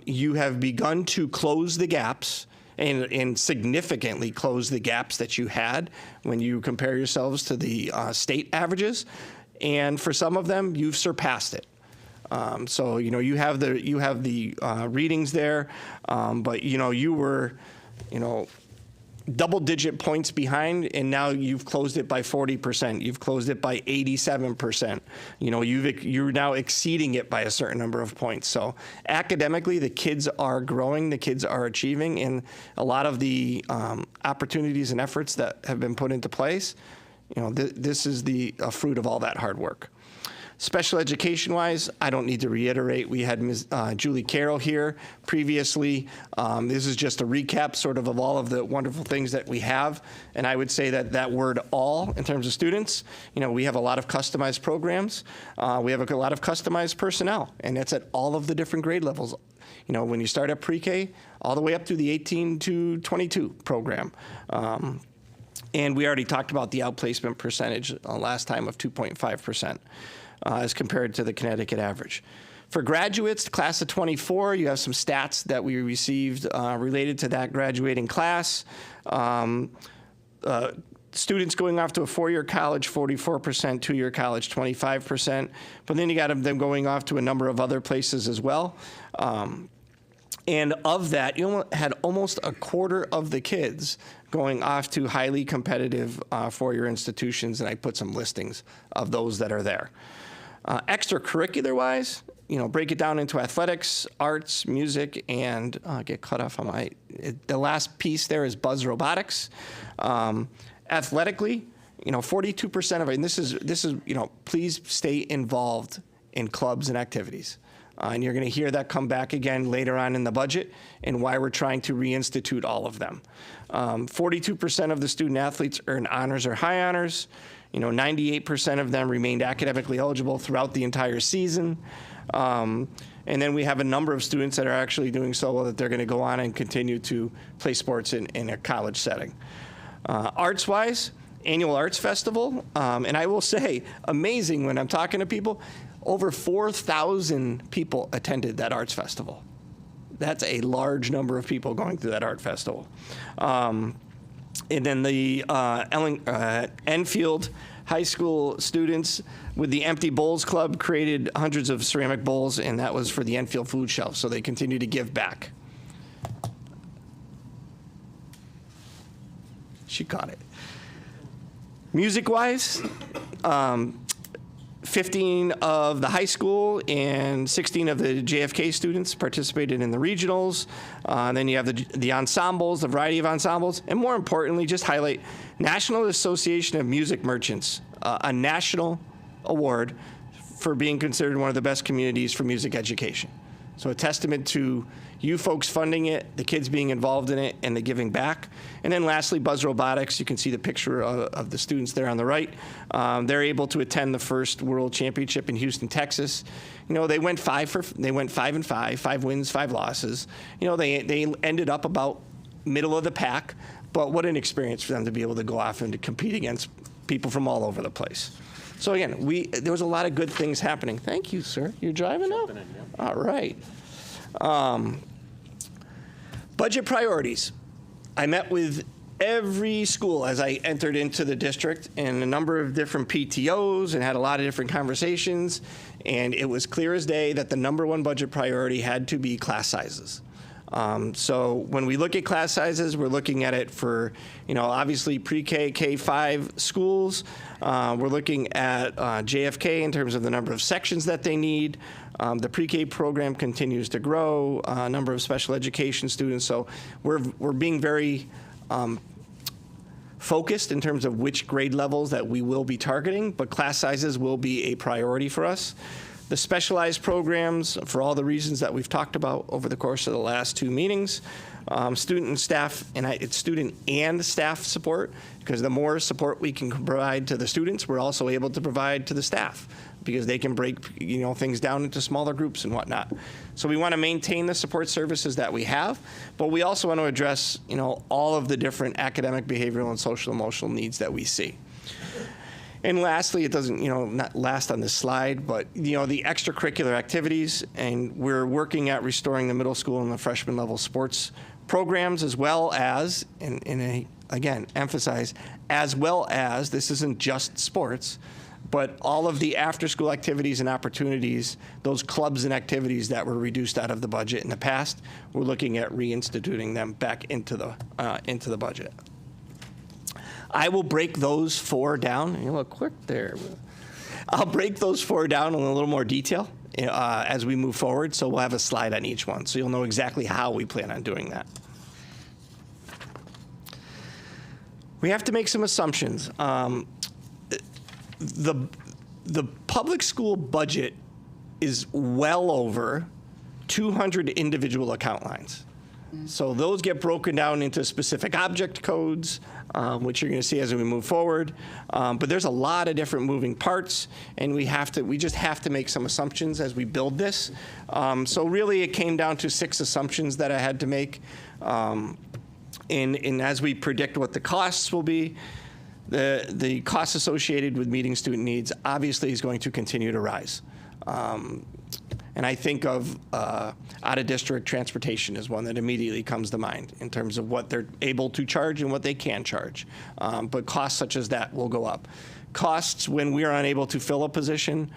You have begun to close the gaps and significantly close the gaps that you had when you compare yourselves to the state averages. And for some of them, you've surpassed it. So you have the readings there, but you were double-digit points behind, and now you've closed it by 40%. You've closed it by 87%. You're now exceeding it by a certain number of points. So academically, the kids are growing, the kids are achieving, and a lot of the opportunities and efforts that have been put into place, this is the fruit of all that hard work. Special education-wise, I don't need to reiterate. We had Ms. Julie Carroll here previously. This is just a recap sort of all of the wonderful things that we have. And I would say that word all, in terms of students, we have a lot of customized programs. We have a lot of customized personnel, and that's at all of the different grade levels. When you start at pre-K, all the way up to the 18 to 22 program. And we already talked about the outplacement percentage last time of 2.5%. As compared to the Connecticut average. For graduates, class of 24, you have some stats that we received related to that graduating class. Students going off to a 4-year college, 44%, 2-year college, 25%. But then you got them going off to a number of other places as well. And of that, you had almost a quarter of the kids going off to highly competitive 4-year institutions, and I put some listings of those that are there. Extracurricular-wise, break it down into athletics, arts, music, and get cut off on the last piece there is Buzz Robotics. Athletically, 42% of it, and this is please stay involved in clubs and activities. And you're going to hear that come back again later on in the budget and why we're trying to reinstitute all of them. 42% of the student athletes earn honors or high honors. 98% of them remained academically eligible throughout the entire season. And then we have a number of students that are actually doing so well that they're going to go on and continue to play sports in a college setting. Arts-wise, annual arts festival, and I will say, amazing when I'm talking to people, over 4,000 people attended that arts festival. That's a large number of people going through that art festival. And then the Enfield High School students with the Empty Bowls Club created hundreds of ceramic bowls, and that was for the Enfield Food Shelf, so they continue to give back. She caught it. Music-wise, 15 of the high school and 16 of the JFK students participated in the regionals. Then you have the ensembles, the variety of ensembles, and more importantly, just highlight National Association of Music Merchants, a national award for being considered one of the best communities for music education. So a testament to you folks funding it, the kids being involved in it, and the giving back. And then lastly, Buzz Robotics. You can see the picture of the students there on the right. They're able to attend the first World Championship in Houston, Texas. You know, they went 5 and 5, 5 wins, 5 losses. You know, they ended up about middle of the pack. But what an experience for them to be able to go off and to compete against people from all over the place. So again, there was a lot of good things happening. Thank you, sir. You're driving now? All right. Budget priorities. I met with every school as I entered into the district and a number of different PTOs and had a lot of different conversations. And it was clear as day that the number one budget priority had to be class sizes. So when we look at class sizes, we're looking at it for, you know, obviously pre-K, K-5 schools. We're looking at JFK in terms of the number of sections that they need. The pre-K program continues to grow, number of special education students. So we're being very focused in terms of which grade levels that we will be targeting, but class sizes will be a priority for us. The specialized programs, for all the reasons that we've talked about over the course of the last 2 meetings, student and staff, and it's student and staff support, because the more support we can provide to the students, we're also able to provide to the staff, because they can break, you know, things down into smaller groups and whatnot. So we want to maintain the support services that we have, but we also want to address, you know, all of the different academic, behavioral, and social emotional needs that we see. And lastly, it doesn't, you know, not last on this slide, but, you know, the extracurricular activities, and we're working at restoring the middle school and the freshman level sports programs, as well as, and again, emphasize, as well as, this isn't just sports, but all of the after-school activities and opportunities, those clubs and activities that were reduced out of the budget in the past, we're looking at reinstituting them back into the budget. I will break those 4 down. You look quick there. I'll break those 4 down in a little more detail as we move forward. So we'll have a slide on each one, so you'll know exactly how we plan on doing that. We have to make some assumptions. The public school budget is well over 200 individual account lines. So those get broken down into specific object codes, which you're going to see as we move forward. But there's a lot of different moving parts, and we just have to make some assumptions as we build this. So really, it came down to 6 assumptions that I had to make. And as we predict what the costs will be, the costs associated with meeting student needs obviously is going to continue to rise. And I think of out-of-district transportation as one that immediately comes to mind in terms of what they're able to charge and what they can charge. But costs such as that will go up. Costs when we are unable to fill a position,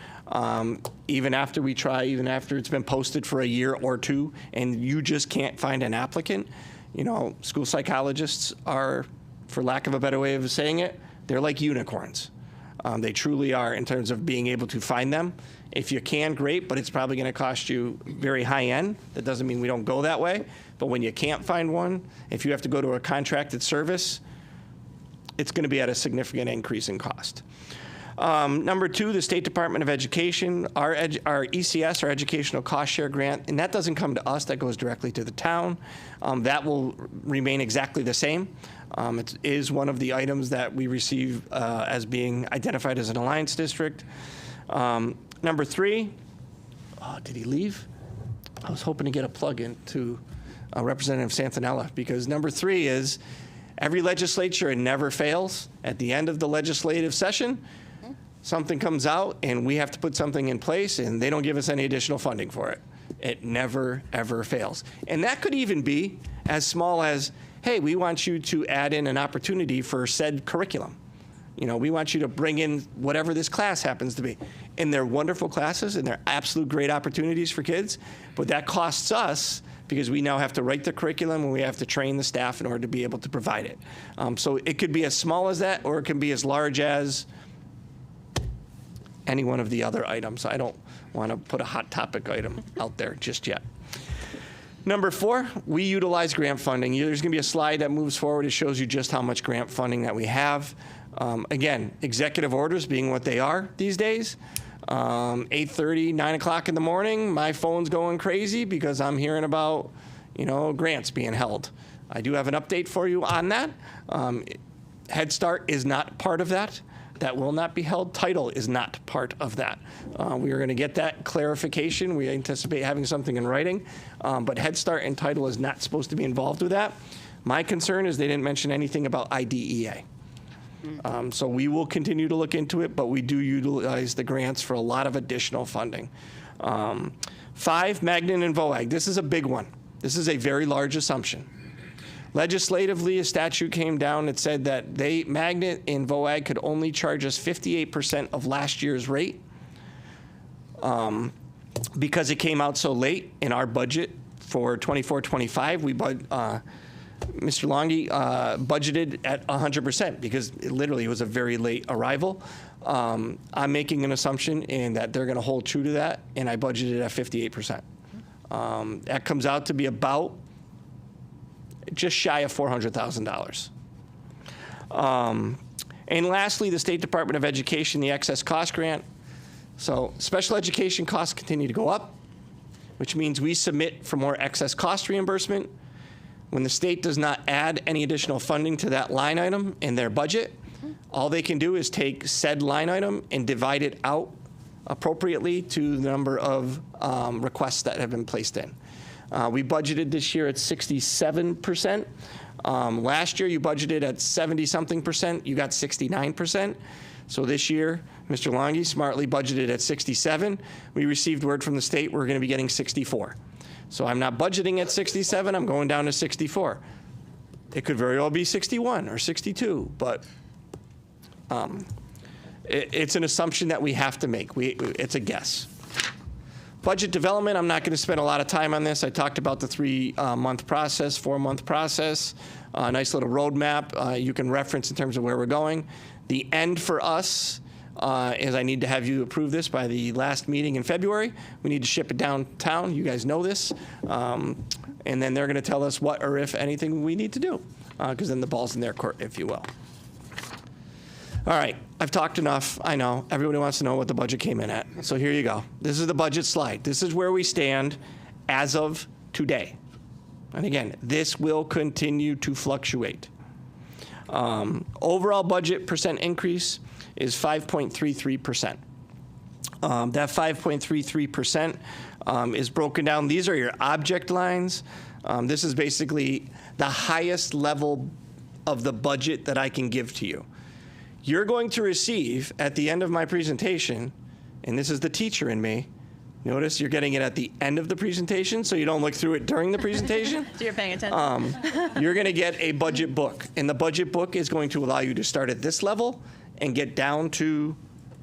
even after we try, even after it's been posted for a year or 2, and you just can't find an applicant. You know, school psychologists are, for lack of a better way of saying it, they're like unicorns. They truly are in terms of being able to find them. If you can, great, but it's probably going to cost you very high end. That doesn't mean we don't go that way. But when you can't find one, if you have to go to a contracted service, it's going to be at a significant increase in cost. Number 2, the State Department of Education, our ECS, our Educational Cost Share Grant, and that doesn't come to us, that goes directly to the town. That will remain exactly the same. It is one of the items that we receive as being identified as an alliance district. Number 3, did he leave? I was hoping to get a plug in to Representative Santinella, because number 3 is every legislature, it never fails. At the end of the legislative session, something comes out and we have to put something in place and they don't give us any additional funding for it. It never, ever fails. And that could even be as small as, hey, we want you to add in an opportunity for said curriculum. You know, we want you to bring in whatever this class happens to be. And they're wonderful classes, and they're absolute great opportunities for kids, but that costs us because we now have to write the curriculum and we have to train the staff in order to be able to provide it. So it could be as small as that, or it can be as large as any one of the other items. I don't want to put a hot topic item out there just yet. Number 4, we utilize grant funding. There's going to be a slide that moves forward. It shows you just how much grant funding that we have. Again, executive orders being what they are these days. 8:30, 9 o'clock in the morning, my phone's going crazy because I'm hearing about, grants being held. I do have an update for you on that. Head Start is not part of that. That will not be held. Title is not part of that. We are going to get that clarification. We anticipate having something in writing, but Head Start and Title is not supposed to be involved with that. My concern is they didn't mention anything about IDEA. So we will continue to look into it, but we do utilize the grants for a lot of additional funding. 5, Magnet and VOAG. This is a big one. This is a very large assumption. Legislatively, a statute came down that said that Magnet and VOAG could only charge us 58% of last year's rate because it came out so late in our budget for 24-25. Mr. Longi budgeted at 100% because it literally was a very late arrival. I'm making an assumption in that they're going to hold true to that, and I budgeted at 58%. That comes out to be about just shy of $400,000. And lastly, the State Department of Education, the excess cost grant. So special education costs continue to go up, which means we submit for more excess cost reimbursement. When the state does not add any additional funding to that line item in their budget, all they can do is take said line item and divide it out appropriately to the number of requests that have been placed in. We budgeted this year at 67%. Last year, you budgeted at 70-something%. You got 69%. So this year, Mr. Longi smartly budgeted at 67. We received word from the state we're going to be getting 64. So I'm not budgeting at 67. I'm going down to 64. It could very well be 61 or 62, but it's an assumption that we have to make. It's a guess. Budget development, I'm not going to spend a lot of time on this. I talked about the 3-month process, 4-month process, a nice little roadmap you can reference in terms of where we're going. The end for us is I need to have you approve this by the last meeting in February. We need to ship it downtown. You guys know this. And then they're going to tell us what or if anything we need to do, because then the ball's in their court, if you will. All right, I've talked enough. I know. Everybody wants to know what the budget came in at. So here you go. This is the budget slide. This is where we stand as of today. And again, this will continue to fluctuate. Overall budget percent increase is 5.33%. That 5.33% is broken down. These are your object lines. This is basically the highest level of the budget that I can give to you. You're going to receive at the end of my presentation, and this is the teacher in me. Notice you're getting it at the end of the presentation, so you don't look through it during the presentation. So you're paying attention. You're going to get a budget book, and the budget book is going to allow you to start at this level and get down to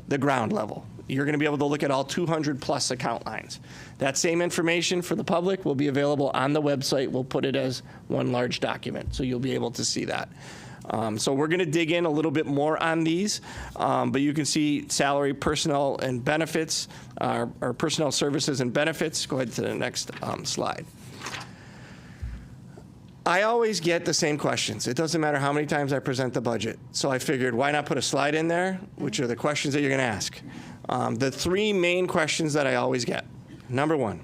the ground level. You're going to be able to look at all 200 plus account lines. That same information for the public will be available on the website. We'll put it as one large document, so you'll be able to see that. So we're going to dig in a little bit more on these, but you can see salary, personnel, and benefits, or personnel services and benefits. Go ahead to the next slide. I always get the same questions. It doesn't matter how many times I present the budget. So I figured, why not put a slide in there, which are the questions that you're going to ask. The 3 main questions that I always get. Number 1,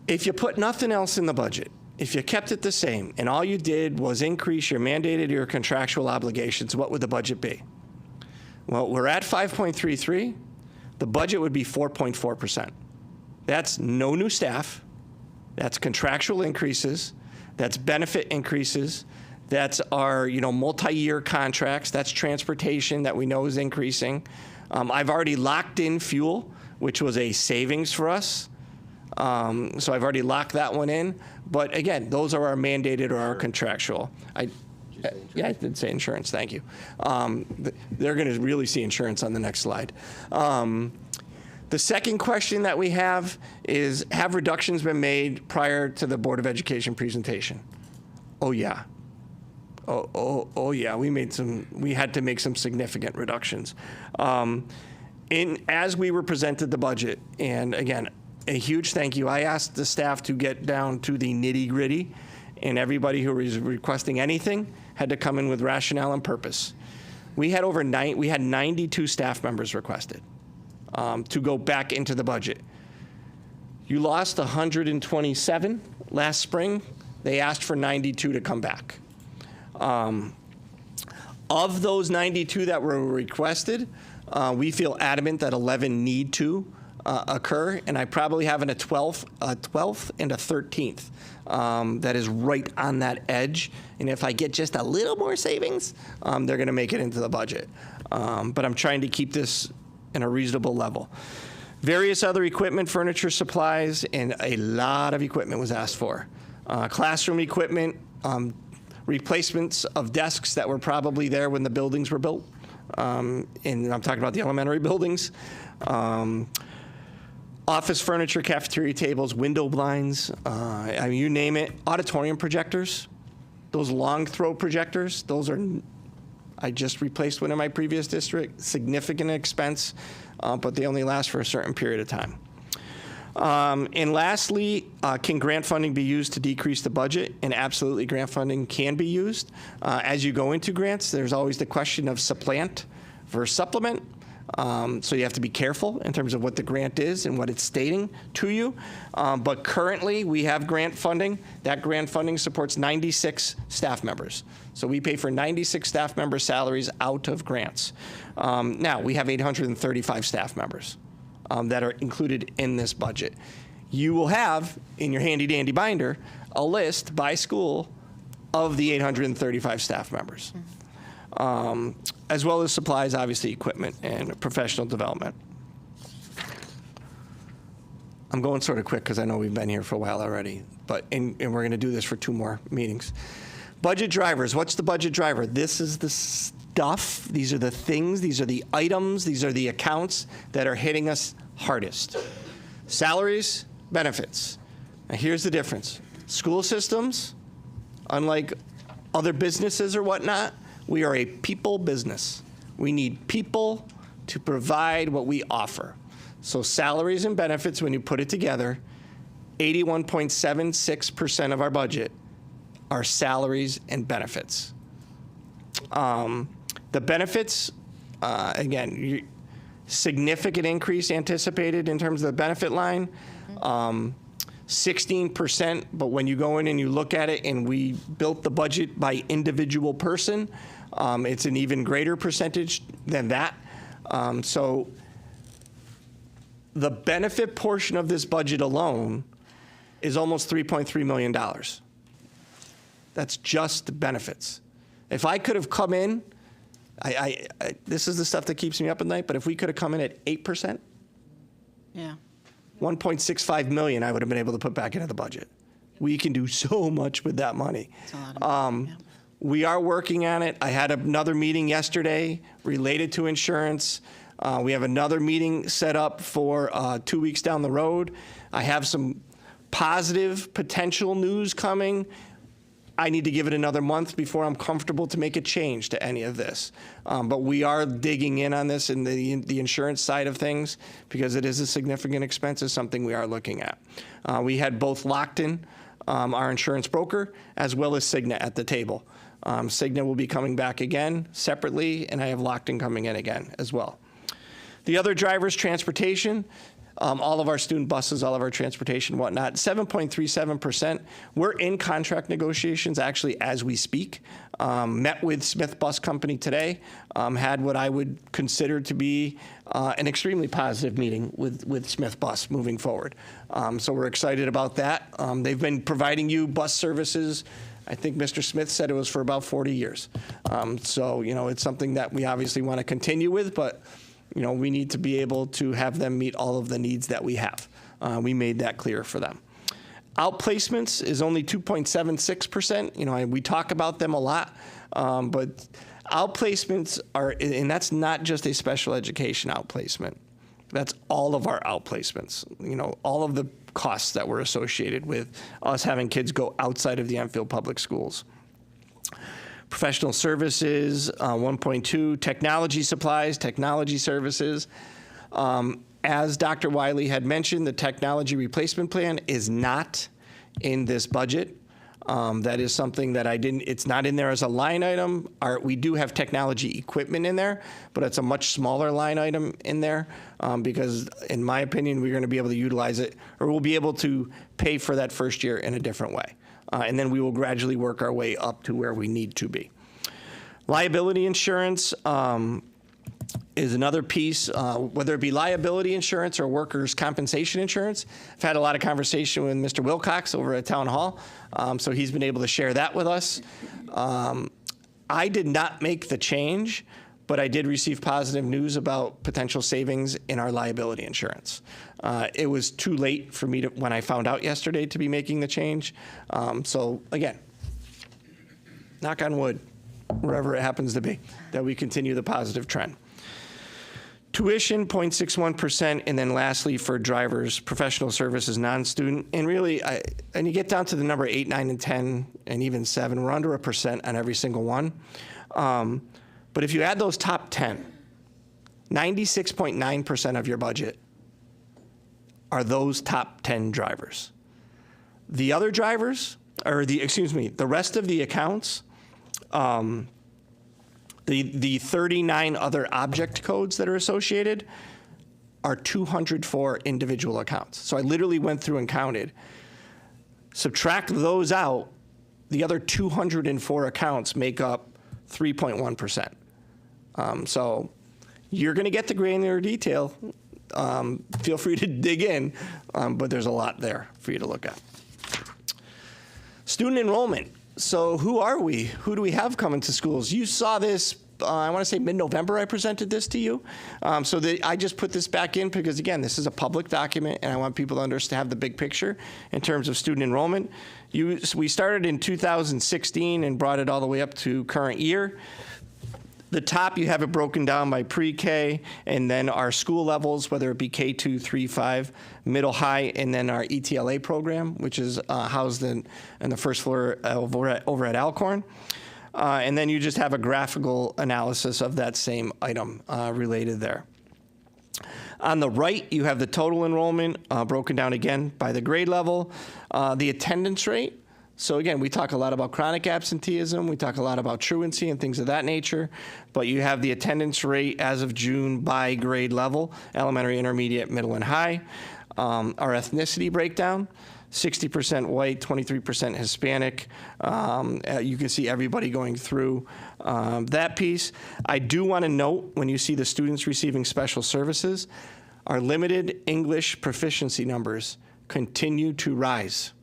if you put nothing else in the budget, if you kept it the same and all you did was increase your mandated or your contractual obligations, what would the budget be? Well, we're at 5.33. The budget would be 4.4%. That's no new staff. That's contractual increases. That's benefit increases. That's our multi-year contracts. That's transportation that we know is increasing. I've already locked in fuel, which was a savings for us. So I've already locked that one in. But again, those are our mandated or our contractual. Yeah, I did say insurance, thank you. They're going to really see insurance on the next slide. The second question that we have is, have reductions been made prior to the Board of Education presentation? Oh, yeah. Oh yeah, we had to make some significant reductions. As we were presented the budget, and again, a huge thank you. I asked the staff to get down to the nitty-gritty, and everybody who was requesting anything had to come in with rationale and purpose. We had 92 staff members requested to go back into the budget. You lost 127 last spring. They asked for 92 to come back. Of those 92 that were requested, we feel adamant that 11 need to occur, and I probably have a 12th and a 13th that is right on that edge. And if I get just a little more savings, they're going to make it into the budget. But I'm trying to keep this in a reasonable level. Various other equipment, furniture, supplies, and a lot of equipment was asked for. Classroom equipment, replacements of desks that were probably there when the buildings were built. And I'm talking about the elementary buildings. Office furniture, cafeteria tables, window blinds, I mean, you name it. Auditorium projectors, those long throw projectors, I just replaced one in my previous district. Significant expense, but they only last for a certain period of time. And lastly, can grant funding be used to decrease the budget? And absolutely, grant funding can be used. As you go into grants, there's always the question of supplant versus supplement. So you have to be careful in terms of what the grant is and what it's stating to you. But currently, we have grant funding. That grant funding supports 96 staff members. So we pay for 96 staff member salaries out of grants. Now, we have 835 staff members that are included in this budget. You will have, in your handy-dandy binder, a list by school of the 835 staff members. As well as supplies, obviously equipment and professional development. I'm going sort of quick because I know we've been here for a while already, and we're going to do this for 2 more meetings. Budget drivers. What's the budget driver? This is the stuff. These are the things. These are the items. These are the accounts that are hitting us hardest. Salaries, benefits. Now here's the difference. School systems, unlike other businesses or whatnot, we are a people business. We need people to provide what we offer. So salaries and benefits, when you put it together, 81.76% of our budget are salaries and benefits. The benefits, again, significant increase anticipated in terms of the benefit line. 16%, but when you go in and you look at it and we built the budget by individual person, it's an even greater percentage than that. So the benefit portion of this budget alone is almost $3.3 million. That's just benefits. If I could have come in, this is the stuff that keeps me up at night, but if we could have come in at 8%, Yeah. 1.65 million I would have been able to put back into the budget. We can do so much with that money. It's a lot of money, yeah. We are working on it. I had another meeting yesterday related to insurance. We have another meeting set up for 2 weeks down the road. I have some positive potential news coming. I need to give it another month before I'm comfortable to make a change to any of this. But we are digging in on this in the insurance side of things because it is a significant expense. It's something we are looking at. We had both Lockton, our insurance broker, as well as Cigna at the table. Cigna will be coming back again separately, and I have Lockton coming in again as well. The other drivers, transportation. All of our student buses, all of our transportation, whatnot, 7.37%. We're in contract negotiations actually as we speak. Met with Smith Bus Company today, had what I would consider to be an extremely positive meeting with Smith Bus moving forward. So we're excited about that. They've been providing you bus services. I think Mr. Smith said it was for about 40 years. So, you know, it's something that we obviously want to continue with, but you know, we need to be able to have them meet all of the needs that we have. We made that clear for them. Outplacements is only 2.76%. You know, we talk about them a lot, but outplacements are, and that's not just a special education outplacement. That's all of our outplacements. You know, all of the costs that were associated with us having kids go outside of the Enfield Public Schools. Professional services, 1.2, technology supplies, technology services. As Dr. Wiley had mentioned, the technology replacement plan is not in this budget. That is something that it's not in there as a line item. We do have technology equipment in there, but it's a much smaller line item in there because, in my opinion, we're going to be able to utilize it, or we'll be able to pay for that first year in a different way. And then we will gradually work our way up to where we need to be. Liability insurance is another piece, whether it be liability insurance or workers' compensation insurance. I've had a lot of conversation with Mr. Wilcox over at Town Hall, so he's been able to share that with us. I did not make the change, but I did receive positive news about potential savings in our liability insurance. It was too late for me when I found out yesterday to be making the change. So again, knock on wood, wherever it happens to be, that we continue the positive trend. Tuition, 0.61%, and then lastly for drivers, professional services, non-student. And really, and you get down to the number 8, 9, and 10, and even 7, we're under 1% on every single one. But if you add those top 10, 96.9% of your budget are those top 10 drivers. The other drivers, or the rest of the accounts, the 39 other object codes that are associated are 204 individual accounts. So I literally went through and counted. Subtract those out, the other 204 accounts make up 3.1%. So you're going to get the granular detail. Feel free to dig in, but there's a lot there for you to look at. Student enrollment. So who are we? Who do we have coming to schools? You saw this, I want to say mid-November I presented this to you. I just put this back in because, again, this is a public document, and I want people to have the big picture in terms of student enrollment. We started in 2016 and brought it all the way up to current year. The top, you have it broken down by pre-K, and then our school levels, whether it be K2, 3, 5, middle, high, and then our ETLA program, which is housed in the first floor over at Alcorn. And then you just have a graphical analysis of that same item related there. On the right, you have the total enrollment broken down again by the grade level, the attendance rate. So again, we talk a lot about chronic absenteeism, we talk a lot about truancy and things of that nature, but you have the attendance rate as of June by grade level, elementary, intermediate, middle, and high. Our ethnicity breakdown, 60% white, 23% Hispanic. You can see everybody going through that piece. I do want to note, when you see the students receiving special services, our limited English proficiency numbers continue to rise.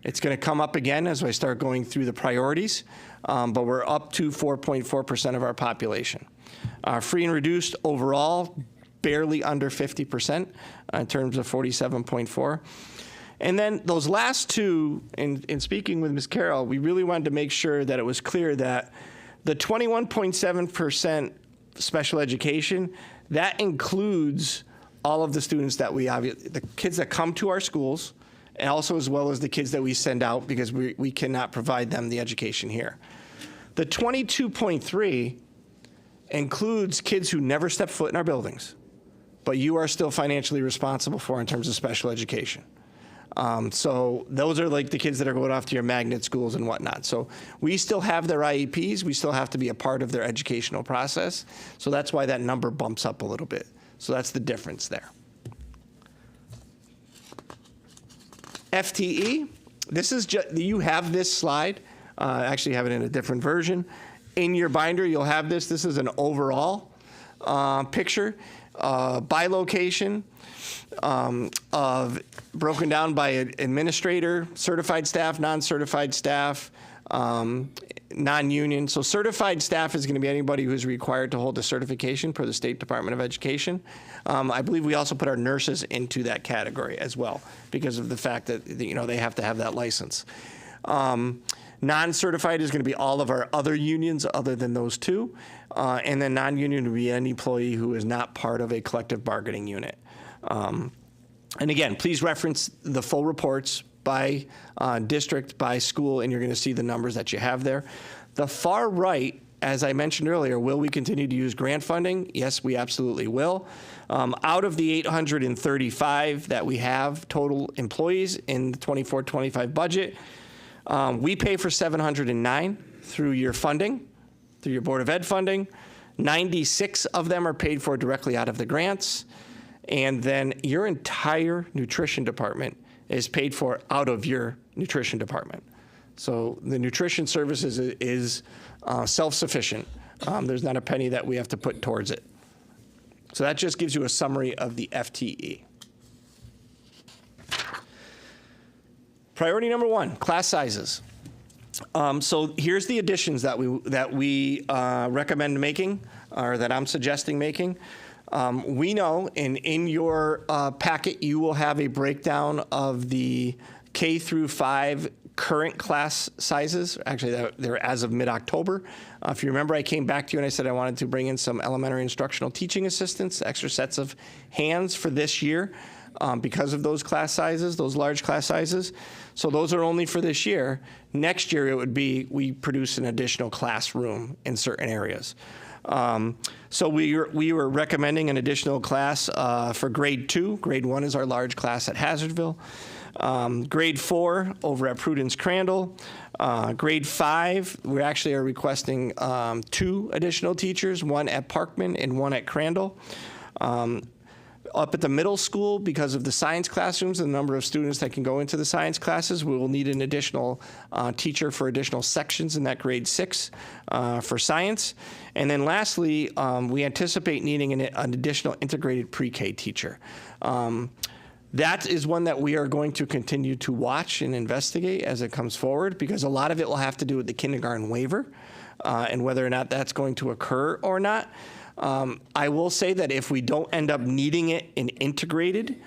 It's going to come up again as I start going through the priorities, but we're up to 4.4% of our population. Free and reduced overall, barely under 50% in terms of 47.4. And then those last two, in speaking with Ms. Carroll, we really wanted to make sure that it was clear that the 21.7% special education, that includes all of the students that the kids that come to our schools, and also as well as the kids that we send out because we cannot provide them the education here. The 22.3 includes kids who never step foot in our buildings, but you are still financially responsible for in terms of special education. So those are like the kids that are going off to your magnet schools and whatnot. So we still have their IEPs. We still have to be a part of their educational process. So that's why that number bumps up a little bit. So that's the difference there. FTE, this is just, you have this slide. I actually have it in a different version. In your binder, you'll have this. This is an overall picture by location of broken down by administrator, certified staff, non-certified staff, non-union. So certified staff is going to be anybody who is required to hold a certification per the State Department of Education. I believe we also put our nurses into that category as well because of the fact that, you know, they have to have that license. Non-certified is going to be all of our other unions other than those two. And then non-union would be any employee who is not part of a collective bargaining unit. And again, please reference the full reports by district, by school, and you're going to see the numbers that you have there. The far right, as I mentioned earlier, will we continue to use grant funding? Yes, we absolutely will. Out of the 835 that we have total employees in the 24-25 budget, we pay for 709 through your funding, through your Board of Ed funding. 96 of them are paid for directly out of the grants. And then your entire nutrition department is paid for out of your nutrition department. So the nutrition services is self-sufficient. There's not a penny that we have to put towards it. So that just gives you a summary of the FTE. Priority number 1, class sizes. So here's the additions that we recommend making, or that I'm suggesting making. We know, and in your packet, you will have a breakdown of the K through 5 current class sizes. Actually, they're as of mid-October. If you remember, I came back to you and I said I wanted to bring in some elementary instructional teaching assistants, extra sets of hands for this year because of those class sizes, those large class sizes. So those are only for this year. Next year, it would be we produce an additional classroom in certain areas. So we were recommending an additional class for grade 2. Grade 1 is our large class at Hazardville. Grade 4 over at Prudence Crandall. Grade 5, we actually are requesting 2 additional teachers, one at Parkman and one at Crandall. Up at the middle school, because of the science classrooms and the number of students that can go into the science classes, we will need an additional teacher for additional sections in that grade 6 for science. And then lastly, we anticipate needing an additional integrated pre-K teacher. That is one that we are going to continue to watch and investigate as it comes forward, because a lot of it will have to do with the kindergarten waiver and whether or not that's going to occur or not. I will say that if we don't end up needing it in integrated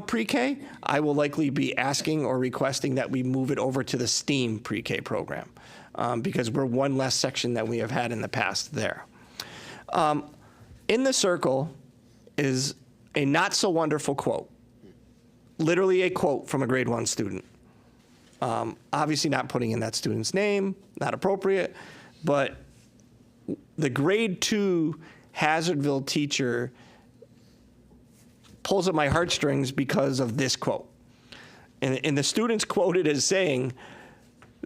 pre-K, I will likely be asking or requesting that we move it over to the STEAM pre-K program because we're one less section than we have had in the past there. In the circle is a not so wonderful quote, literally a quote from a grade 1 student. Obviously not putting in that student's name, not appropriate, but the grade 2 Hazardville teacher pulls at my heartstrings because of this quote. And the student's quoted as saying,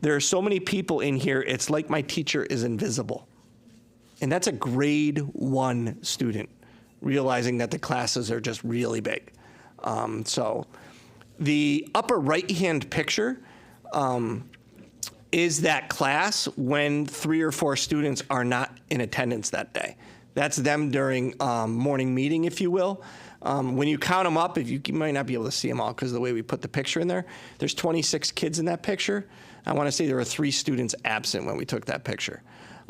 "There are so many people in here, it's like my teacher is invisible." And that's a grade 1 student realizing that the classes are just really big. So the upper right-hand picture is that class when 3 or 4 students are not in attendance that day. That's them during morning meeting, if you will. When you count them up, you might not be able to see them all because of the way we put the picture in there. There's 26 kids in that picture. I want to say there were 3 students absent when we took that picture.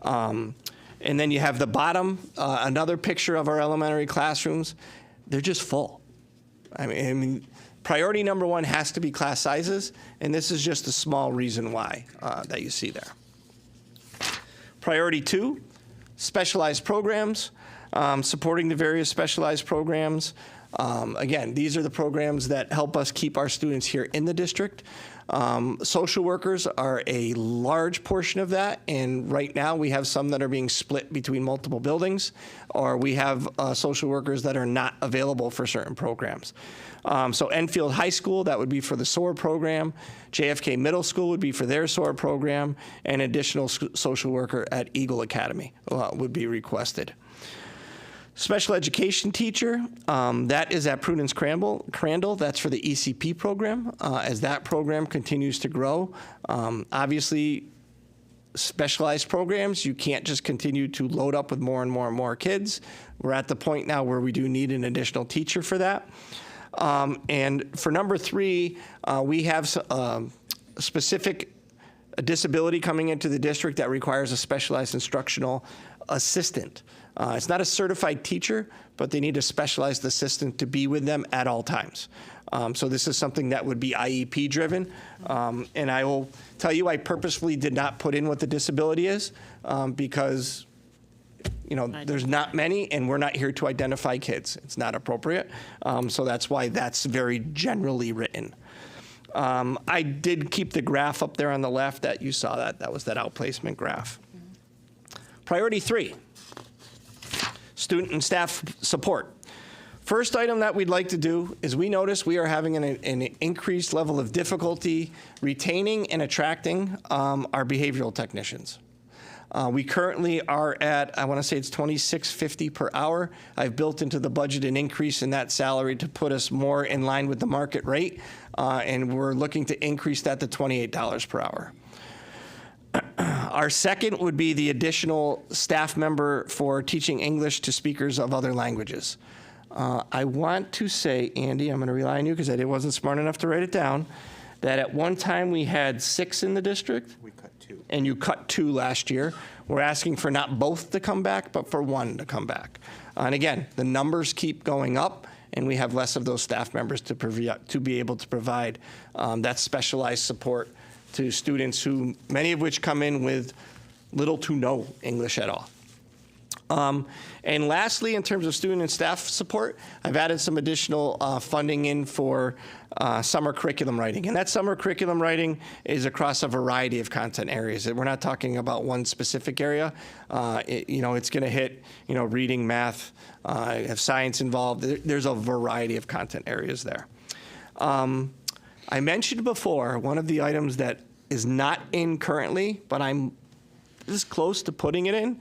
And then you have the bottom, another picture of our elementary classrooms. They're just full. I mean, priority number 1 has to be class sizes, and this is just a small reason why that you see there. Priority 2, specialized programs, supporting the various specialized programs. Again, these are the programs that help us keep our students here in the district. Social workers are a large portion of that, and right now we have some that are being split between multiple buildings, or we have social workers that are not available for certain programs. So Enfield High School, that would be for the SOAR program. JFK Middle School would be for their SOAR program, and additional social worker at Eagle Academy would be requested. Special education teacher, that is at Prudence Crandall. That's for the ECP program. As that program continues to grow, obviously, specialized programs, you can't just continue to load up with more and more and more kids. We're at the point now where we do need an additional teacher for that. And for number 3, we have specific a disability coming into the district that requires a specialized instructional assistant. It's not a certified teacher, but they need a specialized assistant to be with them at all times. So this is something that would be IEP driven. And I will tell you, I purposefully did not put in what the disability is because there's not many, and we're not here to identify kids. It's not appropriate. So that's why that's very generally written. I did keep the graph up there on the left that you saw that was that outplacement graph. Priority 3, student and staff support. First item that we'd like to do is we notice we are having an increased level of difficulty retaining and attracting our behavioral technicians. We currently are at, I want to say it's $26.50 per hour. I've built into the budget an increase in that salary to put us more in line with the market rate, and we're looking to increase that to $28 per hour. Our second would be the additional staff member for teaching English to speakers of other languages. I want to say, Andy, I'm going to rely on you because I wasn't smart enough to write it down, that at one time we had 6 in the district. We cut 2. And you cut 2 last year. We're asking for not both to come back, but for 1 to come back. And again, the numbers keep going up, and we have less of those staff members to be able to provide that specialized support to students who, many of which come in with little to no English at all. And lastly, in terms of student and staff support, I've added some additional funding in for summer curriculum writing. And that summer curriculum writing is across a variety of content areas. We're not talking about one specific area. It's going to hit, reading, math, have science involved. There's a variety of content areas there. I mentioned before one of the items that is not in currently, but I'm this close to putting it in.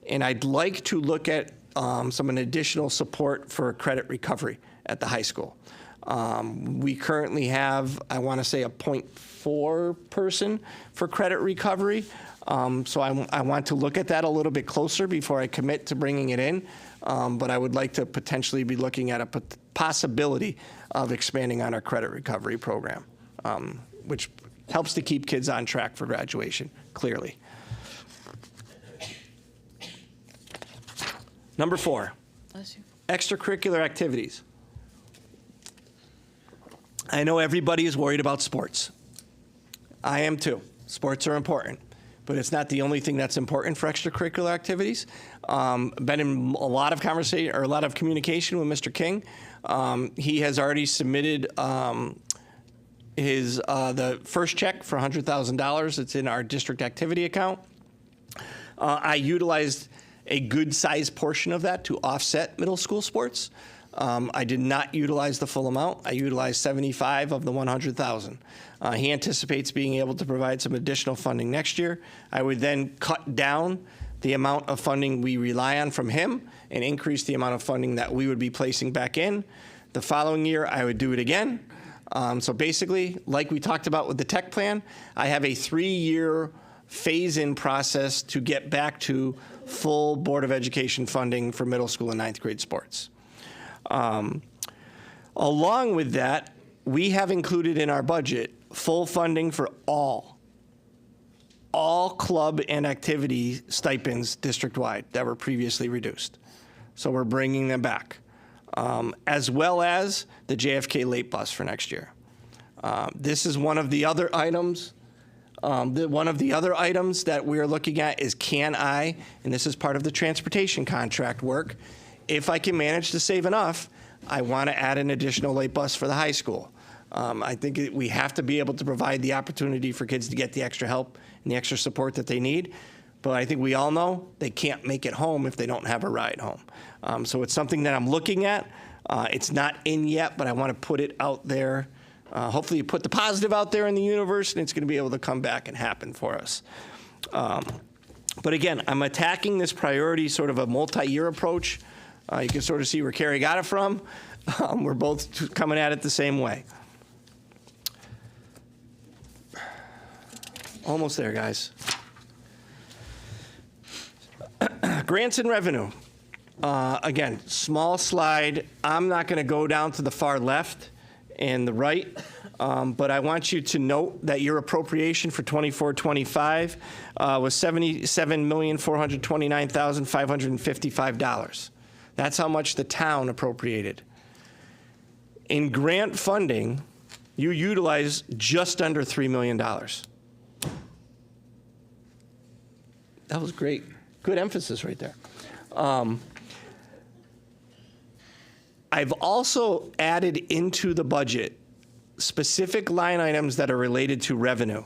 And I'd like to look at some additional support for credit recovery at the high school. We currently have, I want to say, a 0.4 person for credit recovery. So I want to look at that a little bit closer before I commit to bringing it in. But I would like to potentially be looking at a possibility of expanding on our credit recovery program, which helps to keep kids on track for graduation, clearly. Number 4, extracurricular activities. I know everybody is worried about sports. I am too. Sports are important, but it's not the only thing that's important for extracurricular activities. Been in a lot of conversation or a lot of communication with Mr. King. He has already submitted the first check for $100,000. It's in our district activity account. I utilized a good sized portion of that to offset middle school sports. I did not utilize the full amount. I utilized 75 of the 100,000. He anticipates being able to provide some additional funding next year. I would then cut down the amount of funding we rely on from him and increase the amount of funding that we would be placing back in. The following year, I would do it again. So basically, like we talked about with the tech plan, I have a 3-year phase-in process to get back to full Board of Education funding for middle school and 9th grade sports. Along with that, we have included in our budget full funding for all club and activity stipends district-wide that were previously reduced. So we're bringing them back, as well as the JFK late bus for next year. This is one of the other items. One of the other items that we're looking at is can I, and this is part of the transportation contract work, if I can manage to save enough, I want to add an additional late bus for the high school. I think we have to be able to provide the opportunity for kids to get the extra help and the extra support that they need. But I think we all know they can't make it home if they don't have a ride home. So it's something that I'm looking at. It's not in yet, but I want to put it out there. Hopefully you put the positive out there in the universe and it's going to be able to come back and happen for us. But again, I'm attacking this priority sort of a multi-year approach. You can sort of see where Carrie got it from. We're both coming at it the same way. Almost there, guys. Grants and revenue. Again, small slide. I'm not going to go down to the far left and the right. But I want you to note that your appropriation for 24-25 was $77,429,555. That's how much the town appropriated. In grant funding, you utilized just under $3 million. That was great. Good emphasis right there. I've also added into the budget specific line items that are related to revenue.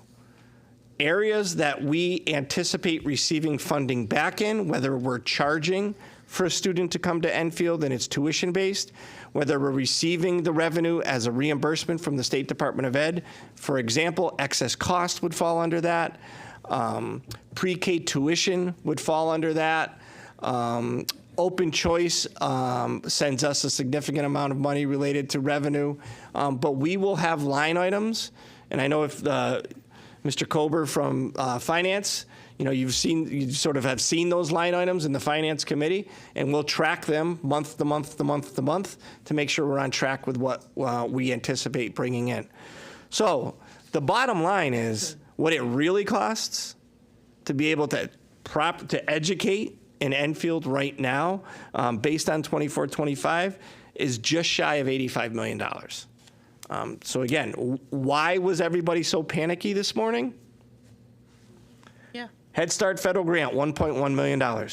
Areas that we anticipate receiving funding back in, whether we're charging for a student to come to Enfield and it's tuition-based, whether we're receiving the revenue as a reimbursement from the State Department of Ed. For example, excess cost would fall under that. Pre-K tuition would fall under that. Open choice sends us a significant amount of money related to revenue. But we will have line items, and I know if Mr. Kober from Finance, you sort of have seen those line items in the Finance Committee, and we'll track them month to month to month to month to make sure we're on track with what we anticipate bringing in. So the bottom line is what it really costs to be able to educate in Enfield right now, based on 24-25, is just shy of $85 million. So again, why was everybody so panicky this morning? Yeah. Head Start federal grant, $1.1 million.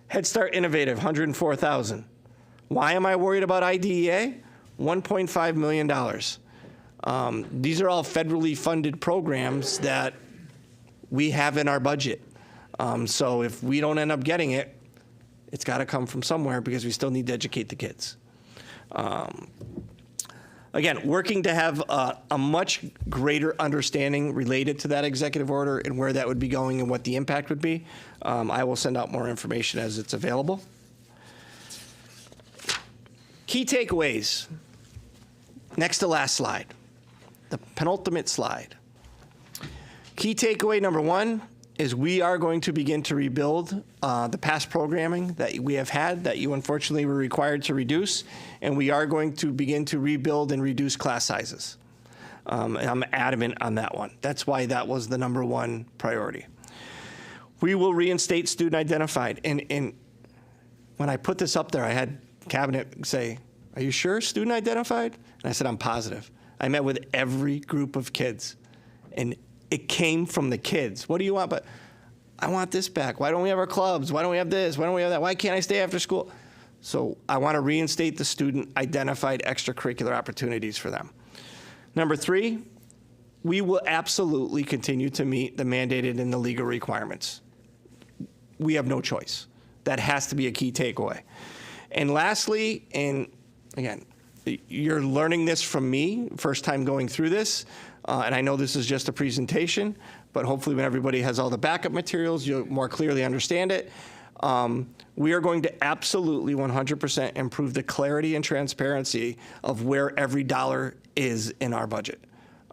Head Start Innovative, $104,000. Why am I worried about IDEA? $1.5 million. These are all federally funded programs that we have in our budget. So if we don't end up getting it, it's got to come from somewhere because we still need to educate the kids. Again, working to have a much greater understanding related to that executive order and where that would be going and what the impact would be. I will send out more information as it's available. Key takeaways. Next to last slide, the penultimate slide. Key takeaway number one is we are going to begin to rebuild the past programming that we have had that you unfortunately were required to reduce, and we are going to begin to rebuild and reduce class sizes. And I'm adamant on that one. That's why that was the number one priority. We will reinstate student identified. And when I put this up there, I had Cabinet say, "Are you sure student identified?" And I said, "I'm positive." I met with every group of kids, and it came from the kids. What do you want? But I want this back. Why don't we have our clubs? Why don't we have this? Why don't we have that? Why can't I stay after school? So I want to reinstate the student-identified extracurricular opportunities for them. Number three, we will absolutely continue to meet the mandated and the legal requirements. We have no choice. That has to be a key takeaway. And lastly, and again, you're learning this from me, first time going through this, and I know this is just a presentation, but hopefully when everybody has all the backup materials, you'll more clearly understand it. We are going to absolutely 100% improve the clarity and transparency of where every dollar is in our budget.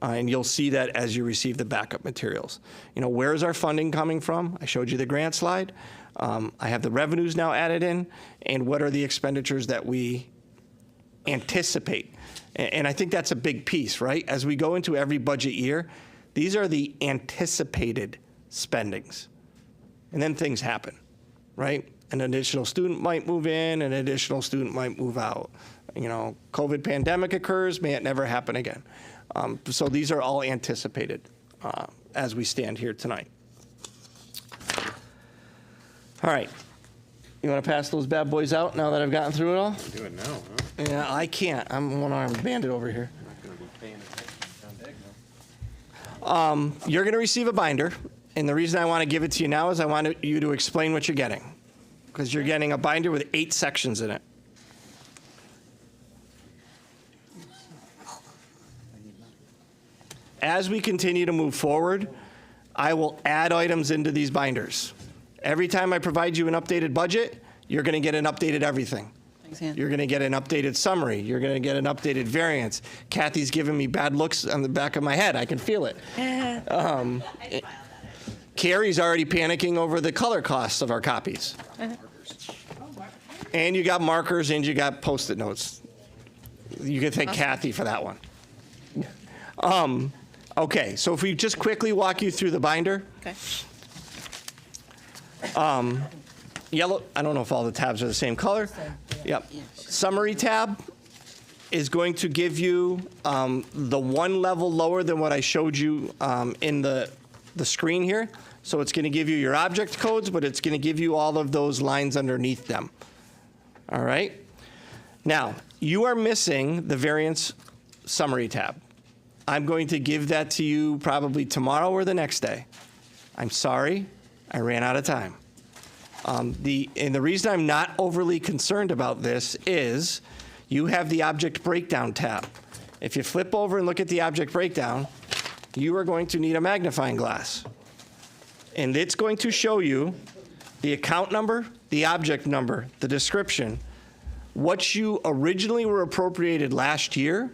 And you'll see that as you receive the backup materials. Where is our funding coming from? I showed you the grant slide. I have the revenues now added in, and what are the expenditures that we anticipate. And I think that's a big piece, right? As we go into every budget year, these are the anticipated spendings. And then things happen, right? An additional student might move in, an additional student might move out. COVID pandemic occurs, may it never happen again. So these are all anticipated as we stand here tonight. All right. You want to pass those bad boys out now that I've gotten through it all? Do it now, huh? Yeah, I can't. I'm one-armed bandit over here. You're going to receive a binder, and the reason I want to give it to you now is I want you to explain what you're getting, because you're getting a binder with 8 sections in it. As we continue to move forward, I will add items into these binders. Every time I provide you an updated budget, you're going to get an updated everything. You're going to get an updated summary. You're going to get an updated variance. Kathy's giving me bad looks on the back of my head. I can feel it. Carrie's already panicking over the color costs of our copies. And you got markers and you got Post-it notes. You can thank Kathy for that one. Okay, so if we just quickly walk you through the binder. Okay. Yellow, I don't know if all the tabs are the same color. Yep. Summary tab is going to give you the one level lower than what I showed you in the screen here. So it's going to give you your object codes, but it's going to give you all of those lines underneath them. All right? Now, you are missing the variance summary tab. I'm going to give that to you probably tomorrow or the next day. I'm sorry, I ran out of time. And the reason I'm not overly concerned about this is you have the object breakdown tab. If you flip over and look at the object breakdown, you are going to need a magnifying glass. And it's going to show you the account number, the object number, the description, what you originally were appropriated last year,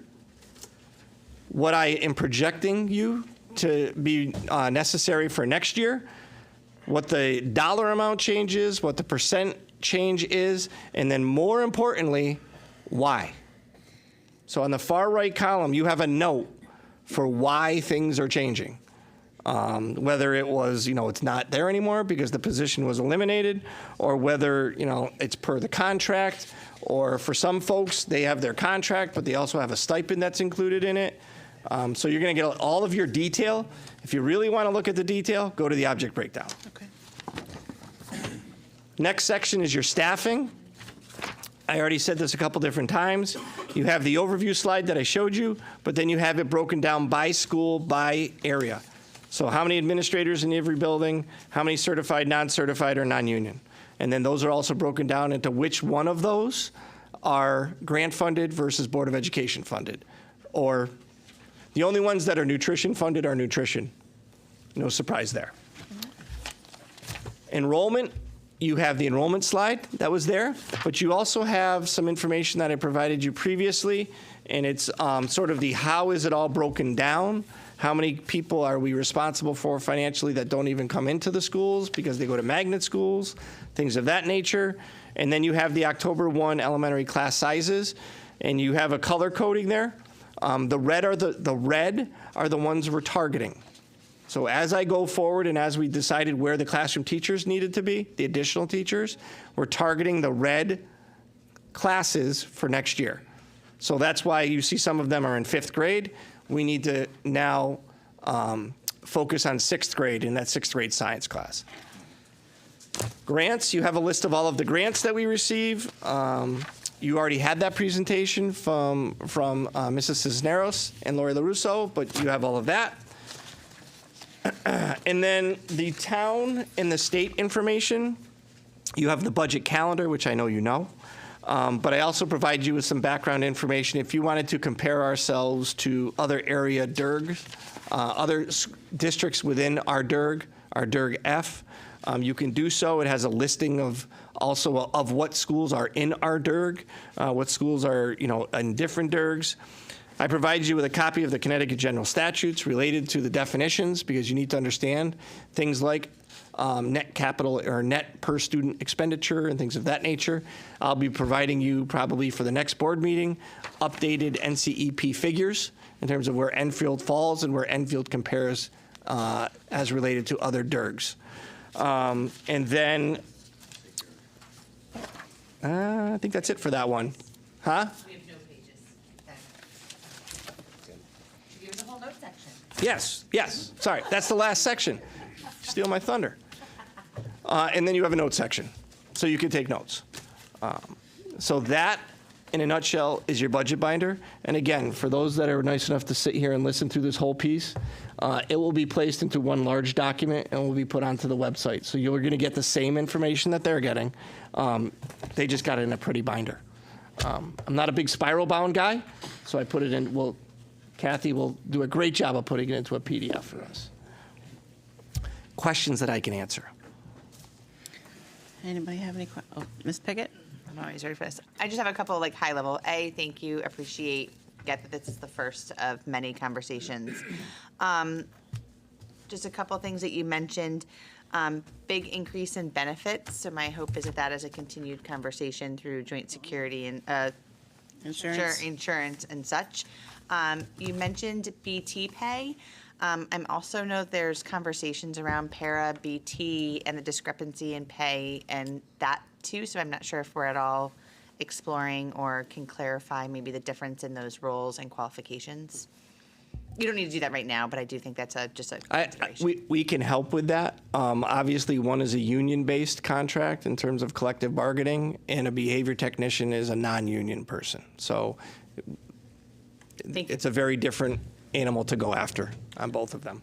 what I am projecting you to be necessary for next year, what the dollar amount change is, what the percent change is, and then more importantly, why. So on the far right column, you have a note for why things are changing. Whether it was, it's not there anymore because the position was eliminated, or whether, it's per the contract, or for some folks, they have their contract, but they also have a stipend that's included in it. So you're going to get all of your detail. If you really want to look at the detail, go to the object breakdown. Okay. Next section is your staffing. I already said this a couple different times. You have the overview slide that I showed you, but then you have it broken down by school, by area. So how many administrators in every building, how many certified, non-certified, or non-union. And then those are also broken down into which one of those are grant funded versus Board of Education funded. Or the only ones that are nutrition funded are nutrition. No surprise there. Enrollment, you have the enrollment slide that was there, but you also have some information that I provided you previously, and it's sort of the how is it all broken down. How many people are we responsible for financially that don't even come into the schools because they go to magnet schools, things of that nature. And then you have the October 1 elementary class sizes, and you have a color coding there. The red are the ones we're targeting. So as I go forward and as we decided where the classroom teachers needed to be, the additional teachers, we're targeting the red classes for next year. So that's why you see some of them are in 5th grade. We need to now focus on 6th grade in that 6th grade science class. Grants, you have a list of all of the grants that we receive. You already had that presentation from Mrs. Cisneros and Lori LaRusso, but you have all of that. And then the town and the state information, you have the budget calendar, which I know you know. But I also provide you with some background information if you wanted to compare ourselves to other area DIRGs, other districts within our DIRG F. You can do so. It has a listing of what schools are in our DIRG, what schools are in different DIRGs. I provided you with a copy of the Connecticut General Statutes related to the definitions because you need to understand things like net capital or net per student expenditure and things of that nature. I'll be providing you probably for the next board meeting updated NCEP figures in terms of where Enfield falls and where Enfield compares as related to other DIRGs. And then I think that's it for that one. Huh? Yes. Sorry, that's the last section. Steal my thunder. And then you have a note section, so you can take notes. So that, in a nutshell, is your budget binder. And again, for those that are nice enough to sit here and listen through this whole piece, it will be placed into one large document and will be put onto the website. So you're going to get the same information that they're getting. They just got it in a pretty binder. I'm not a big spiral bound guy, so I put it in. Kathy will do a great job of putting it into a PDF for us. Questions that I can answer. Anybody have any questions? Oh, Ms. Pickett? I'm always ready for this. I just have a couple high level. Thank you. Get that this is the first of many conversations. Just a couple things that you mentioned. Big increase in benefits. So my hope is that is a continued conversation through joint security and insurance and such. You mentioned BT pay. I'm also know there's conversations around para BT and the discrepancy in pay and that too. So I'm not sure if we're at all exploring or can clarify maybe the difference in those roles and qualifications. You don't need to do that right now, but I do think that's just a consideration. We can help with that. Obviously, one is a union-based contract in terms of collective bargaining, and a behavior technician is a non-union person. So it's a very different animal to go after on both of them.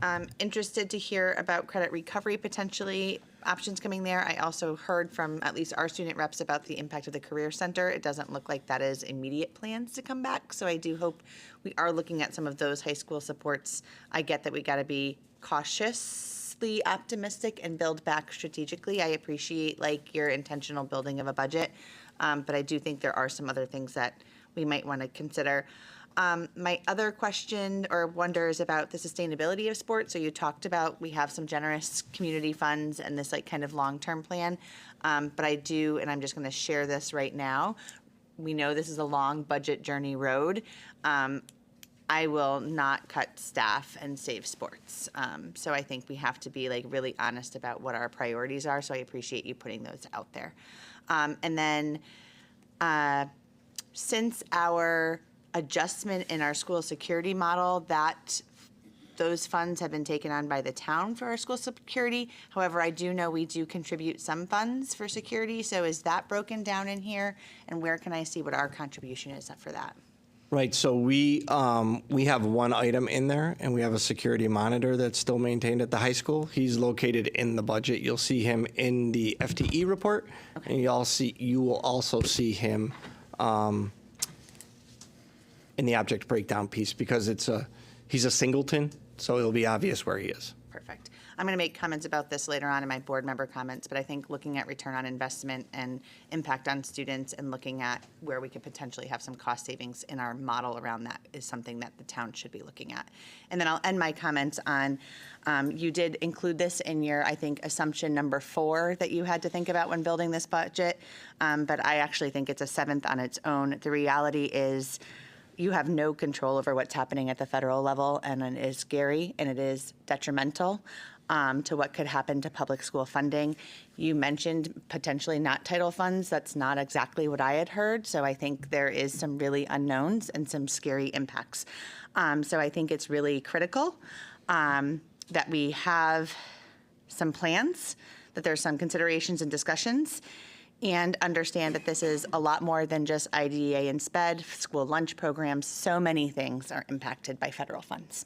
I'm interested to hear about credit recovery potentially options coming there. I also heard from at least our student reps about the impact of the Career Center. It doesn't look like that is immediate plans to come back. So I do hope we are looking at some of those high school supports. I get that we got to be cautiously optimistic and build back strategically. I appreciate like your intentional building of a budget, but I do think there are some other things that we might want to consider. My other question or wonder is about the sustainability of sports. So you talked about we have some generous community funds and this like kind of long-term plan. But I do, and I'm just going to share this right now. We know this is a long budget journey road. I will not cut staff and save sports. So I think we have to be like really honest about what our priorities are. So I appreciate you putting those out there. And then since our adjustment in our school security model, that those funds have been taken on by the town for our school security. However, I do know we do contribute some funds for security. So is that broken down in here? And where can I see what our contribution is for that? Right, so we have one item in there, and we have a security monitor that's still maintained at the high school. He's located in the budget. You'll see him in the FTE report, and you will also see him in the object breakdown piece because he's a singleton, so it'll be obvious where he is. Perfect. I'm going to make comments about this later on in my board member comments, but I think looking at return on investment and impact on students and looking at where we could potentially have some cost savings in our model around that is something that the town should be looking at. And then I'll end my comments on, you did include this in your, I think, assumption number 4 that you had to think about when building this budget, but I actually think it's a 7th on its own. The reality is, you have no control over what's happening at the federal level, and it is scary and it is detrimental to what could happen to public school funding. You mentioned potentially not title funds. That's not exactly what I had heard. So I think there is some really unknowns and some scary impacts. So I think it's really critical that we have some plans, that there's some considerations and discussions, and understand that this is a lot more than just IDEA and SPED, school lunch programs. So many things are impacted by federal funds.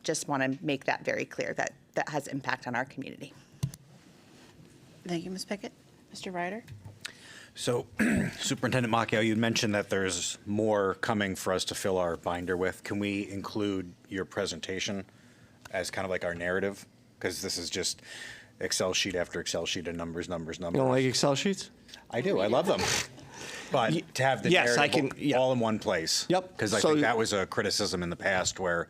Just want to make that very clear that that has impact on our community. Thank you, Ms. Pickett. Mr. Ryder? So, Superintendent Macchio, you mentioned that there's more coming for us to fill our binder with. Can we include your presentation as kind of like our narrative? Because this is just Excel sheet after Excel sheet of numbers. You don't like Excel sheets? I do. I love them. But to have the narrative all in one place. Yep. Because I think that was a criticism in the past where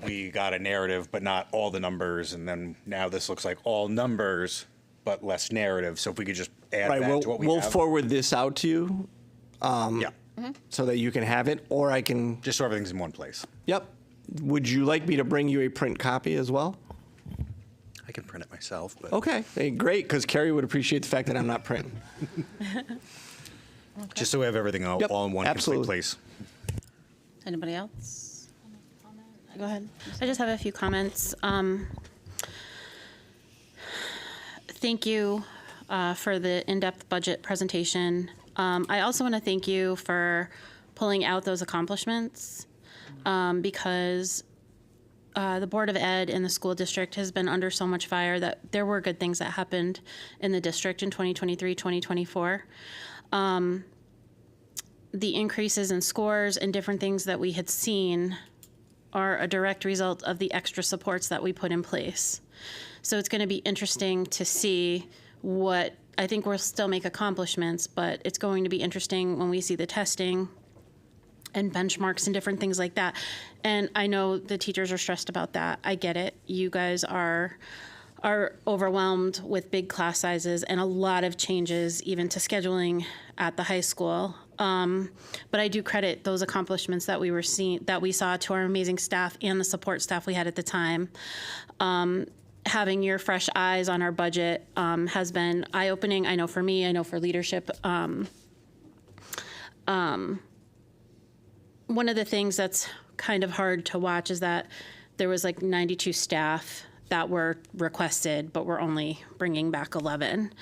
we got a narrative but not all the numbers, and then now this looks like all numbers but less narrative. So if we could just add that to what we have. We'll forward this out to you so that you can have it, or I can... Just so everything's in one place. Yep. Would you like me to bring you a print copy as well? I can print it myself. But Okay, hey, great, because Carrie would appreciate the fact that I'm not printing. Just so we have everything all in one complete place. Anybody else? Go ahead. I just have a few comments. Thank you for the in-depth budget presentation. I also want to thank you for pulling out those accomplishments because the Board of Ed in the school district has been under so much fire that there were good things that happened in the district in 2023, 2024. The increases in scores and different things that we had seen are a direct result of the extra supports that we put in place. So it's going to be interesting to see what, I think we'll still make accomplishments, but it's going to be interesting when we see the testing and benchmarks and different things like that. And I know the teachers are stressed about that. I get it. You guys are are overwhelmed with big class sizes and a lot of changes even to scheduling at the high school. But I do credit those accomplishments that we saw to our amazing staff and the support staff we had at the time. Having your fresh eyes on our budget has been eye-opening. I know for me, I know for leadership. One of the things that's kind of hard to watch is that there was like 92 staff that were requested, but we're only bringing back 11.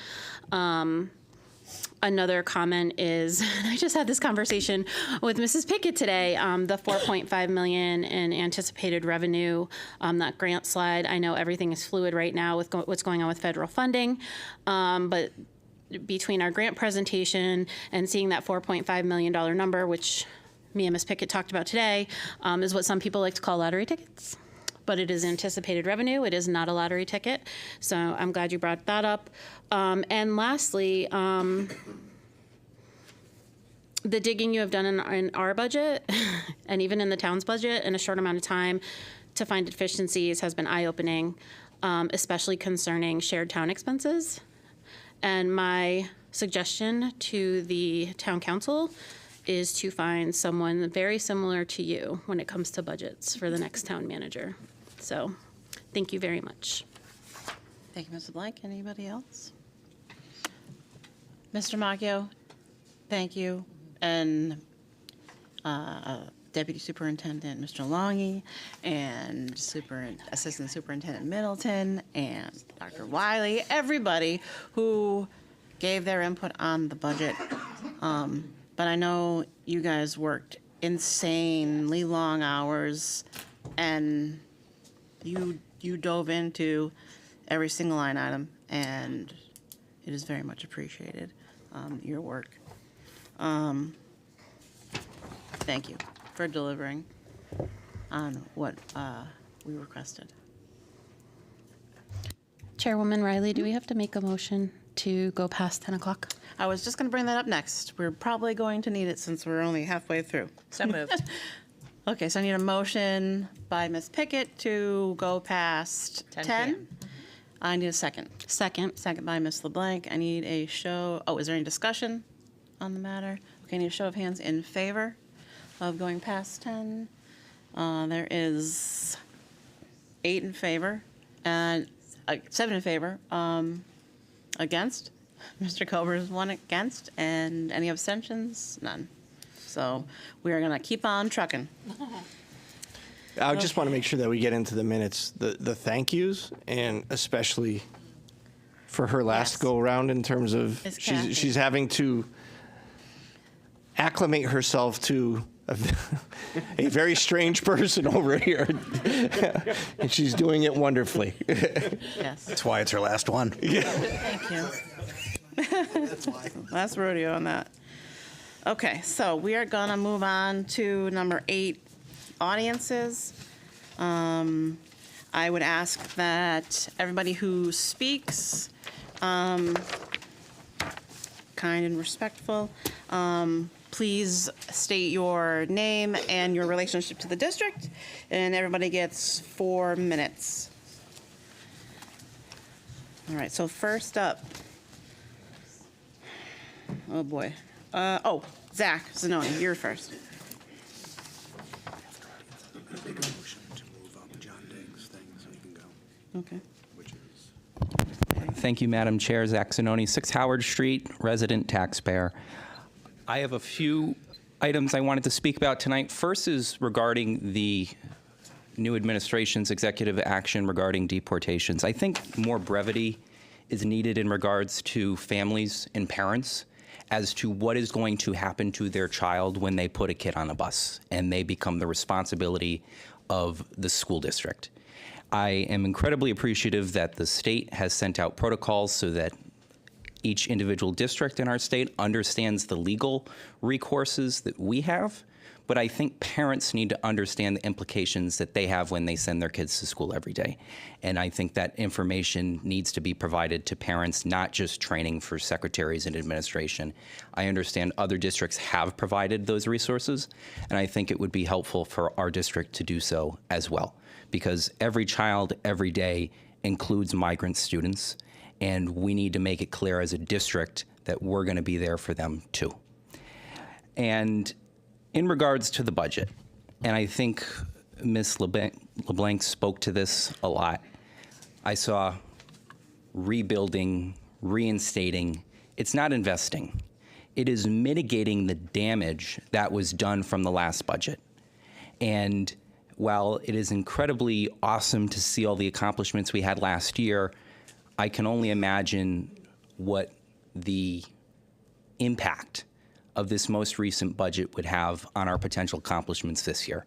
Another comment is, and I just had this conversation with Mrs. Pickett today, the $4.5 million in anticipated revenue, that grant slide. I know everything is fluid right now with what's going on with federal funding, but between our grant presentation and seeing that $4.5 million number, which me and Ms. Pickett talked about today, is what some people like to call lottery tickets. But it is anticipated revenue. It is not a lottery ticket. So I'm glad you brought that up. And lastly, the digging you have done in our budget and even in the town's budget in a short amount of time to find efficiencies has been eye-opening, especially concerning shared town expenses. And my suggestion to the town council is to find someone very similar to you when it comes to budgets for the next town manager. So, thank you very much. Thank you, Mr. Blank. Anybody else? Mr. Macchio, thank you. And Deputy Superintendent Mr. Longy and Assistant Superintendent Middleton and Dr. Wiley, everybody who gave their input on the budget. But I know you guys worked insanely long hours and you dove into every single line item, and it is very much appreciated, your work. Thank you for delivering on what we requested. Chairwoman Riley, do we have to make a motion to go past 10 o'clock? I was just going to bring that up next. We're probably going to need it since we're only halfway through. So moved. Okay, so I need a motion by Ms. Pickett to go past 10. I need a second. Second. Second by Ms. LeBlanc. I need a show. Oh, is there any discussion on the matter? Okay, I need a show of hands in favor of going past 10. There is 8 in favor and 7 in favor. Against? Mr. Cober's 1 against, and any abstentions? None. So we are going to keep on trucking. I just want to make sure that we get into the minutes, the thank yous, and especially for her last go around in terms of she's having to acclimate herself to a very strange person over here, and she's doing it wonderfully. Yes. That's why it's her last one. Thank you. Last rodeo on that. Okay, so we are gonna move on to number 8, audiences. I would ask that everybody who speaks, kind and respectful, please state your name and your relationship to the district, and everybody gets 4 minutes. All right, so first up, oh boy. Zach Zanoni, you're first. Okay. Thank you, Madam Chair. Zach Zanoni, 6 Howard Street, resident taxpayer. I have a few items I wanted to speak about tonight. First is regarding the new administration's executive action regarding deportations. I think more brevity is needed in regards to families and parents as to what is going to happen to their child when they put a kid on a bus and they become the responsibility of the school district. I am incredibly appreciative that the state has sent out protocols so that each individual district in our state understands the legal recourses that we have, but I think parents need to understand the implications that they have when they send their kids to school every day. And I think that information needs to be provided to parents, not just training for secretaries and administration. I understand other districts have provided those resources, and I think it would be helpful for our district to do so as well, because every child, every day includes migrant students, and we need to make it clear as a district that we're going to be there for them too. And in regards to the budget, and I think Ms. LeBlanc spoke to this a lot, I saw rebuilding, reinstating. It's not investing. It is mitigating the damage that was done from the last budget. And while it is incredibly awesome to see all the accomplishments we had last year, I can only imagine what the impact of this most recent budget would have on our potential accomplishments this year.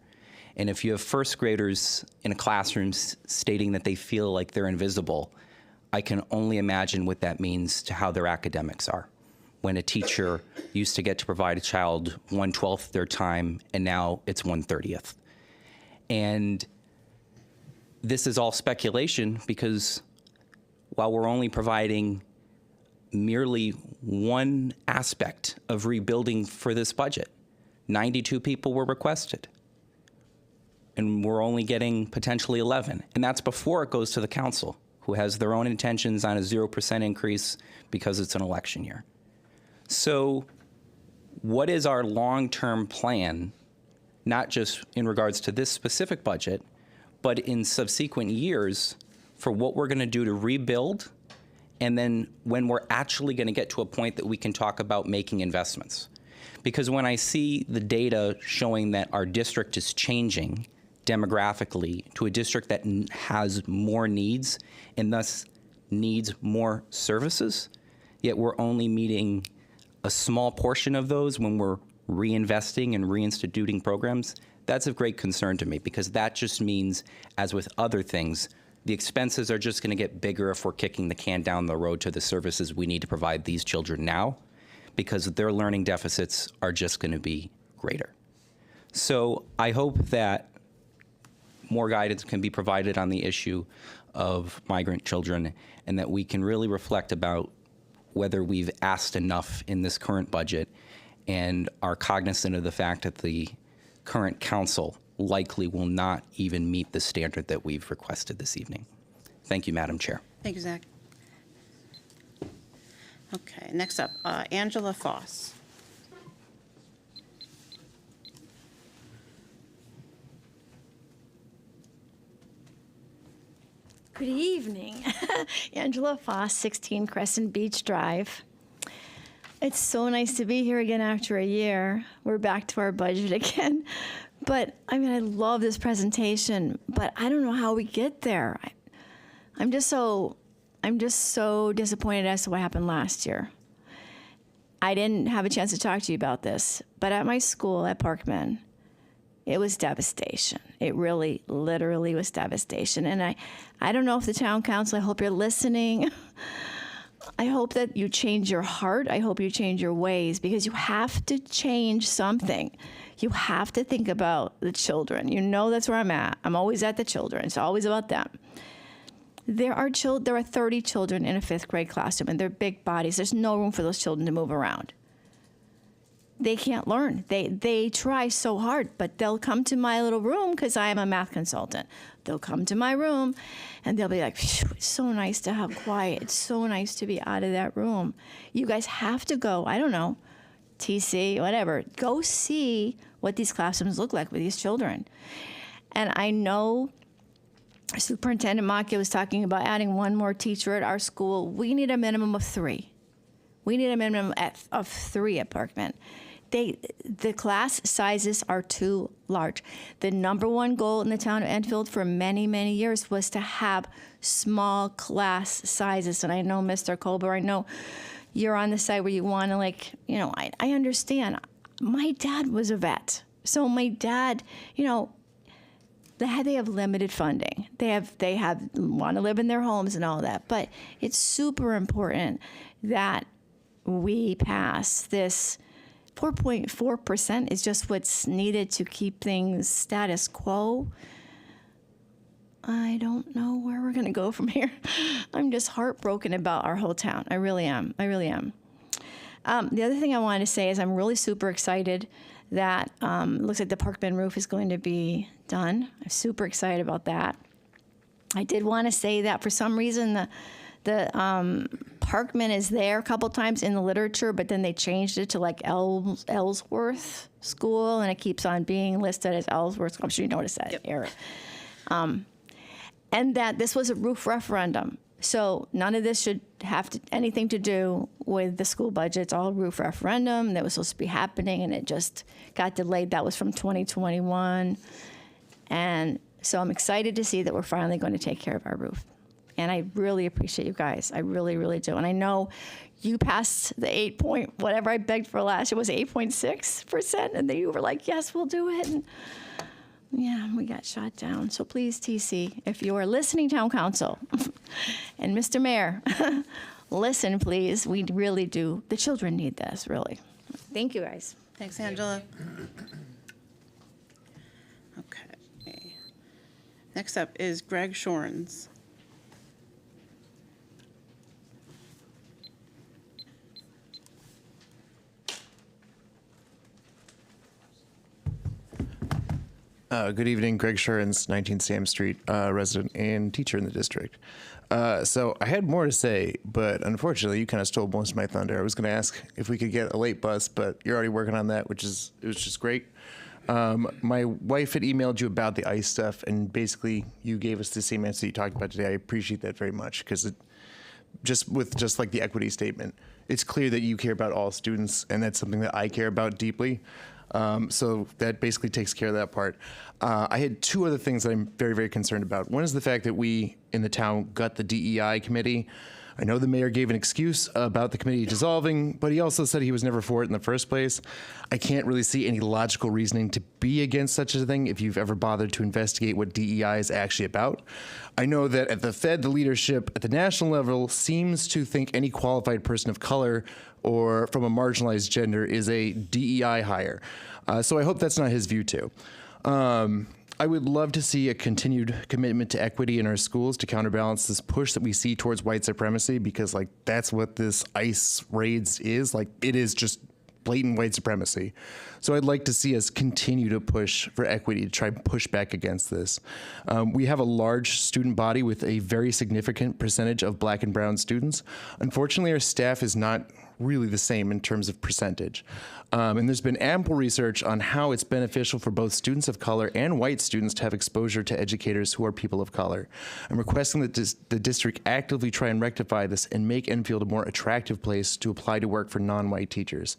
And if you have first graders in a classroom stating that they feel like they're invisible, I can only imagine what that means to how their academics are. When a teacher used to get to provide a child 1/12 their time, and now it's 1/30. And this is all speculation because while we're only providing merely one aspect of rebuilding for this budget, 92 people were requested, and we're only getting potentially 11. And that's before it goes to the council, who has their own intentions on a 0% increase because it's an election year. So what is our long-term plan, not just in regards to this specific budget, but in subsequent years for what we're going to do to rebuild, and then when we're actually going to get to a point that we can talk about making investments? Because when I see the data showing that our district is changing demographically to a district that has more needs and thus needs more services, yet we're only meeting a small portion of those when we're reinvesting and reinstituting programs, that's of great concern to me, because that just means, as with other things, the expenses are just going to get bigger if we're kicking the can down the road to the services we need to provide these children now, because their learning deficits are just going to be greater. So I hope that more guidance can be provided on the issue of migrant children, and that we can really reflect about whether we've asked enough in this current budget and are cognizant of the fact that the current council likely will not even meet the standard that we've requested this evening. Thank you, Madam Chair. Thank you, Zach. Okay, next up, Angela Foss. Good evening. Angela Foss, 16 Crescent Beach Drive. It's so nice to be here again after a year. We're back to our budget again. But, I mean, I love this presentation, but I don't know how we get there. I'm just so disappointed as to what happened last year. I didn't have a chance to talk to you about this, but at my school at Parkman, it was devastation. It really, literally was devastation. And I don't know if the town council, I hope you're listening. I hope that you change your heart. I hope you change your ways, because you have to change something. You have to think about the children. You know that's where I'm at. I'm always at the children. It's always about them. There are 30 children in a 5th grade classroom, and they're big bodies. There's no room for those children to move around. They can't learn. They try so hard, but they'll come to my little room because I am a math consultant. They'll come to my room, and they'll be like, it's so nice to have quiet. It's so nice to be out of that room. You guys have to go, I don't know, TC, whatever. Go see what these classrooms look like with these children. And I know Superintendent Macchia was talking about adding one more teacher at our school. We need a minimum of 3. We need a minimum of 3 at Parkman. The class sizes are too large. The number one goal in the town of Enfield for many, many years was to have small class sizes. And I know, Mr. Colbert, I know you're on the side where you want to, I understand. My dad was a vet. So my dad, they have limited funding. They want to live in their homes and all that. But it's super important that we pass this. 4.4% is just what's needed to keep things status quo. I don't know where we're going to go from here. I'm just heartbroken about our whole town. I really am. I really am. The other thing I wanted to say is I'm really super excited that it looks like the Parkman roof is going to be done. I'm super excited about that. I did want to say that for some reason the Parkman is there a couple times in the literature, but then they changed it to like Ellsworth School, and it keeps on being listed as Ellsworth. I'm sure you noticed that, Eric. And that this was a roof referendum. So none of this should have anything to do with the school budget. It's all roof referendum that was supposed to be happening, and it just got delayed. That was from 2021. And so I'm excited to see that we're finally going to take care of our roof. And I really appreciate you guys. I really, really do. And I know you passed the 8 point, whatever I begged for last year, was 8.6%. And then you were like, yes, we'll do it. And yeah, we got shot down. So please, TC, if you are listening, Town Council, and Mr. Mayor, listen, please. We really do. The children need this, really. Thank you, guys. Thanks, Angela. Okay. Next up is Greg Shorns. Good evening, Greg Shurins, 19 Sam Street, resident and teacher in the district. So I had more to say, but unfortunately you kind of stole most of my thunder. I was going to ask if we could get a late bus, but you're already working on that, it was just great. My wife had emailed you about the ICE stuff, and basically you gave us the same answer you talked about today. I appreciate that very much, because just like the equity statement, it's clear that you care about all students, and that's something that I care about deeply. So that basically takes care of that part. I had two other things that I'm very, very concerned about. One is the fact that we in the town got the DEI committee. I know the mayor gave an excuse about the committee dissolving, but he also said he was never for it in the first place. I can't really see any logical reasoning to be against such a thing if you've ever bothered to investigate what DEI is actually about. I know that at the Fed, the leadership at the national level seems to think any qualified person of color or from a marginalized gender is a DEI hire. So I hope that's not his view too. I would love to see a continued commitment to equity in our schools to counterbalance this push that we see towards white supremacy, because like that's what this ICE raids is. Like it is just blatant white supremacy. So I'd like to see us continue to push for equity to try and push back against this. We have a large student body with a very significant percentage of Black and brown students. Unfortunately, our staff is not really the same in terms of percentage. And there's been ample research on how it's beneficial for both students of color and white students to have exposure to educators who are people of color. I'm requesting that the district actively try and rectify this and make Enfield a more attractive place to apply to work for non-white teachers.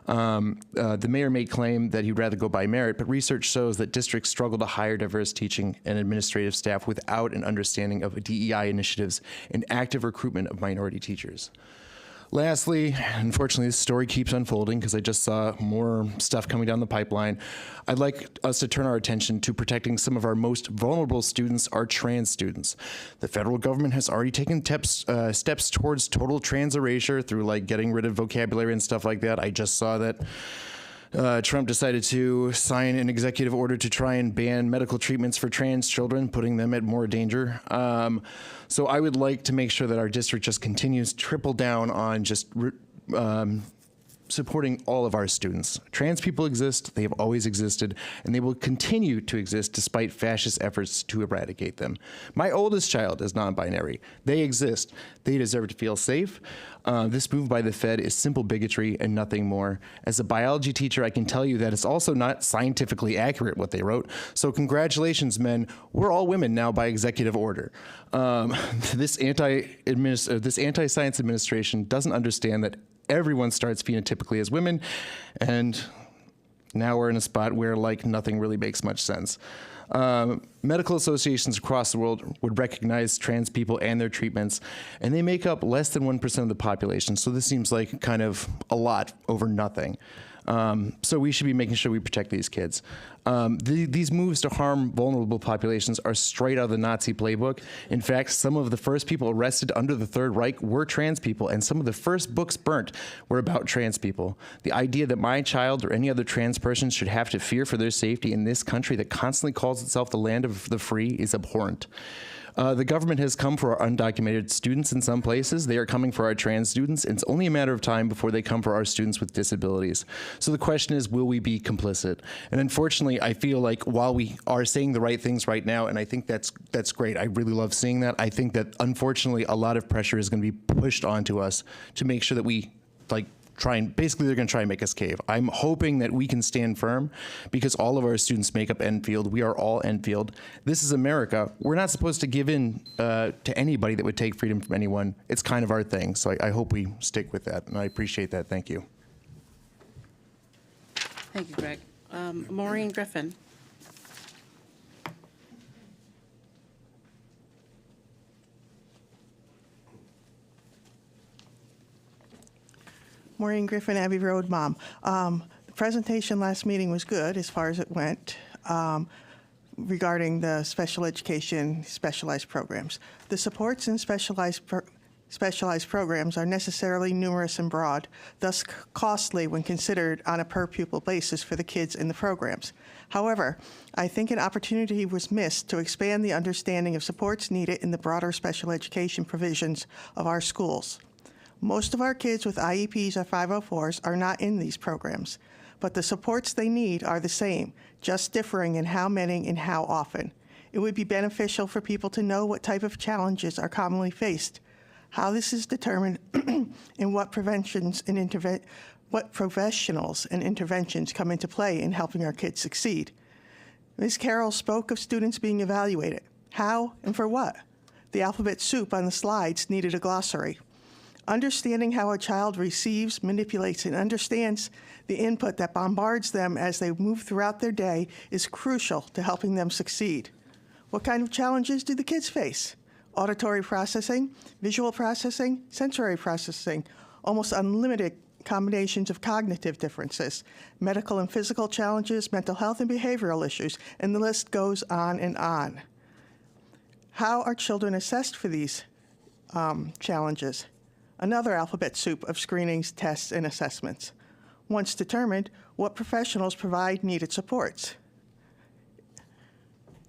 The mayor may claim that he'd rather go by merit, but research shows that districts struggle to hire diverse teaching and administrative staff without an understanding of DEI initiatives and active recruitment of minority teachers. Lastly, unfortunately, this story keeps unfolding because I just saw more stuff coming down the pipeline. I'd like us to turn our attention to protecting some of our most vulnerable students, our trans students. The federal government has already taken steps towards total trans erasure through like getting rid of vocabulary and stuff like that. I just saw that Trump decided to sign an executive order to try and ban medical treatments for trans children, putting them at more danger. So I would like to make sure that our district just continues to triple down on just supporting all of our students. Trans people exist, they have always existed, and they will continue to exist despite fascist efforts to eradicate them. My oldest child is non-binary. They exist. They deserve to feel safe. This move by the Fed is simple bigotry and nothing more. As a biology teacher, I can tell you that it's also not scientifically accurate what they wrote. So congratulations, men. We're all women now by executive order. This anti-science administration doesn't understand that everyone starts phenotypically as women, and now we're in a spot where like nothing really makes much sense. Medical associations across the world would recognize trans people and their treatments, and they make up less than 1% of the population, so this seems like kind of a lot over nothing. So we should be making sure we protect these kids. These moves to harm vulnerable populations are straight out of the Nazi playbook. In fact, some of the first people arrested under the Third Reich were trans people, and some of the first books burnt were about trans people. The idea that my child or any other trans person should have to fear for their safety in this country that constantly calls itself the land of the free is abhorrent. The government has come for our undocumented students in some places. They are coming for our trans students. And it's only a matter of time before they come for our students with disabilities. So the question is, will we be complicit? And unfortunately, I feel like while we are saying the right things right now, and I think that's great. I really love seeing that. I think that unfortunately, a lot of pressure is going to be pushed onto us to make sure that we basically they're going to try and make us cave. I'm hoping that we can stand firm because all of our students make up Enfield. We are all Enfield. This is America. We're not supposed to give in to anybody that would take freedom from anyone. It's kind of our thing. So I hope we stick with that, and I appreciate that. Thank you. Thank you, Greg. Maureen Griffin. Maureen Griffin, Abbey Road mom. The presentation last meeting was good as far as it went regarding the special education, specialized programs. The supports in specialized programs are necessarily numerous and broad, thus costly when considered on a per pupil basis for the kids in the programs. However, I think an opportunity was missed to expand the understanding of supports needed in the broader special education provisions of our schools. Most of our kids with IEPs or 504s are not in these programs, but the supports they need are the same, just differing in how many and how often. It would be beneficial for people to know what type of challenges are commonly faced, how this is determined, and what professionals and interventions come into play in helping our kids succeed. Ms. Carroll spoke of students being evaluated. How and for what? The alphabet soup on the slides needed a glossary. Understanding how a child receives, manipulates, and understands the input that bombards them as they move throughout their day is crucial to helping them succeed. What kind of challenges do the kids face? Auditory processing, visual processing, sensory processing, almost unlimited combinations of cognitive differences, medical and physical challenges, mental health and behavioral issues, and the list goes on and on. How are children assessed for these challenges? Another alphabet soup of screenings, tests, and assessments. Once determined, what professionals provide needed supports?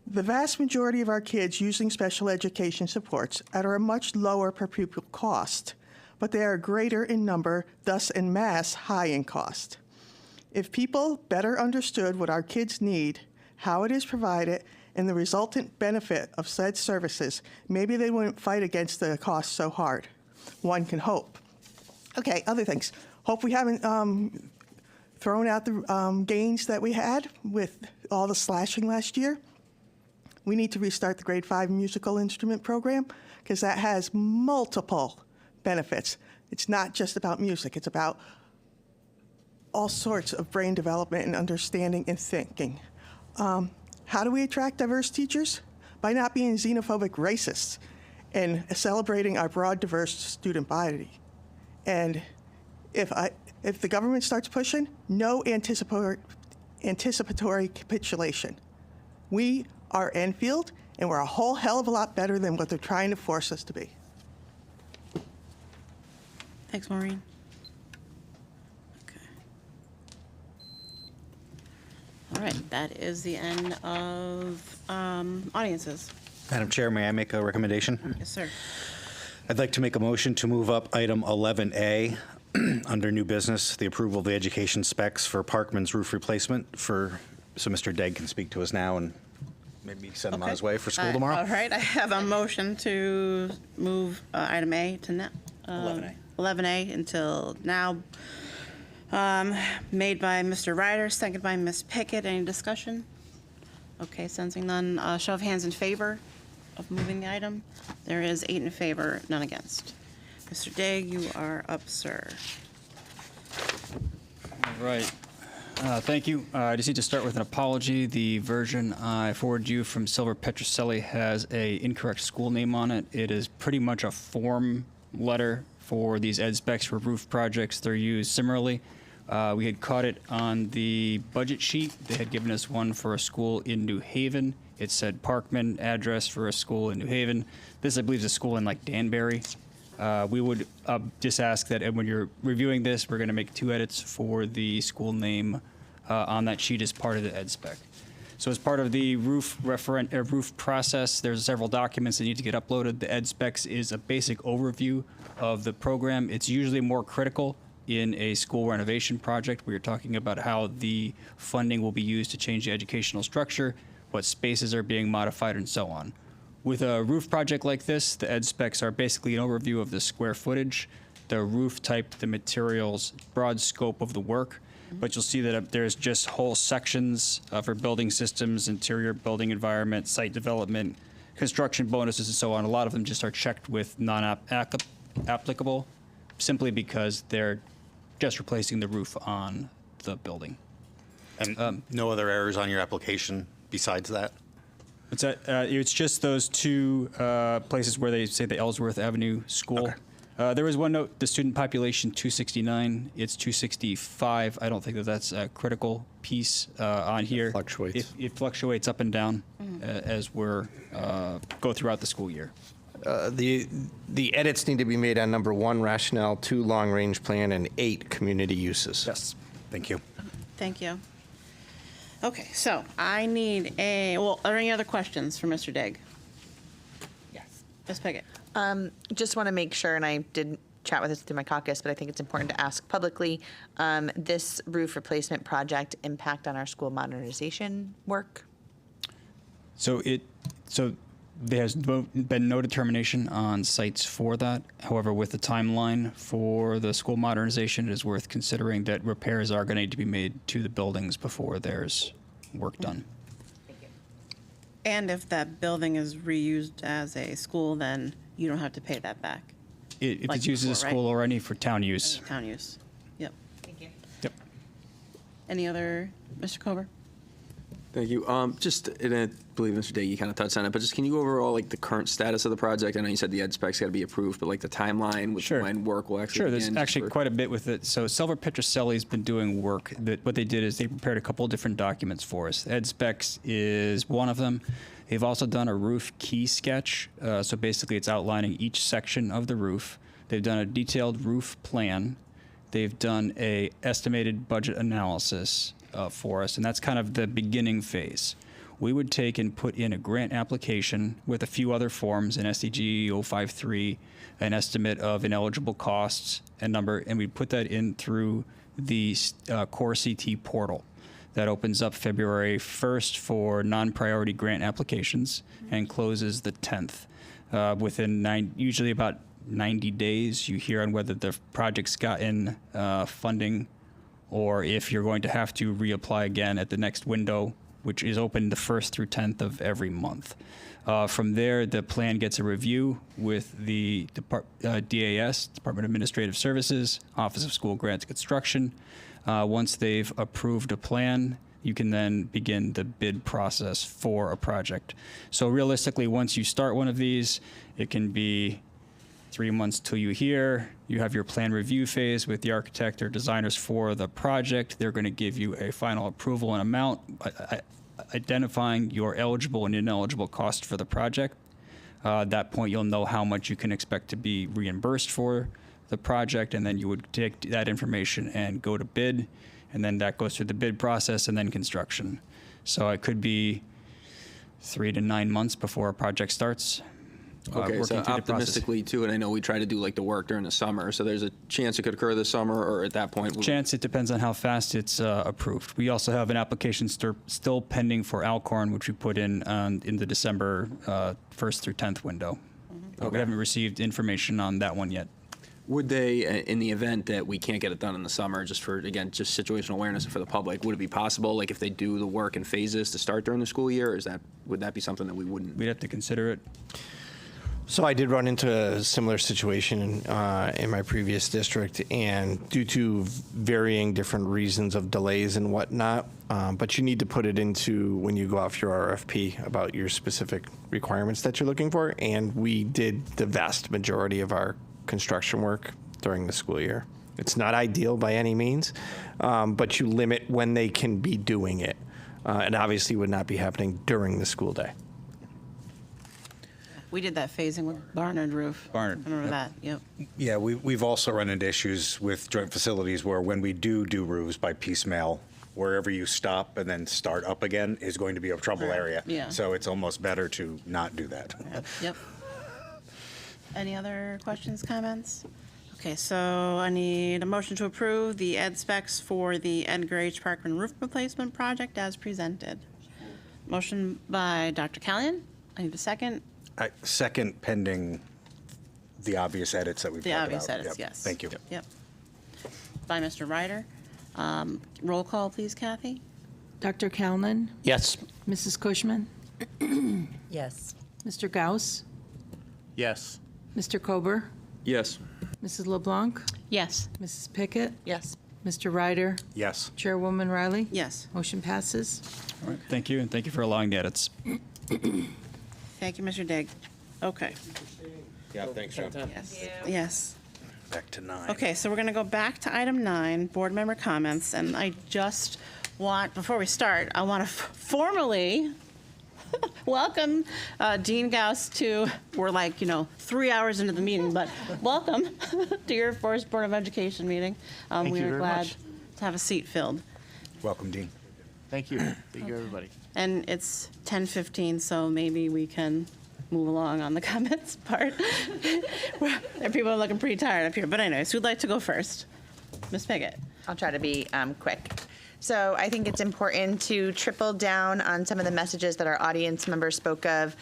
The vast majority of our kids using special education supports are a much lower per pupil cost, but they are greater in number, thus en masse high in cost. If people better understood what our kids need, how it is provided, and the resultant benefit of said services, maybe they wouldn't fight against the cost so hard. One can hope. Okay, other things. Hope we haven't thrown out the gains that we had with all the slashing last year. We need to restart the grade 5 musical instrument program because that has multiple benefits. It's not just about music. It's about all sorts of brain development and understanding and thinking. How do we attract diverse teachers? By not being xenophobic racists and celebrating our broad, diverse student body. And if the government starts pushing, no anticipatory capitulation. We are Enfield, and we're a whole hell of a lot better than what they're trying to force us to be. Thanks, Maureen. Okay. All right, that is the end of audiences. Madam Chair, may I make a recommendation? Yes, sir. I'd like to make a motion to move up item 11A under new business, the approval of the education specs for Parkman's roof replacement so Mr. Degg can speak to us now and maybe send him on his way for school tomorrow. All right, I have a motion to move item A to now. 11A. 11A until now. Made by Mr. Ryder, seconded by Ms. Pickett. Any discussion? Okay, sensing none. Show of hands in favor of moving the item. There is 8 in favor, none against. Mr. Degg, you are up, sir. All right. Thank you. I just need to start with an apology. The version I forwarded you from Silver Petrocelli has a incorrect school name on it. It is pretty much a form letter for these ed specs for roof projects. They're used similarly. We had caught it on the budget sheet. They had given us one for a school in New Haven. It said Parkman address for a school in New Haven. This, I believe, is a school in like Danbury. We would just ask that when you're reviewing this, we're going to make 2 edits for the school name on that sheet as part of the ed spec. So as part of the roof process, there's several documents that need to get uploaded. The Ed Specs is a basic overview of the program. It's usually more critical in a school renovation project where you're talking about how the funding will be used to change the educational structure, what spaces are being modified, and so on. With a roof project like this, the Ed Specs are basically an overview of the square footage, the roof type, the materials, broad scope of the work. But you'll see that there's just whole sections for building systems, interior building environment, site development, construction bonuses, and so on. A lot of them just are checked with non-applicable, simply because they're just replacing the roof on the building. And no other errors on your application besides that? It's just those two places where they say the Ellsworth Avenue School. Okay. There was one note, the student population 269, it's 265. I don't think that that's a critical piece on here. It fluctuates. It fluctuates up and down as we're go throughout the school year. The edits need to be made on number 1, rationale, 2, long-range plan, and 8, community uses. Yes. Thank you. Thank you. Okay, so I need are there any other questions for Mr. Digg? Yes. Ms. Piggott. Just want to make sure, and I didn't chat with this through my caucus, but I think it's important to ask publicly, this roof replacement project impact on our school modernization work? So there's been no determination on sites for that. However, with the timeline for the school modernization, it is worth considering that repairs are going to need to be made to the buildings before there's work done. And if that building is reused as a school, then you don't have to pay that back. If Like it's used as a before, school right? or any for town use. Town use. Yep. Thank you. Yep. Any other, Mr. Kober? Thank you. And I believe Mr. Day, you kind of touched on it, but just can you go over all like the current status of the project? I know you said the Ed Specs got to be approved, but like the timeline with when work will actually begin? There's actually quite a bit with it. So Silver Petrocelli's been doing work. What they did is they prepared a couple of different documents for us. Ed Specs is one of them. They've also done a roof key sketch. So basically it's outlining each section of the roof. They've done a detailed roof plan. They've done a estimated budget analysis for us, and that's kind of the beginning phase. We would take and put in a grant application with a few other forms, an SDG 053, an estimate of ineligible costs and number, and we put that in through the Core CT portal. That opens up February 1st for non-priority grant applications and closes the 10th. Within usually about 90 days, you hear on whether the project's gotten funding or if you're going to have to reapply again at the next window, which is open the 1st through 10th of every month. From there, the plan gets a review with the DAS, Department of Administrative Services, Office of School Grants Construction. Once they've approved a plan, you can then begin the bid process for a project. So realistically, once you start one of these, it can be 3 months till you hear. You have your plan review phase with the architect or designers for the project. They're going to give you a final approval and amount, identifying your eligible and ineligible cost for the project. At that point, you'll know how much you can expect to be reimbursed for the project, and then you would take that information and go to bid, and then that goes through the bid process and then construction. So it could be 3 to 9 months before a project starts. Okay, working so through the process. optimistically too, and I know we try to do like the work during the summer, so there's a chance it could occur this summer, or at that point? Chance, it depends on how fast it's approved. We also have an application still pending for Alcorn, which we put in the December 1st through 10th window. We haven't received information on that one yet. Would they, in the event that we can't get it done in the summer, just for, again, just situational awareness for the public, would it be possible, like if they do the work in phases to start during the school year, or would that be something that we wouldn't? We'd have to consider it. So I did run into a similar situation in my previous district, and due to varying different reasons of delays and whatnot, but you need to put it into when you go off your RFP about your specific requirements that you're looking for, and we did the vast majority of our construction work during the school year. It's not ideal by any means, but you limit when they can be doing it, and obviously would not be happening during the school day. We did that phasing with Barnard Roof. Barnard. I remember that, yep. Yeah, we've also run into issues with joint facilities where when we do roofs by piecemeal, wherever you stop and then start up again is going to be a trouble area. Yeah. So it's almost better to not do that. Yep. Any other questions, comments? Okay, so I need a motion to approve the ed specs for the Edgar H. Parkman roof replacement project as presented. Motion by Dr. Callahan. I need a second. Second, pending the obvious edits that we've The talked obvious about. edits, Yep. yes. Thank you. Yep. By Mr. Ryder. Roll call, please, Kathy. Dr. Calnan? Yes. Mrs. Cushman? Yes. Mr. Gauss? Yes. Mr. Kober? Yes. Mrs. LeBlanc? Yes. Mrs. Pickett? Yes. Mr. Ryder? Yes. Chairwoman Riley? Yes. Motion passes. All right, thank you, and thank you for allowing the edits. Thank you, Mr. Digg. Okay. Yeah, thanks, John. Yes. Yes. Back to 9. Okay, so we're going to go back to item 9, board member comments, and I just want, before we start, I want to formally welcome Dean Gauss to, we're like, 3 hours into the meeting, but welcome to your first Board of Education meeting. Thank We you are very glad much. to have a seat filled. Welcome, Dean. Thank you. Thank you, everybody. And it's 10:15, so maybe we can move along on the comments part. People are looking pretty tired up here, but anyways, who'd like to go first? Ms. Pickett. I'll try to be quick. So I think it's important to triple down on some of the messages that our audience members spoke of.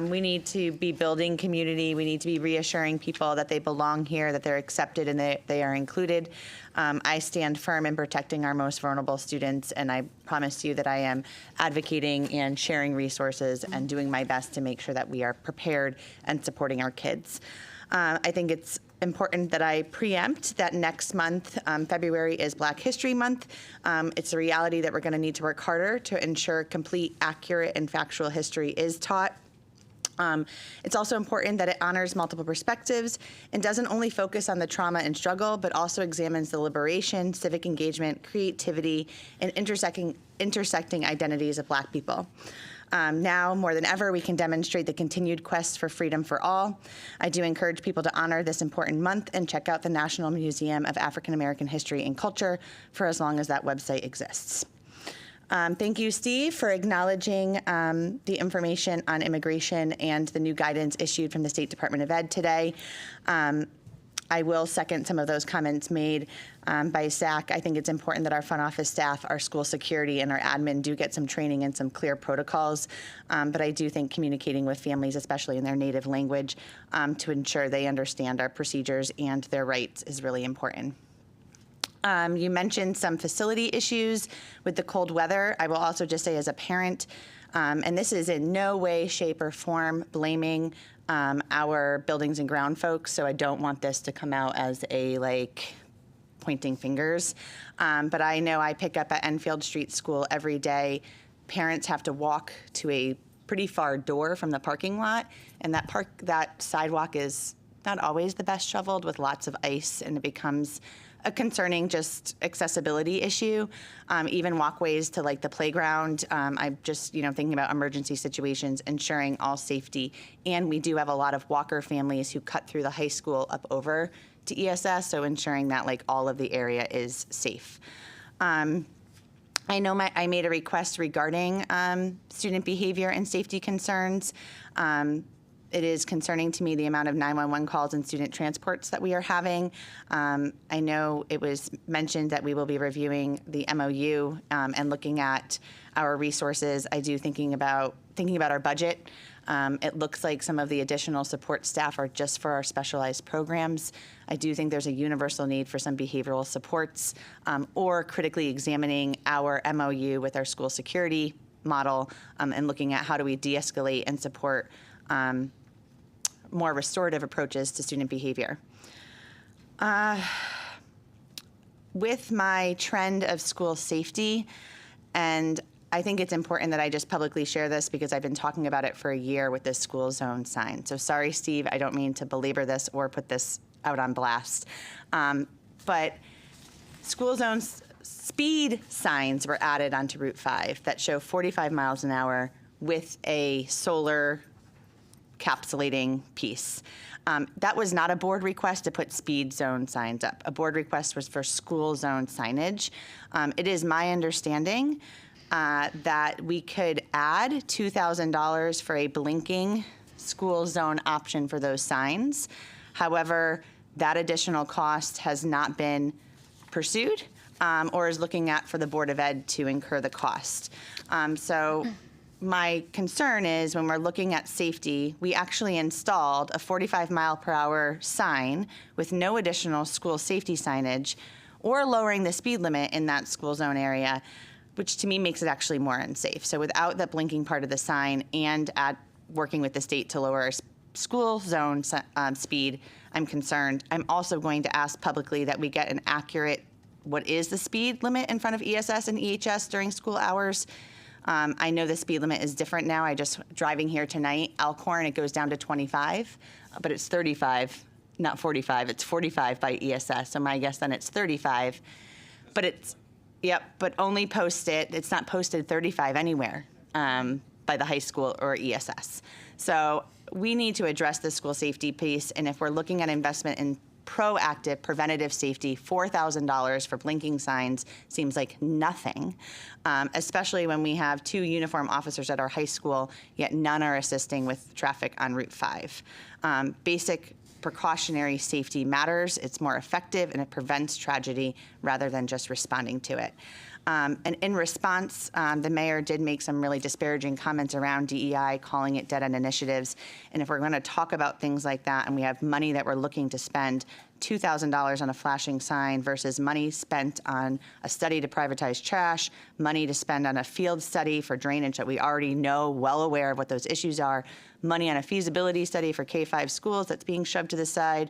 We need to be building community. We need to be reassuring people that they belong here, that they're accepted and they are included. I stand firm in protecting our most vulnerable students, and I promise you that I am advocating and sharing resources and doing my best to make sure that we are prepared and supporting our kids. I think it's important that I preempt that next month, February, is Black History Month. It's a reality that we're going to need to work harder to ensure complete, accurate, and factual history is taught. It's also important that it honors multiple perspectives and doesn't only focus on the trauma and struggle, but also examines the liberation, civic engagement, creativity, and intersecting identities of Black people. Now, more than ever, we can demonstrate the continued quest for freedom for all. I do encourage people to honor this important month and check out the National Museum of African American History and Culture for as long as that website exists. Thank you, Steve, for acknowledging the information on immigration and the new guidance issued from the State Department of Ed today. I will second some of those comments made by Zach. I think it's important that our front office staff, our school security, and our admin do get some training and some clear protocols. But I do think communicating with families, especially in their native language, to ensure they understand our procedures and their rights is really important. You mentioned some facility issues with the cold weather. I will also just say as a parent, and this is in no way, shape, or form blaming our buildings and ground folks, so I don't want this to come out as a pointing fingers. But I know I pick up at Enfield Street School every day. Parents have to walk to a pretty far door from the parking lot, and that sidewalk is not always the best shoveled with lots of ice, and it becomes a concerning just accessibility issue. Even walkways to the playground. I'm just thinking about emergency situations, ensuring all safety. And we do have a lot of Walker families who cut through the high school up over to ESS, so ensuring that all of the area is safe. I know I made a request regarding student behavior and safety concerns. It is concerning to me the amount of 911 calls and student transports that we are having. I know it was mentioned that we will be reviewing the MOU and looking at our resources. I do thinking about our budget. It looks like some of the additional support staff are just for our specialized programs. I do think there's a universal need for some behavioral supports or critically examining our MOU with our school security model and looking at how do we de-escalate and support more restorative approaches to student behavior. With my trend of school safety, and I think it's important that I just publicly share this because I've been talking about it for a year with this school zone sign. So sorry, Steve, I don't mean to belabor this or put this out on blast. But school zones speed signs were added onto Route 5 that show 45 miles an hour with a solar encapsulating piece. That was not a board request to put speed zone signs up. A board request was for school zone signage. It is my understanding that we could add $2,000 for a blinking school zone option for those signs. However, that additional cost has not been pursued or is looking at for the Board of Ed to incur the cost. So my concern is when we're looking at safety, we actually installed a 45-mile-per-hour sign with no additional school safety signage or lowering the speed limit in that school zone area, which to me makes it actually more unsafe. So without the blinking part of the sign and working with the state to lower our school zone speed, I'm concerned. I'm also going to ask publicly that we get an accurate, what is the speed limit in front of ESS and EHS during school hours? I know the speed limit is different now. I just driving here tonight, Elkhorn, it goes down to 25, but it's 35, not 45. It's 45 by ESS. So my guess then it's 35, but it's, yep, but only posted, it's not posted 35 anywhere by the high school or ESS. So we need to address the school safety piece. And if we're looking at investment in proactive preventative safety, $4,000 for blinking signs seems like nothing, especially when we have 2 uniform officers at our high school, yet none are assisting with traffic on Route 5. Basic precautionary safety matters. It's more effective and it prevents tragedy rather than just responding to it. And in response, the mayor did make some really disparaging comments around DEI, calling it dead-end initiatives. And if we're going to talk about things like that and we have money that we're looking to spend, $2,000 on a flashing sign versus money spent on a study to privatize trash, money to spend on a field study for drainage that we already know, well aware of what those issues are, money on a feasibility study for K-5 schools that's being shoved to the side,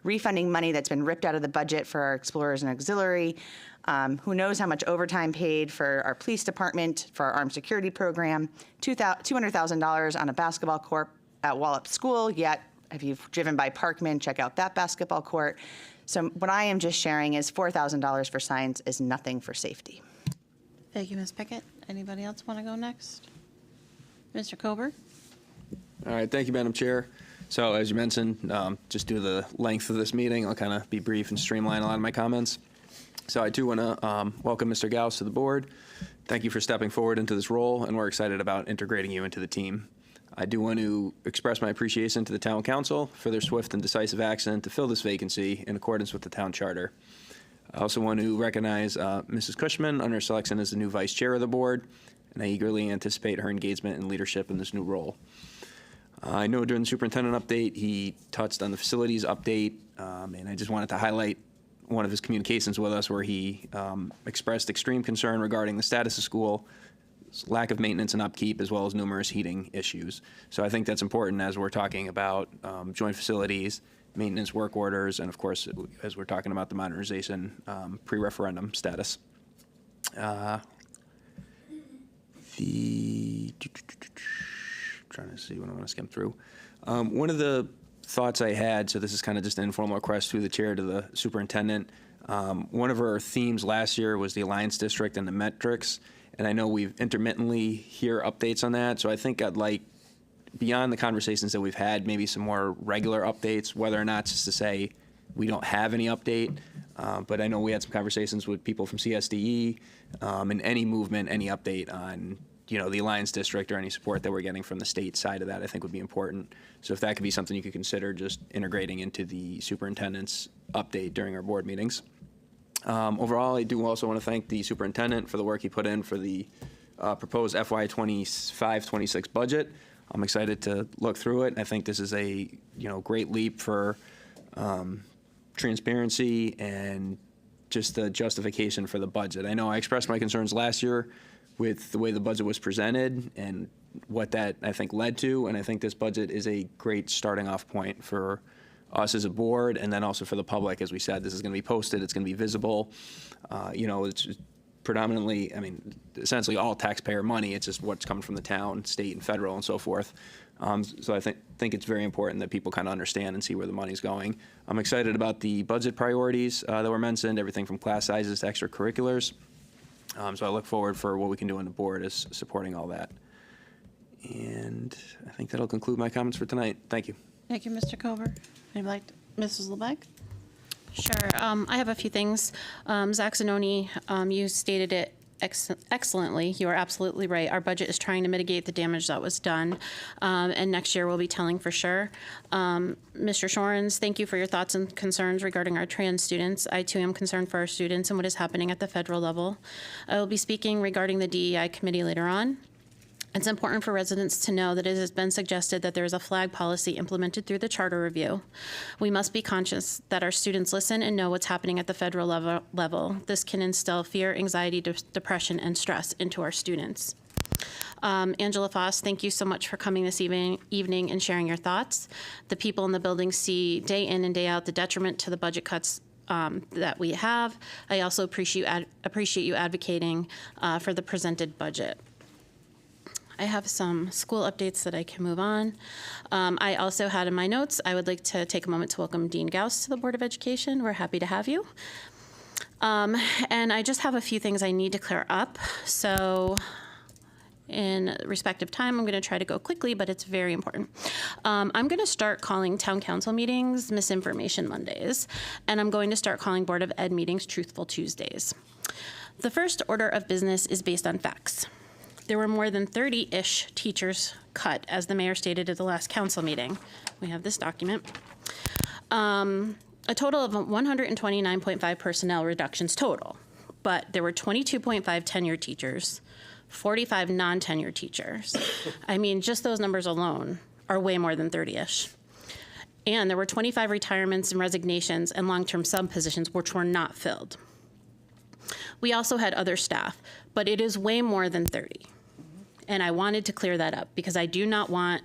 refunding money that's been ripped out of the budget for our Explorers and Auxiliary, who knows how much overtime paid for our police department, for our armed security program, $200,000 on a basketball court at Wallop School, yet if you've driven by Parkman, check out that basketball court. So what I am just sharing is $4,000 for signs is nothing for safety. Thank you, Ms. Pickett. Anybody else want to go next? Mr. Kober? All right, thank you, Madam Chair. So as you mentioned, just due to the length of this meeting, I'll kind of be brief and streamline a lot of my comments. So I do want to welcome Mr. Gauss to the board. Thank you for stepping forward into this role, and we're excited about integrating you into the team. I do want to express my appreciation to the town council for their swift and decisive action to fill this vacancy in accordance with the town charter. I also want to recognize Mrs. Cushman on her selection as the new vice chair of the board, and I eagerly anticipate her engagement and leadership in this new role. I know during the superintendent update, he touched on the facilities update, and I just wanted to highlight one of his communications with us where he expressed extreme concern regarding the status of school, lack of maintenance and upkeep, as well as numerous heating issues. So I think that's important as we're talking about joint facilities, maintenance work orders, and of course, as we're talking about the modernization pre-referendum status. Trying to see what I want to skim through. One of the thoughts I had, so this is kind of just an informal request through the chair to the superintendent. One of our themes last year was the Alliance District and the metrics, and I know we've intermittently hear updates on that, so I think I'd like, beyond the conversations that we've had, maybe some more regular updates, whether or not just to say we don't have any update, but I know we had some conversations with people from CSDE, and any movement, any update on the Alliance District or any support that we're getting from the state side of that, I think would be important. So if that could be something you could consider just integrating into the superintendent's update during our board meetings. Overall, I do also want to thank the superintendent for the work he put in for the proposed FY 25-26 budget. I'm excited to look through it. I think this is a great leap for transparency and just the justification for the budget. I know I expressed my concerns last year with the way the budget was presented and what that, I think, led to. And I think this budget is a great starting off point for us as a board and then also for the public. As we said, this is going to be posted. It's going to be visible. It's predominantly, essentially all taxpayer money. It's just what's coming from the town, state, and federal, and so forth. So I think it's very important that people kind of understand and see where the money's going. I'm excited about the budget priorities that were mentioned, everything from class sizes to extracurriculars. So I look forward for what we can do on the board is supporting all that. And I think that'll conclude my comments for tonight. Thank you. Thank you, Mr. Cover. Maybe like Mrs. Lebeck? Sure. I have a few things. Zach Zanoni, you stated it excellently. You are absolutely right. Our budget is trying to mitigate the damage that was done, and next year we'll be telling for sure. Mr. Shorens, thank you for your thoughts and concerns regarding our trans students. I too am concerned for our students and what is happening at the federal level. I will be speaking regarding the DEI committee later on. It's important for residents to know that it has been suggested that there is a flag policy implemented through the charter review. We must be conscious that our students listen and know what's happening at the federal level. This can instill fear, anxiety, depression, and stress into our students. Angela Foss, thank you so much for coming this evening and sharing your thoughts. The people in the building see day in and day out the detriment to the budget cuts that we have. I also appreciate you advocating for the presented budget. I have some school updates that I can move on. I also had in my notes, I would like to take a moment to welcome Dean Gauss to the Board of Education. We're happy to have you. And I just have a few things I need to clear up. So in respect of time, I'm going to try to go quickly, but it's very important. I'm going to start calling town council meetings Misinformation Mondays, and I'm going to start calling Board of Ed meetings Truthful Tuesdays. The first order of business is based on facts. There were more than 30-ish teachers cut, as the mayor stated at the last council meeting. We have this document. A total of 129.5 personnel reductions total, but there were 22.5 tenured teachers, 45 non-tenured teachers. I mean, just those numbers alone are way more than 30-ish. And there were 25 retirements and resignations and long-term sub positions which were not filled. We also had other staff, but it is way more than 30. And I wanted to clear that up because I do not want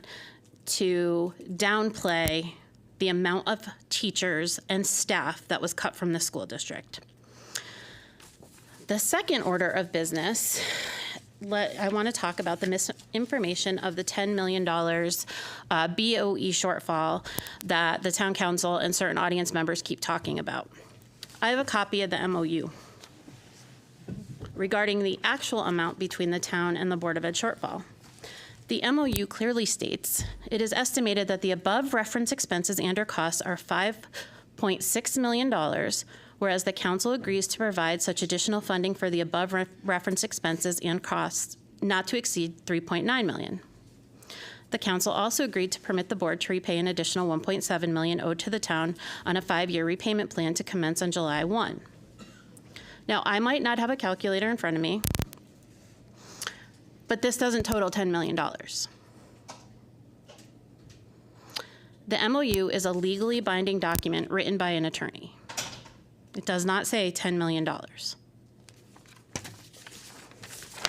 to downplay the amount of teachers and staff that was cut from the school district. The second order of business, I want to talk about the misinformation of the $10 million BOE shortfall that the town council and certain audience members keep talking about. I have a copy of the MOU regarding the actual amount between the town and the Board of Ed shortfall. The MOU clearly states, it is estimated that the above reference expenses and/or costs are $5.6 million, whereas the council agrees to provide such additional funding for the above reference expenses and costs not to exceed $3.9 million. The council also agreed to permit the board to repay an additional $1.7 million owed to the town on a 5-year repayment plan to commence on July 1. Now, I might not have a calculator in front of me, but this doesn't total $10 million. The MOU is a legally binding document written by an attorney. It does not say $10 million. The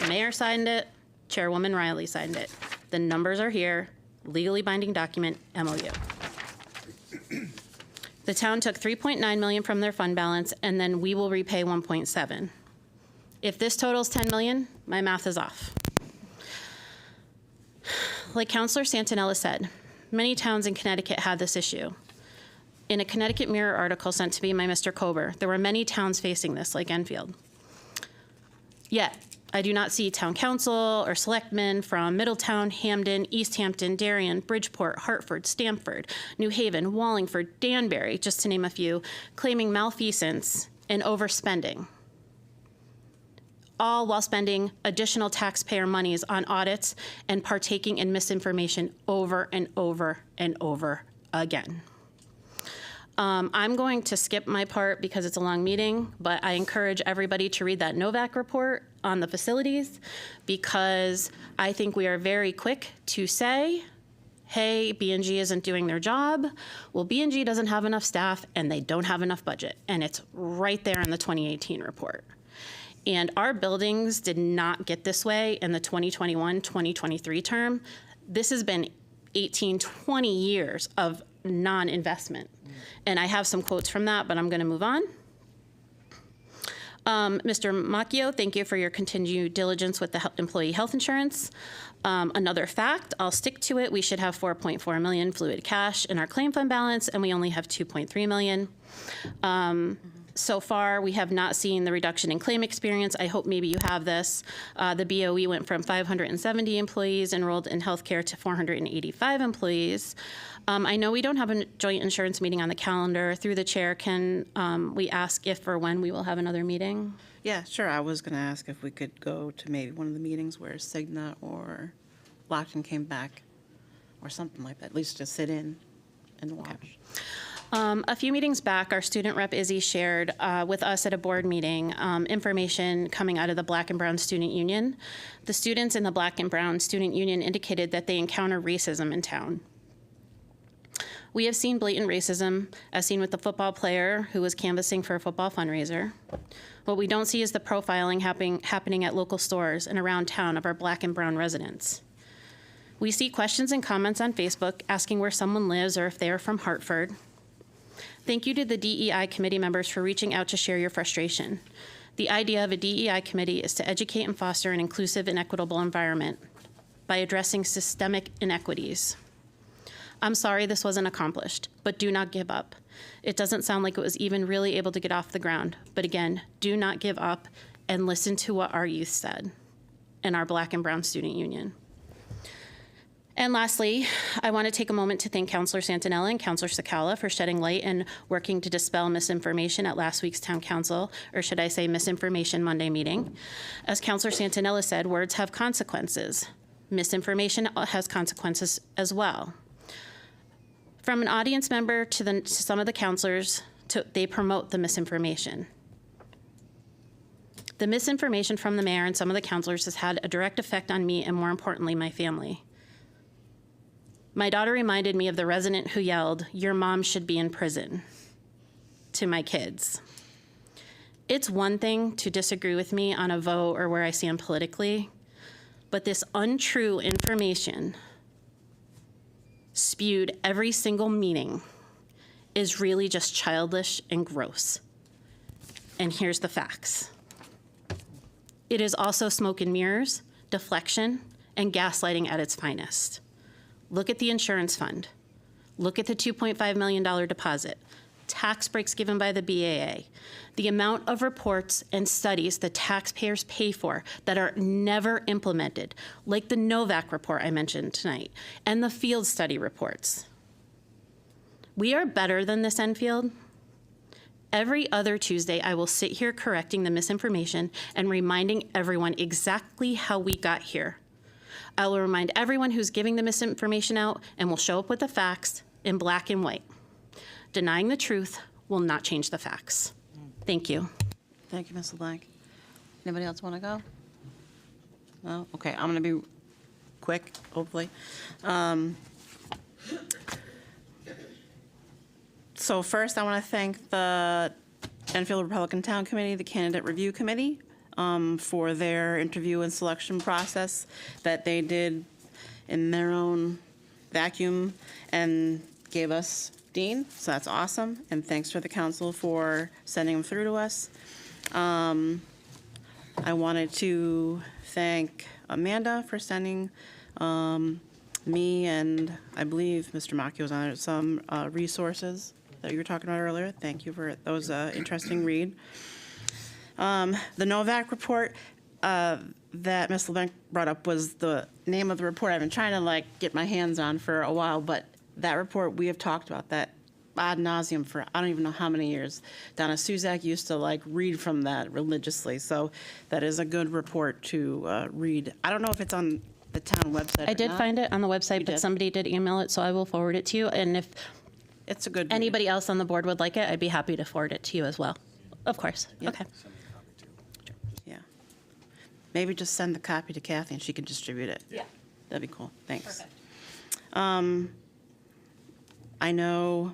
mayor signed it, Chairwoman Riley signed it. The numbers are here, legally binding document, MOU. The town took $3.9 million from their fund balance, and then we will repay $1.7. If this totals $10 million, my math is off. Like Councilor Santinella said, many towns in Connecticut have this issue. In a Connecticut Mirror article sent to me by Mr. Kober, there were many towns facing this, like Enfield. Yet, I do not see town council or selectmen from Middletown, Hamden, East Hampton, Darien, Bridgeport, Hartford, Stamford, New Haven, Wallingford, Danbury, just to name a few, claiming malfeasance and overspending, all while spending additional taxpayer monies on audits and partaking in misinformation over and over and over again. I'm going to skip my part because it's a long meeting, but I encourage everybody to read that Novak report on the facilities because I think we are very quick to say, hey, B&G isn't doing their job. Well, B&G doesn't have enough staff and they don't have enough budget. And it's right there in the 2018 report. And our buildings did not get this way in the 2021-2023 term. This has been 18, 20 years of non-investment. And I have some quotes from that, but I'm going to move on. Mr. Macchio, thank you for your continued diligence with the employee health insurance. Another fact, I'll stick to it, we should have $4.4 million fluid cash in our claim fund balance, and we only have $2.3 million. So far, we have not seen the reduction in claim experience. I hope maybe you have this. The BOE went from 570 employees enrolled in healthcare to 485 employees. I know we don't have a joint insurance meeting on the calendar. Through the chair, can we ask if or when we will have another meeting? Yeah, sure. I was going to ask if we could go to maybe one of the meetings where Cigna or Lockton came back or something like that, at least to sit in and watch. A few meetings back, our student rep Izzy shared with us at a board meeting information coming out of the Black and Brown Student Union. The students in the Black and Brown Student Union indicated that they encounter racism in town. We have seen blatant racism, as seen with the football player who was canvassing for a football fundraiser. What we don't see is the profiling happening at local stores and around town of our Black and Brown residents. We see questions and comments on Facebook asking where someone lives or if they are from Hartford. Thank you to the DEI committee members for reaching out to share your frustration. The idea of a DEI committee is to educate and foster an inclusive and equitable environment by addressing systemic inequities. I'm sorry this wasn't accomplished, but do not give up. It doesn't sound like it was even really able to get off the ground. But again, do not give up and listen to what our youth said in our Black and Brown Student Union. And lastly, I want to take a moment to thank Counselor Santinella and Counselor Sakala for shedding light and working to dispel misinformation at last week's Town Council, or should I say Misinformation Monday meeting. As Counselor Santinella said, words have consequences. Misinformation has consequences as well. From an audience member to some of the counselors, they promote the misinformation. The misinformation from the mayor and some of the counselors has had a direct effect on me and, more importantly, my family. My daughter reminded me of the resident who yelled, "Your mom should be in prison," to my kids. It's one thing to disagree with me on a vote or where I stand politically, but this untrue information spewed every single meeting is really just childish and gross. And here's the facts. It is also smoke and mirrors, deflection, and gaslighting at its finest. Look at the insurance fund. Look at the $2.5 million deposit, tax breaks given by the BAA, the amount of reports and studies the taxpayers pay for that are never implemented, like the Novak report I mentioned tonight, and the field study reports. We are better than this, Enfield. Every other Tuesday, I will sit here correcting the misinformation and reminding everyone exactly how we got here. I will remind everyone who's giving the misinformation out and will show up with the facts in black and white. Denying the truth will not change the facts. Thank you. Thank you, Ms. LeBlanc. Anybody else want to go? No? Okay, I'm going to be quick, hopefully. So first, I want to thank the Enfield Republican Town Committee, the Candidate Review Committee, for their interview and selection process that they did in their own vacuum and gave us Dean, so that's awesome. And thanks for the council for sending them through to us. I wanted to thank Amanda for sending me and I believe Mr. Macchio was on it, some resources that you were talking about earlier. Thank you for those interesting read. The Novak report that Ms. LeBlanc brought up was the name of the report I've been trying to get my hands on for a while, but that report, we have talked about that ad nauseum for I don't even know how many years. Donna Suzak used to read from that religiously, so that is a good report to read. I don't know if it's on the town website. I did find it on the website, but somebody did email it, so I will forward it to you. And if it's a good anybody else on the board would like it, I'd be happy to forward it to you as well. Of course. Yep. Okay. Yeah. Maybe just send the copy to Kathy and she can distribute it. Yeah. That'd be cool. Thanks. Perfect. I know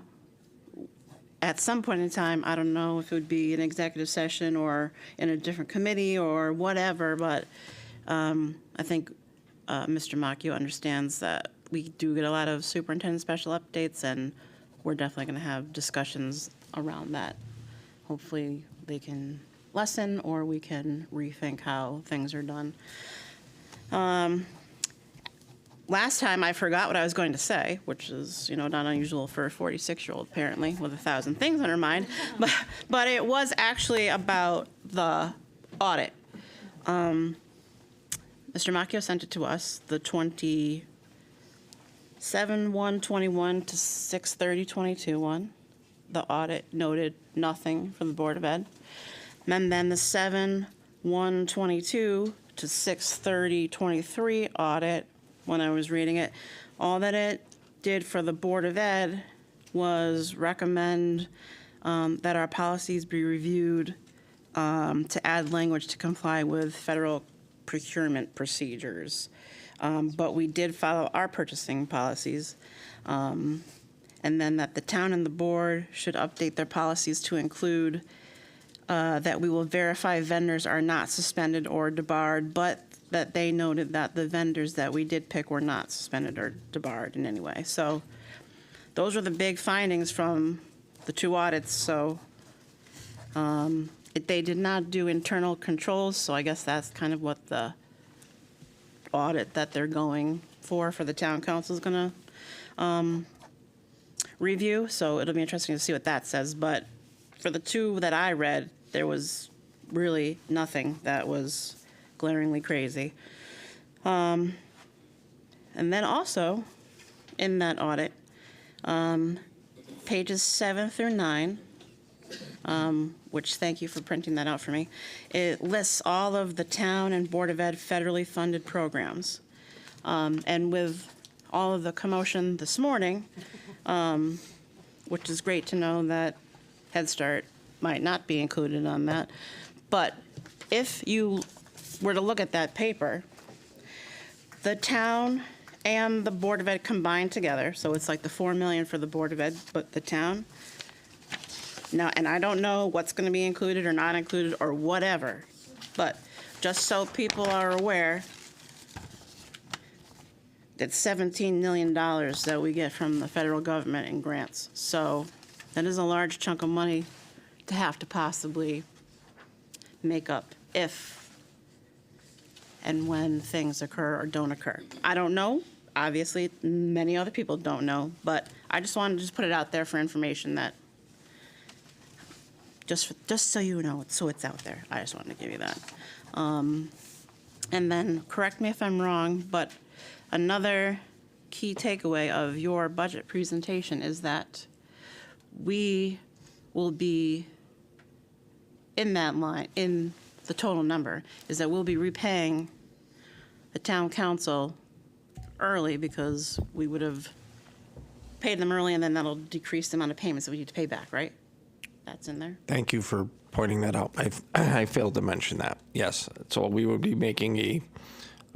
at some point in time, I don't know if it would be an executive session or in a different committee or whatever, but I think Mr. Macchio understands that we do get a lot of superintendent special updates, and we're definitely going to have discussions around that. Hopefully they can lessen or we can rethink how things are done. last time I forgot what I was going to say, which is, not unusual for a 46-year-old, apparently, with 1,000 things on her mind. But it was actually about the audit. Mr. Macchio sent it to us, the 27/1/21 to 6/30/22 one. The audit noted nothing for the Board of Ed. And then the 7/1/22 to 6/30/23 audit, when I was reading it, all that it did for the Board of Ed was recommend that our policies be reviewed to add language to comply with federal procurement procedures. But we did follow our purchasing policies. And then that the town and the board should update their policies to include that we will verify vendors are not suspended or debarred, but that they noted that the vendors that we did pick were not suspended or debarred in any way. So those were the big findings from the 2 audits. So they did not do internal controls, so I guess that's kind of what the audit that they're going for the town council is going to review. So it'll be interesting to see what that says. But for the 2 that I read, there was really nothing that was glaringly crazy. And then also in that audit, pages 7 through 9, which thank you for printing that out for me, it lists all of the town and Board of Ed federally funded programs. And with all of the commotion this morning, which is great to know that Head Start might not be included on that. But if you were to look at that paper, the town and the Board of Ed combined together, so it's like the $4 million for the Board of Ed, but the town. Now, and I don't know what's going to be included or not included or whatever, but just so people are aware, it's $17 million that we get from the federal government in grants. So that is a large chunk of money to have to possibly make up if and when things occur or don't occur. I don't know. Obviously, many other people don't know, but I just wanted to just put it out there for information that just so you know, so it's out there. I just wanted to give you that. And then, correct me if I'm wrong, but another key takeaway of your budget presentation is that we will be in that line, in the total number, is that we'll be repaying the town council early because we would have paid them early and then that'll decrease the amount of payments that we need to pay back, right? That's in there? Thank you for pointing that out. I failed to mention that. Yes. So we would be making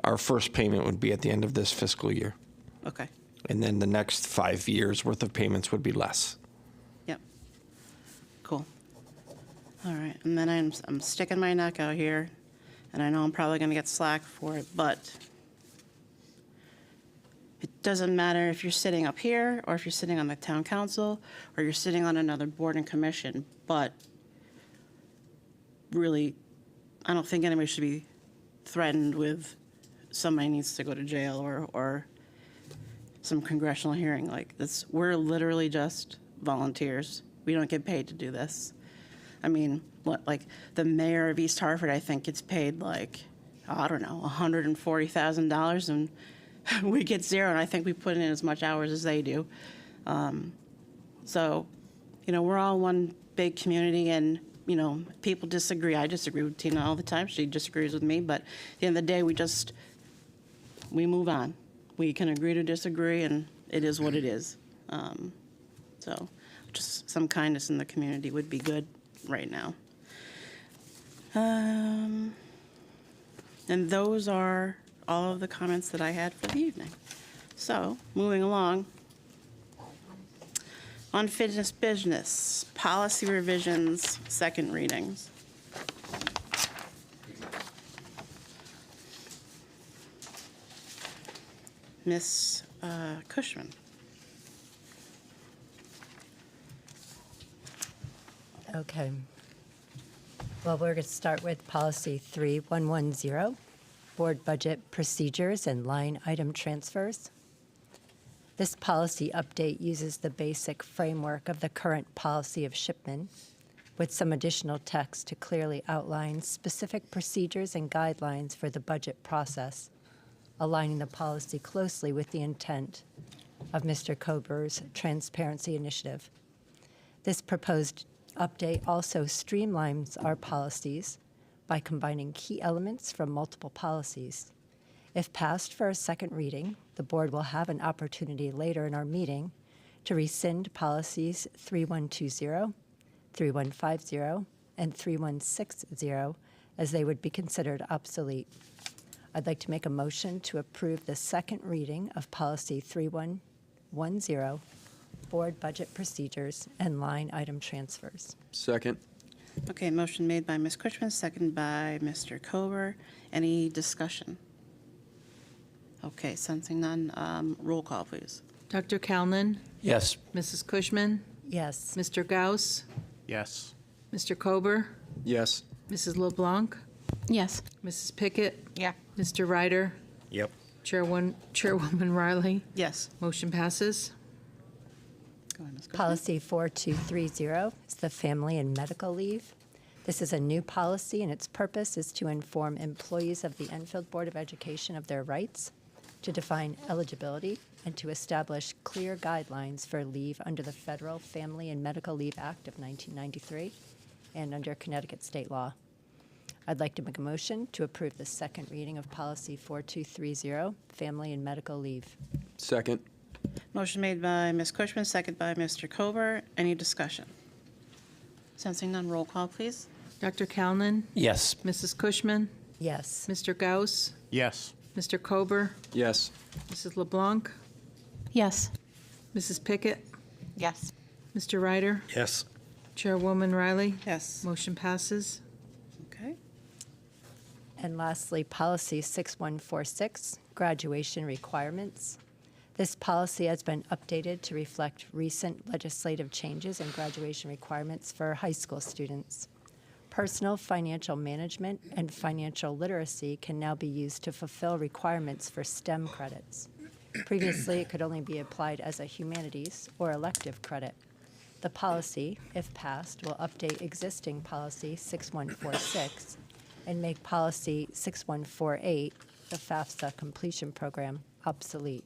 our first payment would be at the end of this fiscal year. Okay. And then the next 5 years worth of payments would be less. Yep. Cool. All right. And then I'm sticking my neck out here, and I know I'm probably going to get slack for it, but it doesn't matter if you're sitting up here or if you're sitting on the town council or you're sitting on another board and commission, but really, I don't think anybody should be threatened with somebody needs to go to jail or some congressional hearing like this. We're literally just volunteers. We don't get paid to do this. I mean, like the mayor of East Hartford, I think gets paid like, I don't know, $140,000, and we get zero, and I think we put in as much hours as they do. So, we're all one big community, and, people disagree. I disagree with Tina all the time. She disagrees with me, but at the end of the day, we move on. We can agree to disagree, and it is what it is. So just some kindness in the community would be good right now. And those are all of the comments that I had for the evening. So, moving along. Unfinished business, policy revisions, second readings. Ms. Cushman. Okay. Well, we're going to start with policy 3110. Board Budget Procedures and Line Item Transfers. This policy update uses the basic framework of the current policy of Shipman, with some additional text to clearly outline specific procedures and guidelines for the budget process, aligning the policy closely with the intent of Mr. Kober's Transparency Initiative. This proposed update also streamlines our policies by combining key elements from multiple policies. If passed for a second reading, the board will have an opportunity later in our meeting to rescind policies 3120, 3150, and 3160 as they would be considered obsolete. I'd like to make a motion to approve the second reading of policy 3110, board budget procedures and line item transfers. Second. Okay, motion made by Ms. Cushman, second by Mr. Kober. Any discussion? Okay, sensing none, roll call, please. Dr. Kalnin? Yes. Mrs. Cushman? Yes. Mr. Gauss? Yes. Mr. Kober? Yes. Mrs. LeBlanc? Yes. Mrs. Pickett? Yeah. Mr. Ryder? Yep. Chairwoman Riley? Yes. Motion passes. Go ahead, Ms. Cushman. Policy 4230 is the family and medical leave. This is a new policy, and its purpose is to inform employees of the Enfield Board of Education of their rights, to define eligibility, and to establish clear guidelines for leave under the Federal Family and Medical Leave Act of 1993 and under Connecticut state law. I'd like to make a motion to approve the second reading of Policy 4230, Family and Medical Leave. Second. Motion made by Ms. Cushman, second by Mr. Kober. Any discussion? Sensing none, roll call, please. Dr. Kalnin? Yes. Mrs. Cushman? Yes. Mr. Gauss? Yes. Mr. Kober? Yes. Mrs. LeBlanc? Yes. Mrs. Pickett? Yes. Mr. Ryder? Yes. Chairwoman Riley? Yes. Motion passes. Okay. And lastly, Policy 6146, Graduation Requirements. This policy has been updated to reflect recent legislative changes in graduation requirements for high school students. Personal financial management and financial literacy can now be used to fulfill requirements for STEM credits. Previously, it could only be applied as a humanities or elective credit. The policy, if passed, will update existing Policy 6146 and make Policy 6148, the FAFSA completion program, obsolete.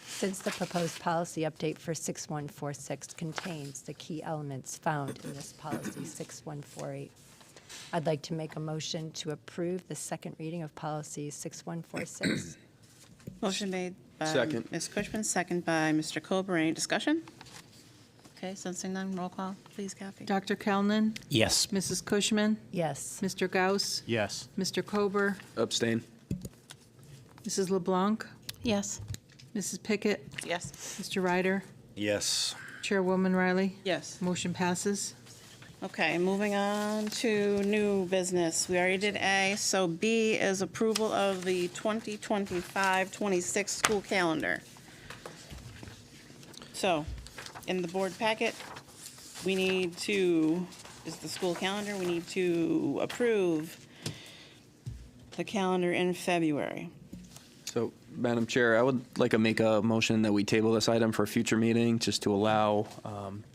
Since the proposed policy update for 6146 contains the key elements found in this Policy 6148, I'd like to make a motion to approve the second reading of Policy 6146. Motion made by Second. Ms. Cushman, second by Mr. Kober. Any discussion? Okay, sensing none, roll call, please, Kathy. Dr. Kalnin? Yes. Mrs. Cushman? Yes. Mr. Gauss? Yes. Mr. Kober? Abstain. Mrs. LeBlanc? Yes. Mrs. Pickett? Yes. Mr. Ryder? Yes. Chairwoman Riley? Yes. Motion passes. Okay, moving on to new business. We already did A, so B is approval of the 2025-26 school calendar. So, in the board packet, we need to, is the school calendar, we need to approve the calendar in February. So, Madam Chair, I would like to make a motion that we table this item for a future meeting, just to allow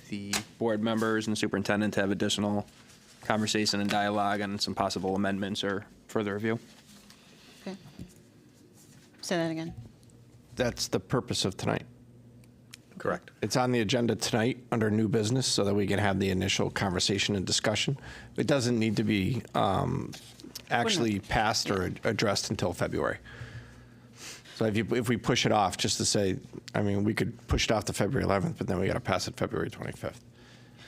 the board members and the superintendent to have additional conversation and dialogue on some possible amendments or further review. Okay. Say that again. That's the purpose of tonight. Correct. It's on the agenda tonight under new business so that we can have the initial conversation and discussion. It doesn't need to be actually passed or addressed until February. So if we push it off, just to say, I mean, we could push it off to February 11th, but then we got to pass it February 25th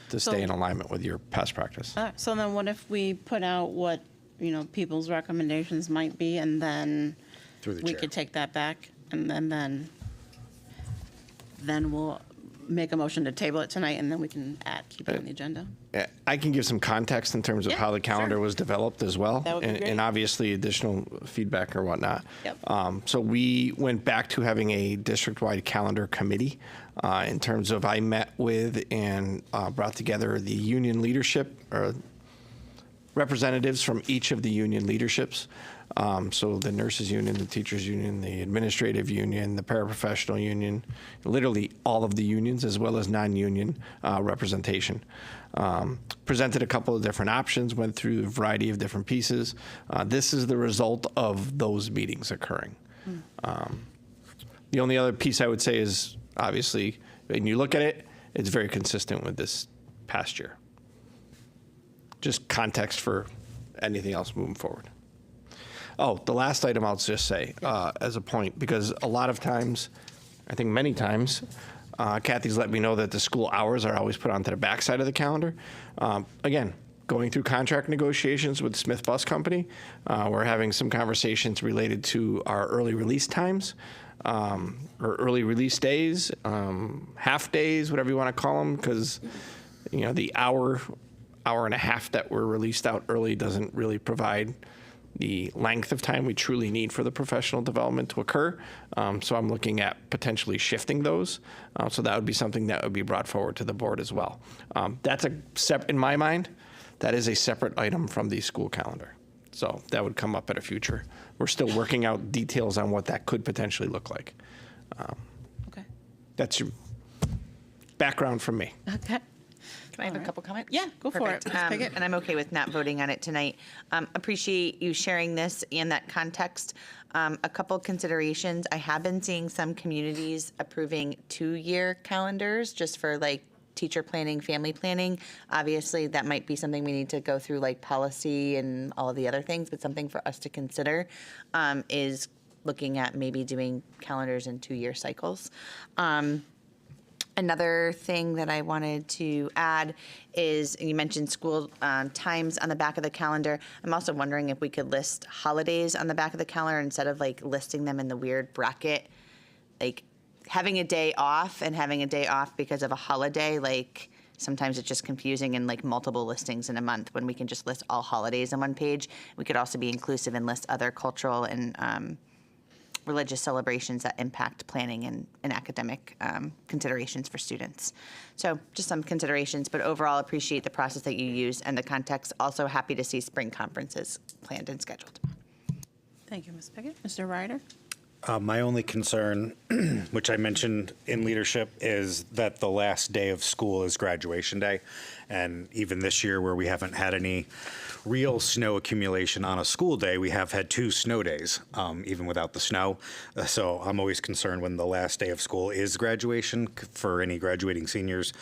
to So- stay in alignment with your past practice. So then what if we put out what, people's recommendations might be, and then Through the we chair. could take that back, and then we'll make a motion to table it tonight, and then we can keep it on the agenda? I can give some context in terms of Yeah, how the calendar sure. was developed as well. That would be great. And obviously additional feedback or whatnot. Yep. So we went back to having a district-wide calendar committee in terms of I met with and brought together the union leadership, or representatives from each of the union leaderships. So the nurses union, the teachers union, the administrative union, the paraprofessional union, literally all of the unions as well as non-union representation. Presented a couple of different options, went through a variety of different pieces. This is the result of those meetings occurring. The only other piece I would say is, obviously, when you look at it, it's very consistent with this past year. Just context for anything else moving forward. Oh, the last item I'll just say as a point, because a lot of times, I think many times, Kathy's let me know that the school hours are always put onto the backside of the calendar. Again, going through contract negotiations with Smith Bus Company, we're having some conversations related to our early release times, or early release days, half days, whatever you want to call them, because the hour and a half that we're released out early doesn't really provide the length of time we truly need for the professional development to occur. So I'm looking at potentially shifting those. So that would be something that would be brought forward to the board as well. That's in my mind, that is a separate item from the school calendar. So that would come up at a future. We're still working out details on what that could potentially look like. Okay. That's your background from me. Okay. Can I have a couple comments? Yeah, go for it, Ms. Pickett. And I'm okay with not voting on it tonight. Appreciate you sharing this and that context. A couple considerations. I have been seeing some communities approving 2-year calendars just for like teacher planning, family planning. Obviously, that might be something we need to go through like policy and all of the other things, but something for us to consider is looking at maybe doing calendars in 2-year cycles. Another thing that I wanted to add is, you mentioned school times on the back of the calendar. I'm also wondering if we could list holidays on the back of the calendar instead of like listing them in the weird bracket. Like having a day off and having a day off because of a holiday, like sometimes it's just confusing and like multiple listings in a month when we can just list all holidays on one page. We could also be inclusive and list other cultural and religious celebrations that impact planning and academic considerations for students. So just some considerations, but overall appreciate the process that you use and the context. Also happy to see spring conferences planned and scheduled. Thank you, Ms. Pickett. Mr. Ryder? My only concern, which I mentioned in leadership, is that the last day of school is graduation day. And even this year, where we haven't had any real snow accumulation on a school day, we have had 2 snow days, even without the snow. So I'm always concerned when the last day of school is graduation for any graduating seniors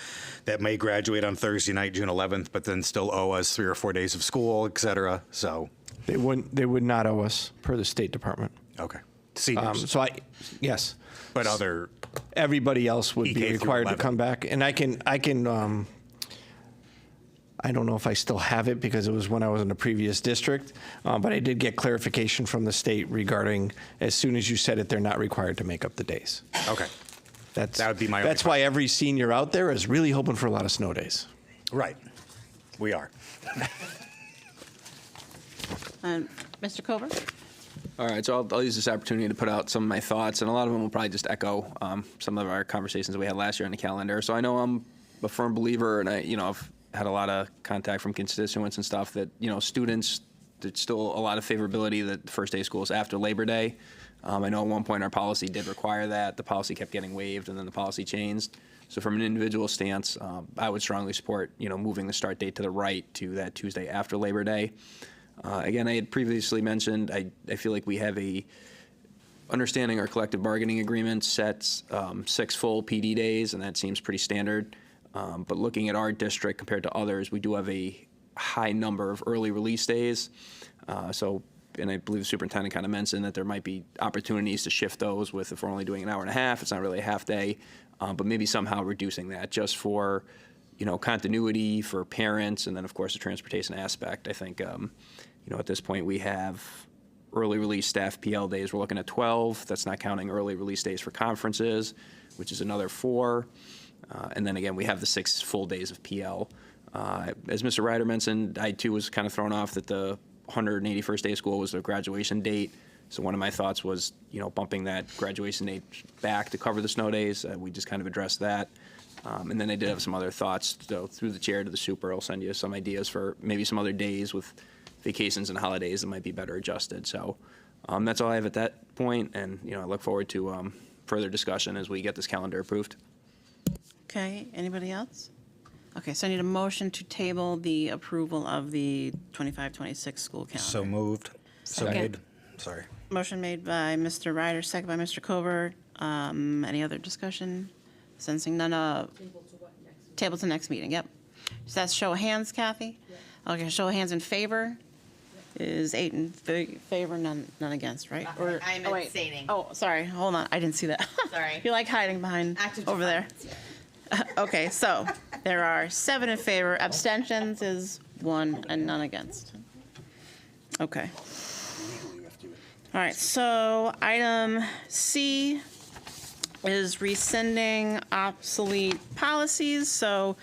that may graduate on Thursday night, June 11th, but then still owe us 3 or 4 days of school, et cetera. So They would not owe us per the State Department. okay. Seniors. Yes. But everybody else would EK be through required to 11. come back, and I don't know if I still have it because it was when I was in the previous district, but I did get clarification from the state regarding as soon as you said it, they're not required to make up the days. Okay. That would be my That's why every senior out there is really hoping for a lot of snow days. Right. We are. Mr. Cover? All right, so I'll use this opportunity to put out some of my thoughts, and a lot of them will probably just echo some of our conversations that we had last year on the calendar. So I know I'm a firm believer, and I've had a lot of contact from constituents and stuff that, students, there's still a lot of favorability that the first day of school is after Labor Day. I know at one point our policy did require that. The policy kept getting waived, and then the policy changed. So from an individual stance, I would strongly support, moving the start date to the right to that Tuesday after Labor Day. Again, I had previously mentioned, I feel like we have a understanding our collective bargaining agreement sets 6 full PD days, and that seems pretty standard. But looking at our district compared to others, we do have a high number of early release days. And I believe the superintendent kind of mentioned that there might be opportunities to shift those with, if we're only doing an hour and a half, it's not really a half day, but maybe somehow reducing that just for, continuity for parents, and then of course the transportation aspect. I think, at this point we have early release staff PL days. We're looking at 12. That's not counting early release days for conferences, which is another 4. And then again, we have the 6 full days of PL. As Mr. Ryder mentioned, I too was kind of thrown off that the 181st day of school was the graduation date. So one of my thoughts was, bumping that graduation date back to cover the snow days. We just kind of addressed that. And then I did have some other thoughts. So through the chair to the super, I'll send you some ideas for maybe some other days with vacations and holidays that might be better adjusted. So that's all I have at that point, and I look forward to further discussion as we get this calendar approved. Okay, anybody else? Okay, so I need a motion to table the approval of the 25-26 school calendar. So moved. So Second. made. Sorry. Motion made by Mr. Ryder, second by Mr. Cover. Any other discussion? Sensing none. Table to next meeting, yep. Does that show of hands, Kathy? Okay, show of hands in favor is 8 in favor, none against, right? Or- I'm oh, wait. abstaining. Oh, sorry, hold on, I didn't see that. Sorry. You like hiding behind over there. Okay, so there are 7 in favor, abstentions is 1 and none against. Okay. All right, so item C is rescinding obsolete policies. So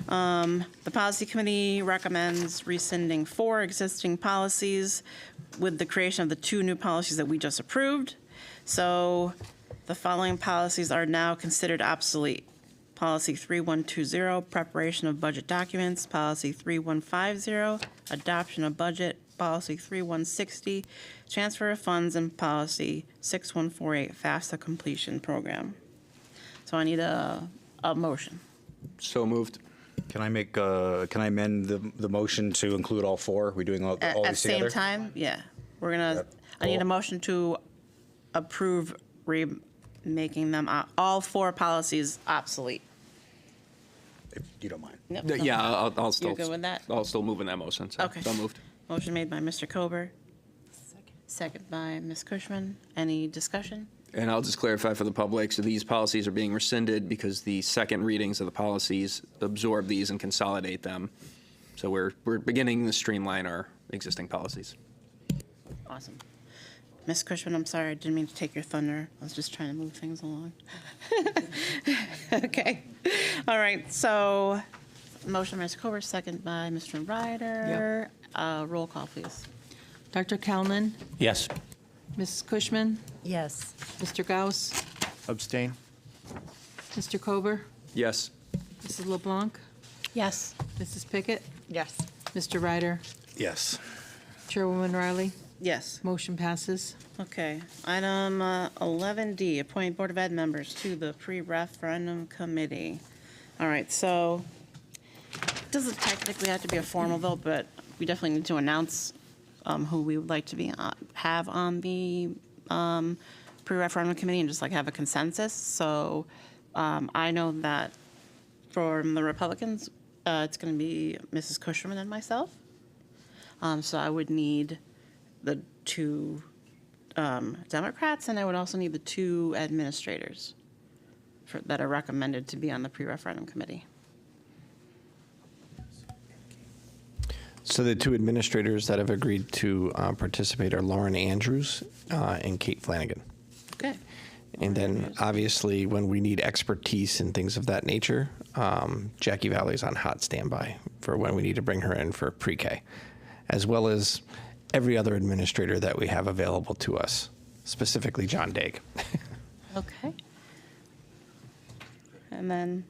the policy committee recommends rescinding 4 existing policies with the creation of the 2 new policies that we just approved. So the following policies are now considered obsolete. Policy 3120, preparation of budget documents. Policy 3150, adoption of budget. Policy 3160, transfer of funds, and Policy 6148, FAFSA completion program. So I need a motion. So moved. Can I make? Can I amend the motion to include all 4? Are we doing all At these the same together? time, yeah. We're gonna, Yep. I need a Cool. motion to approve making them, all 4 policies obsolete. If you don't mind. Yep. Yeah, I'll still. You good with that? I'll still move in that motion. So, Okay. So moved. Motion made by Mr. Kober. Second by Ms. Cushman. Any discussion? And I'll just clarify for the public, so these policies are being rescinded because the second readings of the policies absorb these and consolidate them. So we're beginning to streamline our existing policies. Awesome. Ms. Cushman, I'm sorry, I didn't mean to take your thunder. I was just trying to move things along. Okay. All right, so motion by Mr. Kober, second by Mr. Ryder. Roll call, please. Dr. Kalman, Yes. Mrs. Cushman, Yes. Mr. Gauss, Abstain. Mr. Kober, Yes. Mrs. LeBlanc, Yes. Mrs. Pickett, Yes. Mr. Ryder, Yes. Chairwoman Riley. Yes. Motion passes. Okay. Item 11D, appoint Board of Ed members to the pre-referendum committee. All right, so it doesn't technically have to be a formal vote, but we definitely need to announce who we would like to have on the pre-referendum committee and just like have a consensus. So I know that from the Republicans, it's going to be Mrs. Cushman and myself. So I would need the 2 Democrats, and I would also need the 2 administrators that are recommended to be on the pre-referendum committee. So the 2 administrators that have agreed to participate are Lauren Andrews and Kate Flanagan. Okay. And then obviously when we need expertise and things of that nature, Jackie Valley's on hot standby for when we need to bring her in for pre-K, as well as every other administrator that we have available to us, specifically John Daig. Okay. And then,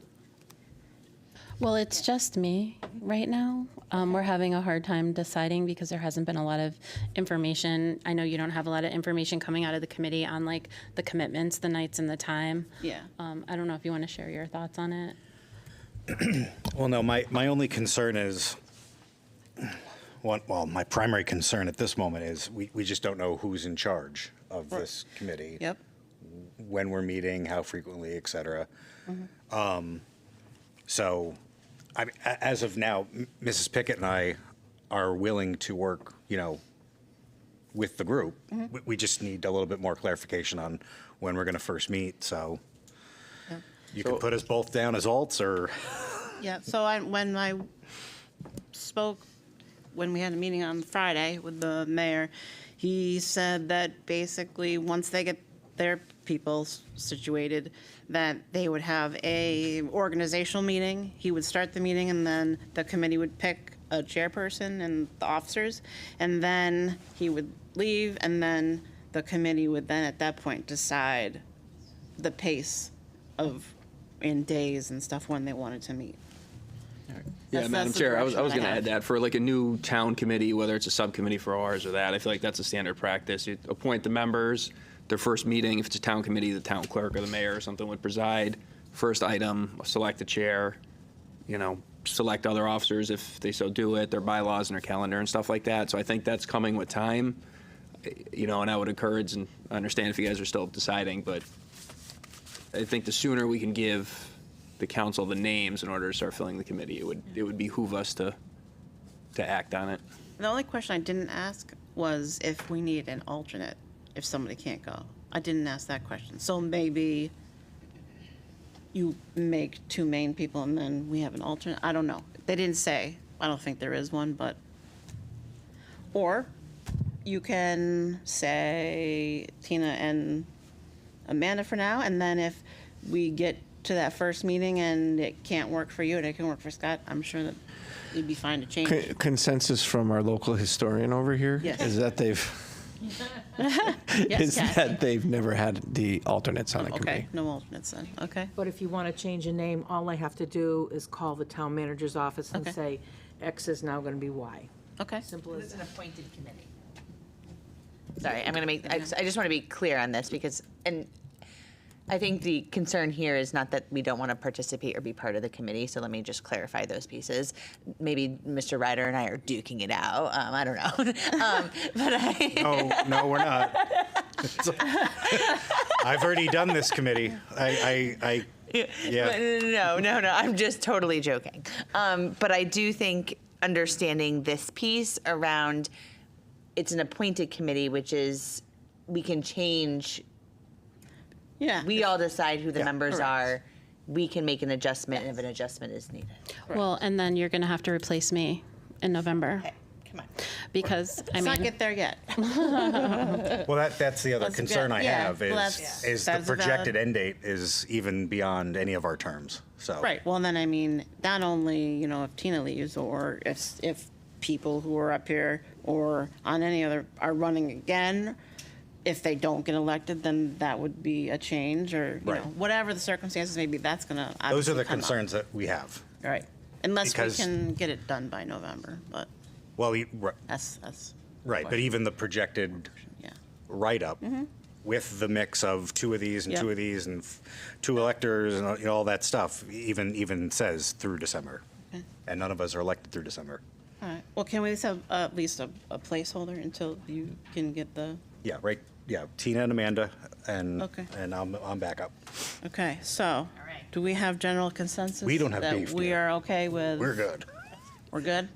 Well, it's just me right now. We're having a hard time deciding because there hasn't been a lot of information. I know you don't have a lot of information coming out of the committee on like the commitments, the nights and the time. yeah. I don't know if you want to share your thoughts on it. Well, no, my only concern is, well, my primary concern at this moment is we just don't know who's in charge of this committee. Yep. When we're meeting, how frequently, et cetera. So, as of now, Mrs. Pickett and I are willing to work, with the group. We just need a little bit more clarification on when we're going to first meet. So, you can put us both down as alts, or Yeah, so when I spoke, when we had a meeting on Friday with the mayor, he said that basically once they get their people situated, that they would have a organizational meeting. He would start the meeting and then the committee would pick a chairperson and the officers, and then he would leave, and then the committee would then at that point decide the pace of in days and stuff when they wanted to meet. Yeah, That's Madam the Chair, I was direction going to I add have. that for like a new town committee, whether it's a subcommittee for ours or that, I feel like that's a standard practice. You appoint the members, their first meeting, if it's a town committee, the town clerk or the mayor or something would preside. First item, select the chair, select other officers if they so do it, their bylaws and their calendar and stuff like that. So I think that's coming with time, and I would encourage, and I understand if you guys are still deciding, but I think the sooner we can give the council the names in order to start filling the committee, it would behoove us to act on it. The only question I didn't ask was if we need an alternate if somebody can't go. I didn't ask that question. So maybe you make 2 main people and then we have an alternate. I don't know. They didn't say. I don't think there is one, but. Or you can say Tina and Amanda for now, and then if we get to that first meeting and it can't work for you and it can work for Scott, I'm sure that it'd be fine to change. Consensus from our local historian over here Yes. is that they've never had the alternates on the committee. Okay, no alternates then. Okay. But if you want to change a name, all I have to do is call the town manager's office and Okay. say, X is now going to be Y. Okay. Simple as It's an appointed committee. Sorry, I just want to be clear on this because, and I think the concern here is not that we don't want to participate or be part of the committee, so let me just clarify those pieces. Maybe Mr. Ryder and I are duking it out. I don't know. But No, we're not. I've already done this committee. Yeah. No. I'm just totally joking. But I do think understanding this piece around it's an appointed committee, which is we can change. Yeah. We all decide who the members correct. are. We can make an adjustment if an adjustment is needed. Well, and then you're going to have to replace me in November. Come on. Because, Let's not get there yet. Well, that's the other That's concern good. I Yeah, have well, is the that's a projected valid- end date is even beyond any of our terms. So Right. Well, then, I mean, not only, if Tina leaves or if people who are up here or on any other are running again, if they don't get elected, then that would be a change or, Right. whatever the circumstances may be, that's going to those are the concerns that we have. Right. Unless Because- we can get it done by November, but Well, that's. right, but even the projected write-up with the mix of 2 of these and Yep. 2 of these and 2 electors and all that stuff even says through December. Okay. And none of us are elected through December. All right. Well, can we just have at least a placeholder until you can get the, Yeah, right. Yeah, Tina and Amanda, and Okay. and I'm back up. okay, so, do we have general consensus? We don't have that beef, we dear. are okay with? We're good. We're good?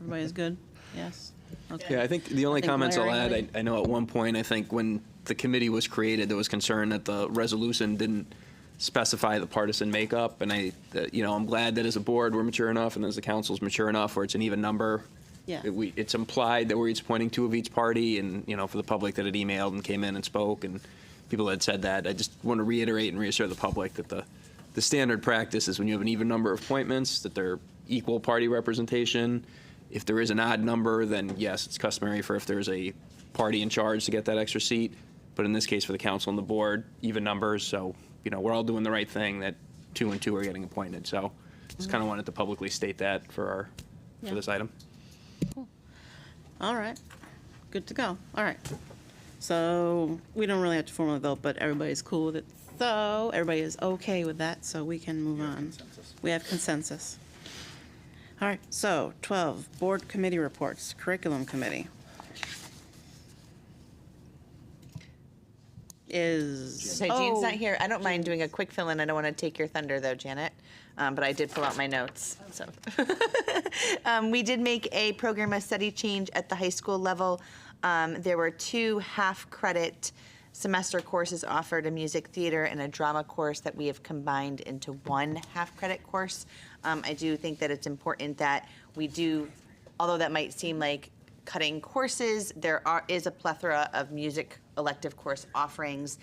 Everybody's good? Yes? Okay. Yeah, I think the only Think comments I'll Larry, add, I know at one point, I think when the committee was created, there was concern that the resolution didn't specify the partisan makeup, and I'm glad that as a board, we're mature enough, and as the council's mature enough, where it's an even number. Yeah. It's implied that we're each pointing 2 of each party, and, for the public that had emailed and came in and spoke, and people had said that. I just want to reiterate and reassure the public that the standard practice is when you have an even number of appointments, that they're equal party representation. If there is an odd number, then yes, it's customary for if there's a party in charge to get that extra seat. But in this case, for the council and the board, even numbers. So, we're all doing the right thing that 2 and 2 are getting appointed. So just kind of wanted to publicly state that for this item. All right, good to go. All right. So we don't really have to formally vote, but everybody's cool with it. So everybody is okay with that, so we can move on. We have consensus. All right, so 12, board committee reports, curriculum committee. So Jean's not here. I don't mind doing a quick fill-in. I don't want to take your thunder, though, Janet. But I did pull out my notes. So we did make a program of study change at the high school level. There were 2 half-credit semester courses offered, a music theater and a drama course that we have combined into 1 half-credit course. I do think that it's important that we do, although that might seem like cutting courses, is a plethora of music elective course offerings,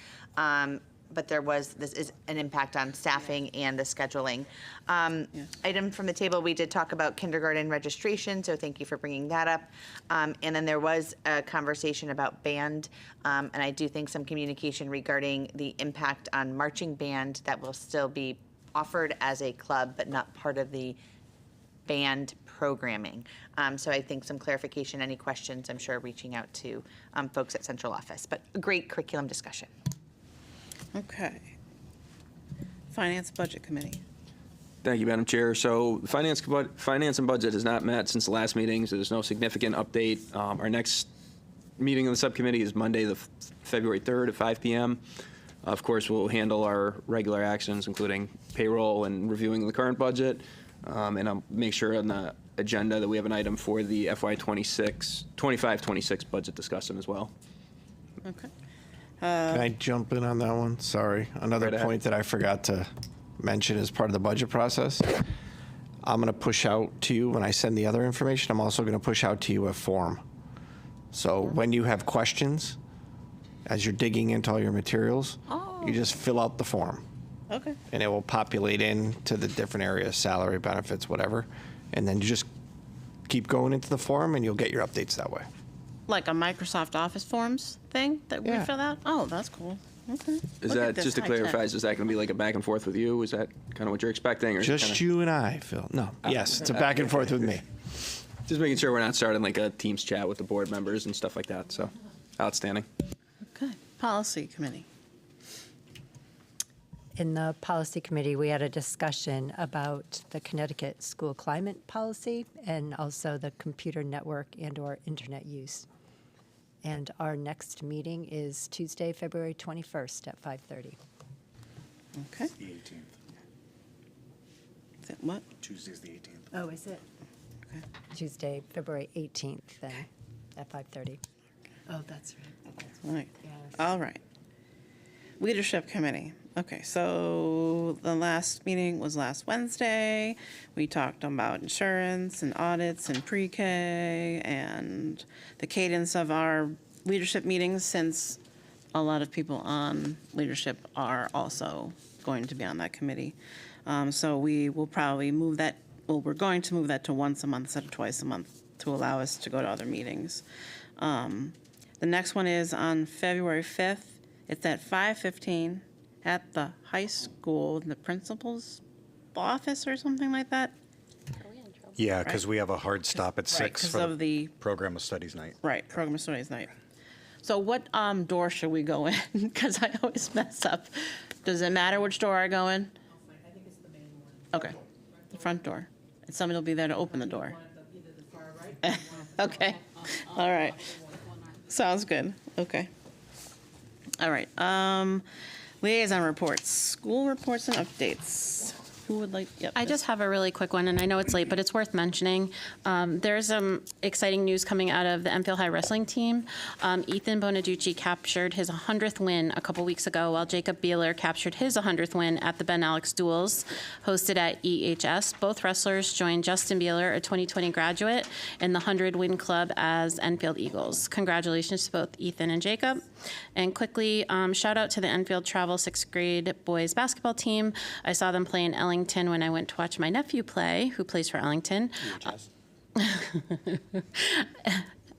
but this is an impact on staffing and the scheduling. Item from the table, we did talk about kindergarten registration, so thank you for bringing that up. And then there was a conversation about band, and I do think some communication regarding the impact on marching band that will still be offered as a club, but not part of the band programming. So I think some clarification, any questions, I'm sure reaching out to folks at central office, but a great curriculum discussion. Okay. Finance Budget Committee. Thank you, Madam Chair. So the Finance and Budget has not met since the last meeting, so there's no significant update. Our next meeting of the subcommittee is Monday, February 3rd at 5 p.m. Of course, we'll handle our regular actions, including payroll and reviewing the current budget. And I'll make sure on the agenda that we have an item for the FY 25-26 budget discussion as well. Okay. Can I jump in on that one? Sorry. Another Right ahead. point that I forgot to mention as part of the budget process. I'm going to push out to you when I send the other information. I'm also going to push out to you a form. So when you have questions, as you're digging into all your materials, you just fill out the form. Okay. And it will populate into the different areas, salary, benefits, whatever. And then you just keep going into the form and you'll get your updates that way. Like a Microsoft Office Forms thing that we fill out? Oh, that's cool. Okay. Is Look at that, this just to high clarify, tech. is that going to be like a back and forth with you? Is that kind of what you're expecting? Or is it Just kinda- you and I, Phil. No. Yes, it's a back and forth with me. Just making sure we're not starting like a Teams chat with the board members and stuff like that. So, outstanding. Okay. Policy Committee. In the policy committee, we had a discussion about the Connecticut school climate policy and also the computer network and/or internet use. And our next meeting is Tuesday, February 21st at 5:30. Okay. The 18th. Is it what? Tuesday's the 18th. Oh, is it? Okay. Tuesday, February 18th then at 5:30. Oh, that's right. All right. All right. Leadership Committee. Okay, so the last meeting was last Wednesday. We talked about insurance and audits and pre-K and the cadence of our leadership meetings, since a lot of people on leadership are also going to be on that committee. So we will probably move that, well, we're going to move that to once a month instead of twice a month to allow us to go to other meetings. The next one is on February 5th. It's at 5:15 at the high school, in the principal's office or something like that. Yeah, because we have a hard stop at Right, 6 'cause for of the- program of studies night. Right, program of studies night. So what door should we go in? Because I always mess up. Does it matter which door I go in? I think it's the main one. Okay, the front door. And somebody will be there to open the door. Okay, all right. Sounds good, okay. All right, liaison reports, school reports and updates. Who would like, yep. I just have a really quick one, and I know it's late, but it's worth mentioning. There's some exciting news coming out of the Enfield High wrestling team. Ethan Bonaducci captured his 100th win a couple weeks ago, while Jacob Beeler captured his 100th win at the Ben Alex Duels, hosted at EHS. Both wrestlers joined Justin Beeler, a 2020 graduate, in the 100 Win Club as Enfield Eagles. Congratulations to both Ethan and Jacob. And quickly, shout out to the Enfield Travel 6th grade boys basketball team. I saw them play in Ellington when I went to watch my nephew play, who plays for Ellington.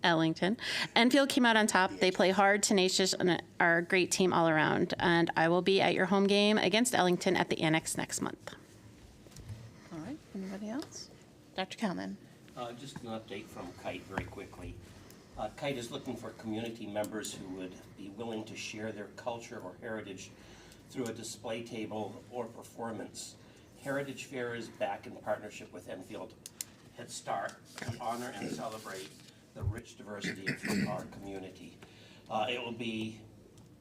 Ellington. Enfield came out on top. They play hard, tenacious, and are a great team all around. And I will be at your home game against Ellington at the Annex next month. All right, anybody else? Dr. Kalman. Just an update from Kite very quickly. Kite is looking for community members who would be willing to share their culture or heritage through a display table or performance. Heritage Fair is back in partnership with Enfield Head Start to honor and celebrate the rich diversity of our community. It will be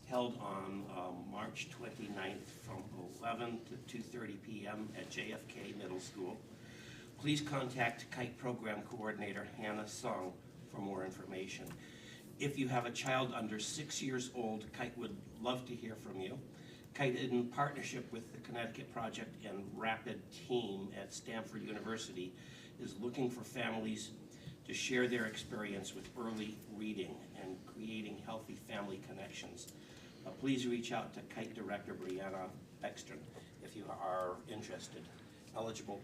held on March 29th from 11 to 2:30 p.m. at JFK Middle School. Please contact Kite Program Coordinator Hannah Sung for more information. If you have a child under 6 years old, Kite would love to hear from you. Kite, in partnership with the Connecticut Project and Rapid Team at Stanford University, is looking for families to share their experience with early reading and creating healthy family connections. Please reach out to Kite Director Brianna Bexton if you are interested. Eligible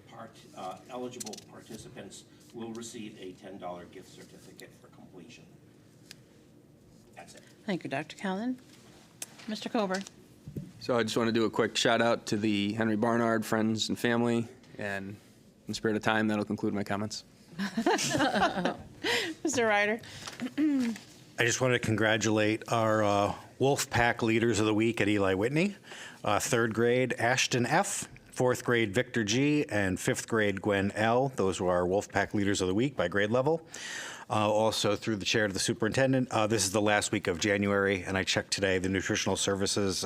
participants will receive a $10 gift certificate for completion. That's it. Thank you, Dr. Callan. Mr. Kober. So I just want to do a quick shout out to the Henry Barnard friends and family, and in the spirit of time, that'll conclude my comments. Mr. Ryder. I just want to congratulate our Wolf Pack Leaders of the Week at Eli Whitney. Third grade, Ashton F., fourth grade, Victor G., and fifth grade, Gwen L. Those were our Wolf Pack Leaders of the Week by grade level. Also, through the chair to the superintendent, this is the last week of January, and I checked today, the nutritional services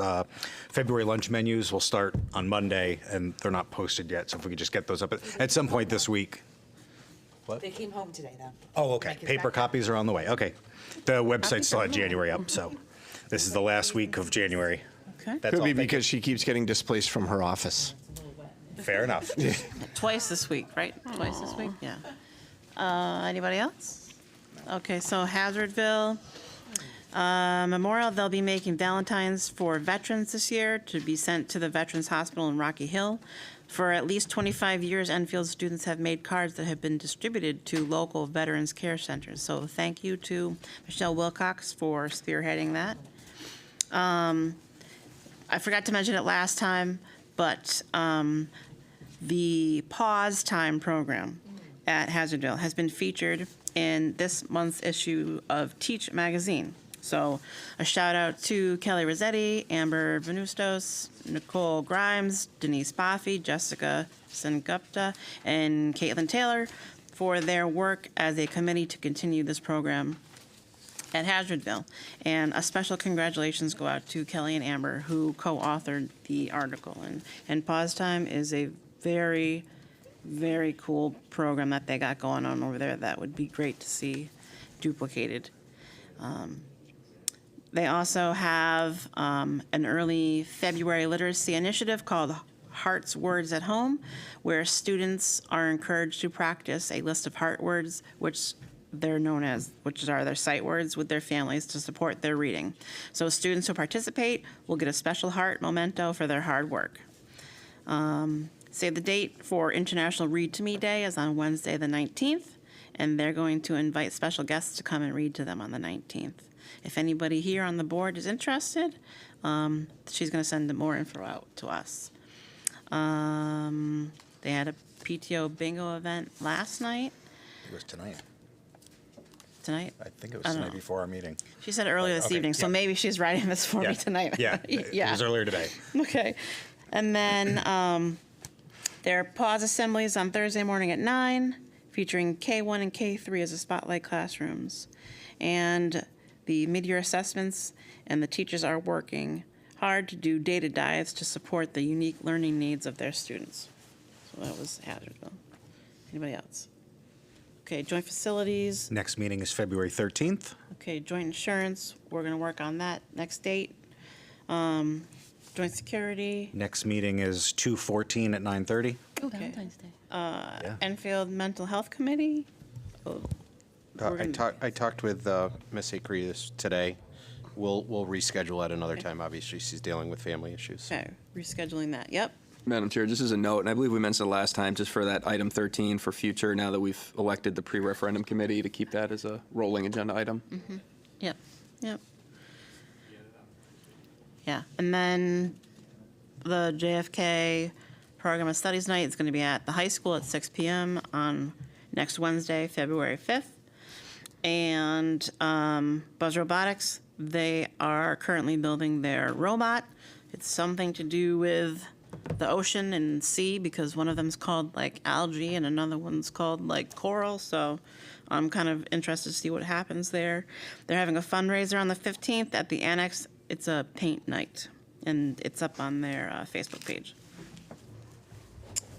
February lunch menus will start on Monday, and they're not posted yet, so if we could just get those up at some point this week. What? They came home today, though. Oh, okay. Paper copies are on the way. Okay. The website still had January up, so this is the last week of January. Okay. That's Could all. be Thank you. because she keeps getting displaced from her office. Fair enough. Twice this week, right? Twice this week, yeah. Anybody else? Okay, so Hazardville Memorial, they'll be making Valentines for veterans this year to be sent to the Veterans Hospital in Rocky Hill. For at least 25 years, Enfield students have made cards that have been distributed to local veterans care centers. So thank you to Michelle Wilcox for spearheading that. I forgot to mention it last time, but the Pause Time program at Hazardville has been featured in this month's issue of Teach magazine. So a shout out to Kelly Rossetti, Amber Venustos, Nicole Grimes, Denise Boffey, Jessica Sengupta, and Caitlin Taylor for their work as a committee to continue this program at Hazardville. And a special congratulations go out to Kelly and Amber, who co-authored the article. And Pause Time is a very, very cool program that they got going on over there that would be great to see duplicated. They also have an early February literacy initiative called Heart's Words at Home, where students are encouraged to practice a list of heart words, which they're known as, which are their sight words, with their families to support their reading. So students who participate will get a special heart memento for their hard work. Save the date for International Read to Me Day is on Wednesday the 19th, and they're going to invite special guests to come and read to them on the 19th. If anybody here on the board is interested, she's going to send more info out to us. They had a PTO bingo event last night. It was tonight. Tonight? I think it I was don't tonight know. before our meeting. She said earlier this Okay, evening, so yeah. maybe she's writing this for Yeah. me tonight. Yeah, it was earlier today. Okay. And then there are pause assemblies on Thursday morning at 9, featuring K1 and K3 as the spotlight classrooms. And the mid-year assessments and the teachers are working hard to do data dives to support the unique learning needs of their students. So that was Hazardville. Anybody else? Okay, joint facilities. Next meeting is February 13th. Okay, joint insurance, we're gonna work on that next date. Joint security. Next meeting is 2/14 at 9:30. Okay. Valentine's Day. Enfield Mental Health Committee. Oh, we're gonna- I talked with Ms. Hickory today. We'll reschedule at another time. Obviously, she's dealing with family issues. Okay, rescheduling that, yep. Madam Chair, just as a note, and I believe we mentioned it last time, just for that item 13 for future, now that we've elected the pre-referendum committee to keep that as a rolling agenda item. Yep, yep. Yeah, and then the JFK Program of Studies Night is going to be at the high school at 6 p.m. on next Wednesday, February 5th. And Buzz Robotics, they are currently building their robot. It's something to do with the ocean and sea, because one of them's called like algae and another one's called like coral. So I'm kind of interested to see what happens there. They're having a fundraiser on the 15th at the Annex. It's a paint night, and it's up on their Facebook page.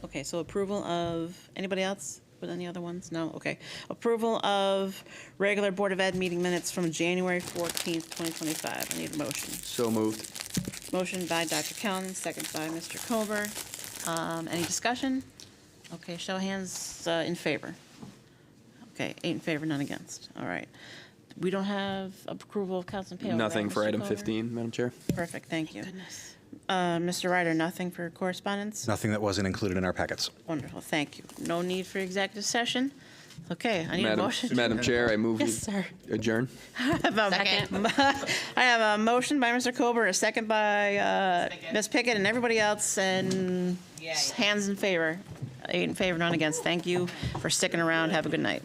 Okay, so approval of, anybody else with any other ones? No? Okay. Approval of regular Board of Ed meeting minutes from January 14th, 2025. I need a motion. So moved. Motion by Dr. Callen, second by Mr. Kober. Any discussion? Okay, show of hands in favor. Okay, 8 in favor, none against. All right. We don't have approval of council payroll, Nothing right, for Mr. item Kober? 15, Madam Chair. Perfect, thank you. Mr. Ryder, nothing for correspondence? Nothing that wasn't included in our packets. Wonderful, thank you. No need for executive session. Okay, I need a motion. Madam Chair, I move Yes, sir. we adjourn. I have a motion by Mr. Kober, a second by Ms. Pickett, and everybody else, and hands in favor. 8 in favor, none against. Thank you for sticking around. Have a good night.